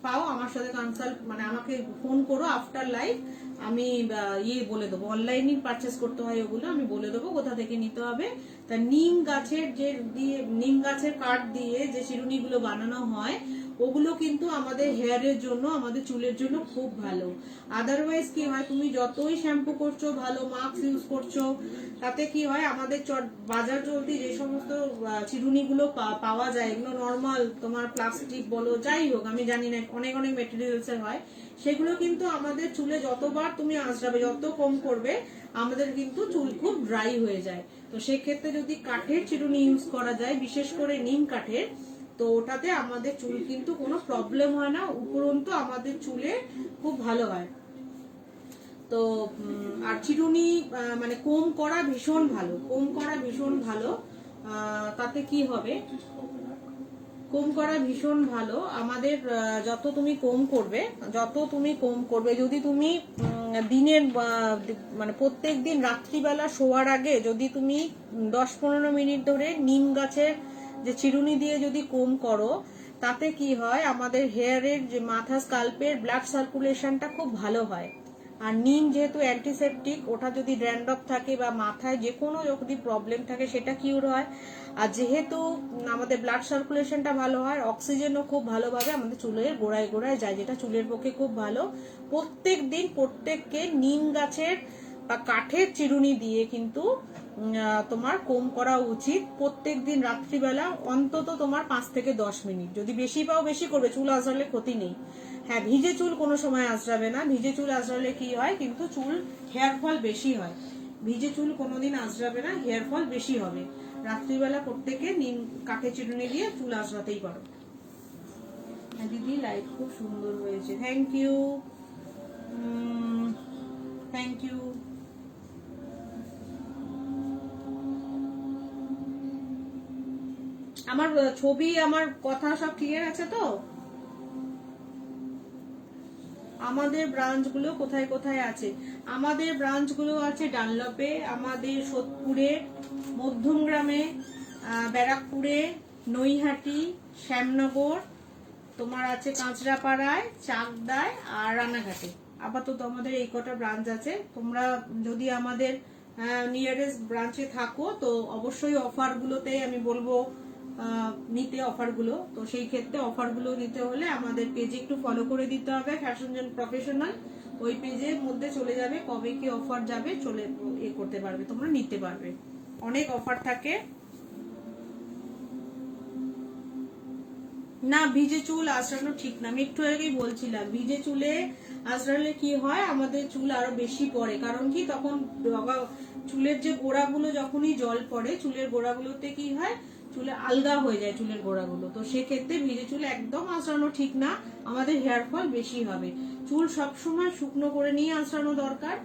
পাও আমার সাথে কনসাল্ট, মানে আমাকে ফোন করো আফটার লাইভ, আমি বলে দেবো। অনলাইনে পারচেস করতে হয় ওগুলো, আমি বলে দেবো কোথা থেকে নিতে হবে। তা নিম গাছের নিম গাছের কাঠ দিয়ে যে চিরুনিগুলো বানানো হয়, ওগুলো কিন্তু আমাদের হেয়ারের জন্য, আমাদের চুলের জন্য খুব ভালো। আদারওয়াইজ কি হয়, তুমি যতই শ্যাম্পু করছো, ভালো মাস্ক ইউজ করছো, তাতে কি হয়, আমাদের বাজার চলতি যে সমস্ত চিরুনিগুলো পাওয়া যায়, এগুলো নর্মাল তোমার প্লাস্টিক বলো, যাই হোক আমি জানি না, অনেক অনেক মেটেরিয়ালসের হয়। সেগুলো কিন্তু আমাদের চুলে যতবার তুমি আঁচড়াবে, যত কম করবে, আমাদের কিন্তু চুল খুব ড্রাই হয়ে যায়। তো সেক্ষেত্রে যদি কাঠের চিরুনি ইউজ করা যায়, বিশেষ করে নিম কাঠের, তো ওটাতে আমাদের চুল কিন্তু কোনো প্রবলেম হয় না, উপরন্তু আমাদের চুলে খুব ভালো হয়। তো আর চিরুনি মানে কোম করা ভীষণ ভালো, কোম করা ভীষণ ভালো। তাতে কি হবে, কোম করা ভীষণ ভালো আমাদের। যত তুমি কোম করবে, যদি তুমি দিনের মানে প্রত্যেক দিন রাত্রিবেলা শোয়ার আগে যদি তুমি 10-15 মিনিট ধরে নিম গাছের যে চিরুনি দিয়ে যদি কোম করো, তাতে কি হয়, আমাদের হেয়ারের যে মাথা স্কাল্পের ব্লাড সার্কুলেশনটা খুব ভালো হয়। আর নিম যেহেতু অ্যান্টিসেপটিক, ওটা যদি ড্যান্ড্রফ থাকে বা মাথায় যে কোনো যদি প্রবলেম থাকে সেটা কিউর হয়। আর যেহেতু আমাদের ব্লাড সার্কুলেশনটা ভালো হয়, অক্সিজেনও খুব ভালোভাবে আমাদের চুলের গোড়ায় গোড়ায় যায়, যেটা চুলের পক্ষে খুব ভালো। প্রত্যেক দিন প্রত্যেককে নিম গাছের বা কাঠের চিরুনি দিয়ে কিন্তু তোমার কোম করা উচিত। প্রত্যেক দিন রাত্রিবেলা অন্তত তোমার 5 থেকে 10 মিনিট, যদি বেশি পাও বেশি করবে, চুল আঁচড়ালে ক্ষতি নেই। হ্যাঁ, ভিজে চুল কোনো সময় আঁচড়াবে না, ভিজে চুল আঁচড়ালে কি হয়, কিন্তু চুল হেয়ার ফল বেশি হয়। ভিজে চুল কোনোদিন আঁচড়াবে না, হেয়ার ফল বেশি হবে। রাত্রিবেলা প্রত্যেকে নিম কাঠের চিরুনি দিয়ে চুল আঁচড়াতেই পারো। হ্যাঁ দিদি, লাইট খুব সুন্দর হয়েছে, থ্যাংক ইউ, থ্যাংক ইউ। আমার ছবি, আমার কথা সব ক্লিয়ার আছে তো? আমাদের ব্রাঞ্চগুলো কোথায় কোথায় আছে? আমাদের ব্রাঞ্চগুলো আছে ডানলপে, আমাদের সোদপুরে, মধ্যমগ্রামে, ব্যারাকপুরে, নৈহাটি, শ্যামনগর, তোমার আছে কাঁচরাপাড়ায়, চাকদায় আর রানাঘাটে। আপাতত আমাদের এই কটা ব্রাঞ্চ আছে। তোমরা যদি আমাদের নিয়ারেস্ট ব্রাঞ্চে থাকো, তো অবশ্যই অফারগুলোতে আমি বলবো নিতে, অফারগুলো। তো সেই ক্ষেত্রে অফারগুলো নিতে হলে আমাদের পেজে একটু ফলো করে দিতে হবে, ফ্যাশন জোন প্রফেশনাল। ওই পেজের মধ্যে চলে যাবে, কবে কি অফার যাবে চলে করতে পারবে, তোমরা নিতে পারবে, অনেক অফার থাকে। না, ভিজে চুল আঁচড়ানো ঠিক না, আমি একটু আগেই বলছিলাম, ভিজে চুলে আঁচড়ালে কি হয়, আমাদের চুল আরো বেশি পড়ে। কারণ কি, তখন চুলের যে গোড়াগুলো যখনই জল পড়ে, চুলের গোড়াগুলোতে কি হয়, চুলে আলগা হয়ে যায় চুলের গোড়াগুলো। তো সেক্ষেত্রে ভিজে চুল একদম আঁচড়ানো ঠিক না, আমাদের হেয়ার ফল বেশি হবে। চুল সবসময় শুকনো করে নিয়ে আঁচড়ানো দরকার।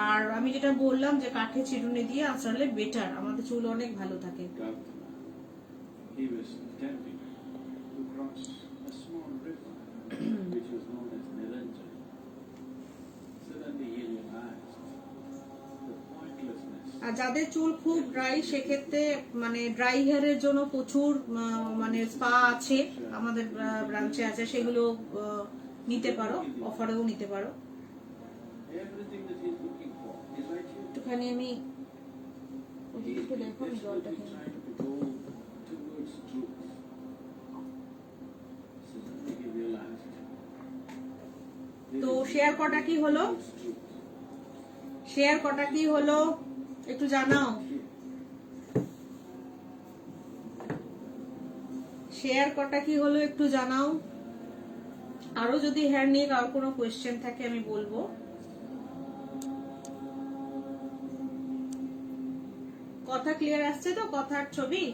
আর আমি যেটা বললাম যে কাঠে চিরুনি দিয়ে আঁচড়ালে বেটার, আমাদের চুল অনেক ভালো থাকে। Across a small river, which was known as Niranjan. Suddenly he realized the pointlessness আর যাদের চুল খুব ড্রাই সেক্ষেত্রে মানে ড্রাই হেয়ারের জন্য প্রচুর মানে স্পা আছে, আমাদের ব্রাঞ্চে আছে, সেগুলো নিতে পারো, অফারেও নিতে পারো। Everything that he's looking for is right here. একটুখানি আমি He একটু is দেখো, আমি জলটা desperately খেয়ে নিই। trying to go towards truth. So that he realized. তো শেয়ার কটা কি হলো, শেয়ার কটা কি হলো একটু জানাও, শেয়ার কটা কি হলো একটু জানাও। আরো যদি হেয়ার নিয়ে কারোর কোনো কোয়েশ্চেন থাকে আমি বলবো। কথা ক্লিয়ার আসছে তো, কথার ছবি?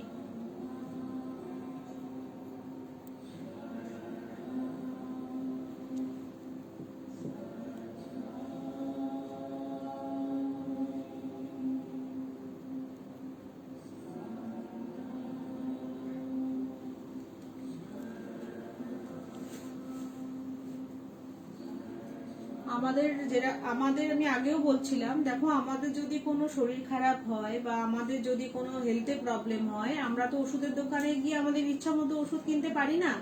আমাদের আমি আগেও বলছিলাম, দেখো আমাদের যদি কোনো শরীর খারাপ হয় বা আমাদের যদি কোনো হেলথে প্রবলেম হয়, আমরা তো ওষুধের দোকানে গিয়ে আমাদের ইচ্ছা মতো ওষুধ কিনতে পারি না।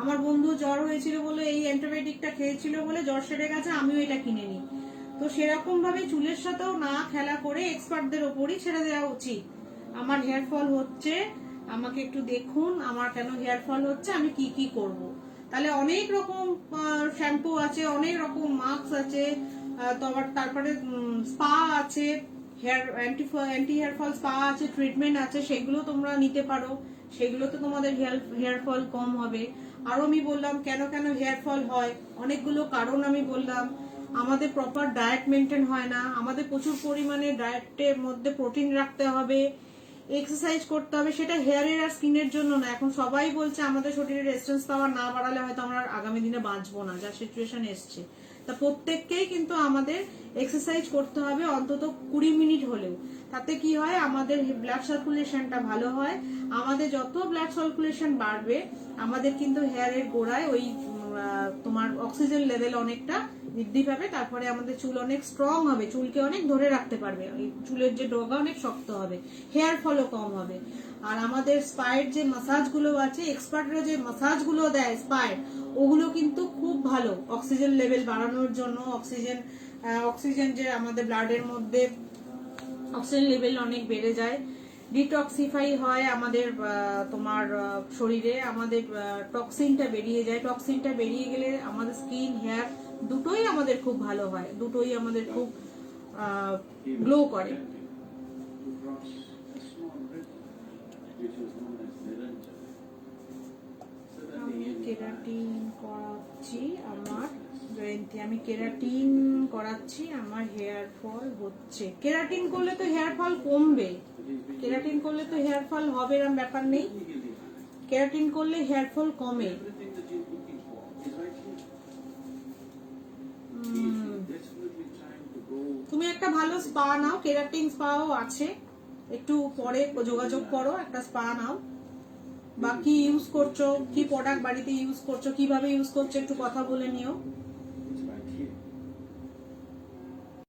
আমার বন্ধু জ্বর হয়েছিল বলে এই অ্যান্টিবায়োটিকটা খেয়েছিল বলে জ্বর সেরে গেছে, আমিও এটা কিনে নিই। তো সেরকম ভাবে চুলের সাথেও না খেলা করে এক্সপার্টদের ওপরই ছেড়ে দেওয়া উচিত। আমার হেয়ার ফল হচ্ছে, আমাকে একটু দেখুন আমার কেন হেয়ার ফল হচ্ছে, আমি কি কি করব। তাহলে অনেক রকম শ্যাম্পু আছে, অনেক রকম মাস্ক আছে, তারপরে স্পা আছে, অ্যান্টি হেয়ার ফল স্পা আছে, ট্রিটমেন্ট আছে, সেগুলো তোমরা নিতে পারো, সেগুলোতে তোমাদের হেয়ার ফল কম হবে। আরো আমি বললাম কেন কেন হেয়ার ফল হয়, অনেকগুলো কারণ আমি বললাম। আমাদের প্রপার ডায়েট মেনটেন হয় না, আমাদের প্রচুর পরিমাণে ডায়েটের মধ্যে প্রোটিন রাখতে হবে, এক্সারসাইজ করতে হবে, সেটা হেয়ারের আর স্কিনের জন্য না। এখন সবাই বলছে আমাদের শরীরের রেজিস্ট্যান্স পাওয়ার না বাড়ালে হয়তো আমরা আগামী দিনে বাঁচবো না, যা সিচুয়েশন এসছে। তা প্রত্যেককেই কিন্তু আমাদের এক্সারসাইজ করতে হবে অন্তত 20 মিনিট হলেও। তাতে কি হয়, আমাদের ব্লাড সার্কুলেশনটা ভালো হয়। আমাদের যত ব্লাড সার্কুলেশন বাড়বে, আমাদের কিন্তু হেয়ারের গোড়ায় ওই তোমার অক্সিজেন লেভেল অনেকটা বৃদ্ধি পাবে, তারপরে আমাদের চুল অনেক স্ট্রং হবে, চুলকে অনেক ধরে রাখতে পারবে, চুলের যে ডগা অনেক শক্ত হবে, হেয়ার ফলও কম হবে। আর আমাদের স্পায়ের যে মাসাজ গুলো আছে, এক্সপার্টরা যে মাসাজ গুলো দেয় স্পায়ের, ওগুলো কিন্তু খুব ভালো অক্সিজেন লেভেল বাড়ানোর জন্য। অক্সিজেন যে আমাদের ব্লাডের মধ্যে অক্সিজেন লেভেল অনেক বেড়ে যায়, ডিটক্সিফাই হয় আমাদের তোমার শরীরে, আমাদের টক্সিনটা বেরিয়ে যায়। টক্সিনটা বেরিয়ে গেলে আমাদের স্কিন হেয়ার দুটোই আমাদের খুব ভালো হয়, দুটোই আমাদের খুব গ্লো করে। To cross a small river, which was known as Niranjana. So that আমি the কেরাটিন করাচ্ছি আমার জয়ন্তী, আমি কেরাটিন করাচ্ছি, আমার হেয়ার ফল হচ্ছে। কেরাটিন করলে তো হেয়ার ফল কমবে, কেরাটিন করলে তো হেয়ার ফল হবে এরকম ব্যাপার নেই, কেরাটিন করলে হেয়ার ফল কমে। everything that he's looking for is right here. He is desperately trying to go. তুমি একটা ভালো স্পা নাও, কেরাটিন স্পাও আছে, একটু পরে যোগাযোগ করো, একটা স্পা নাও। বা কি ইউজ করছো, কি প্রোডাক্ট বাড়িতে ইউজ করছো, কিভাবে ইউজ করছো, একটু কথা বলে নিও।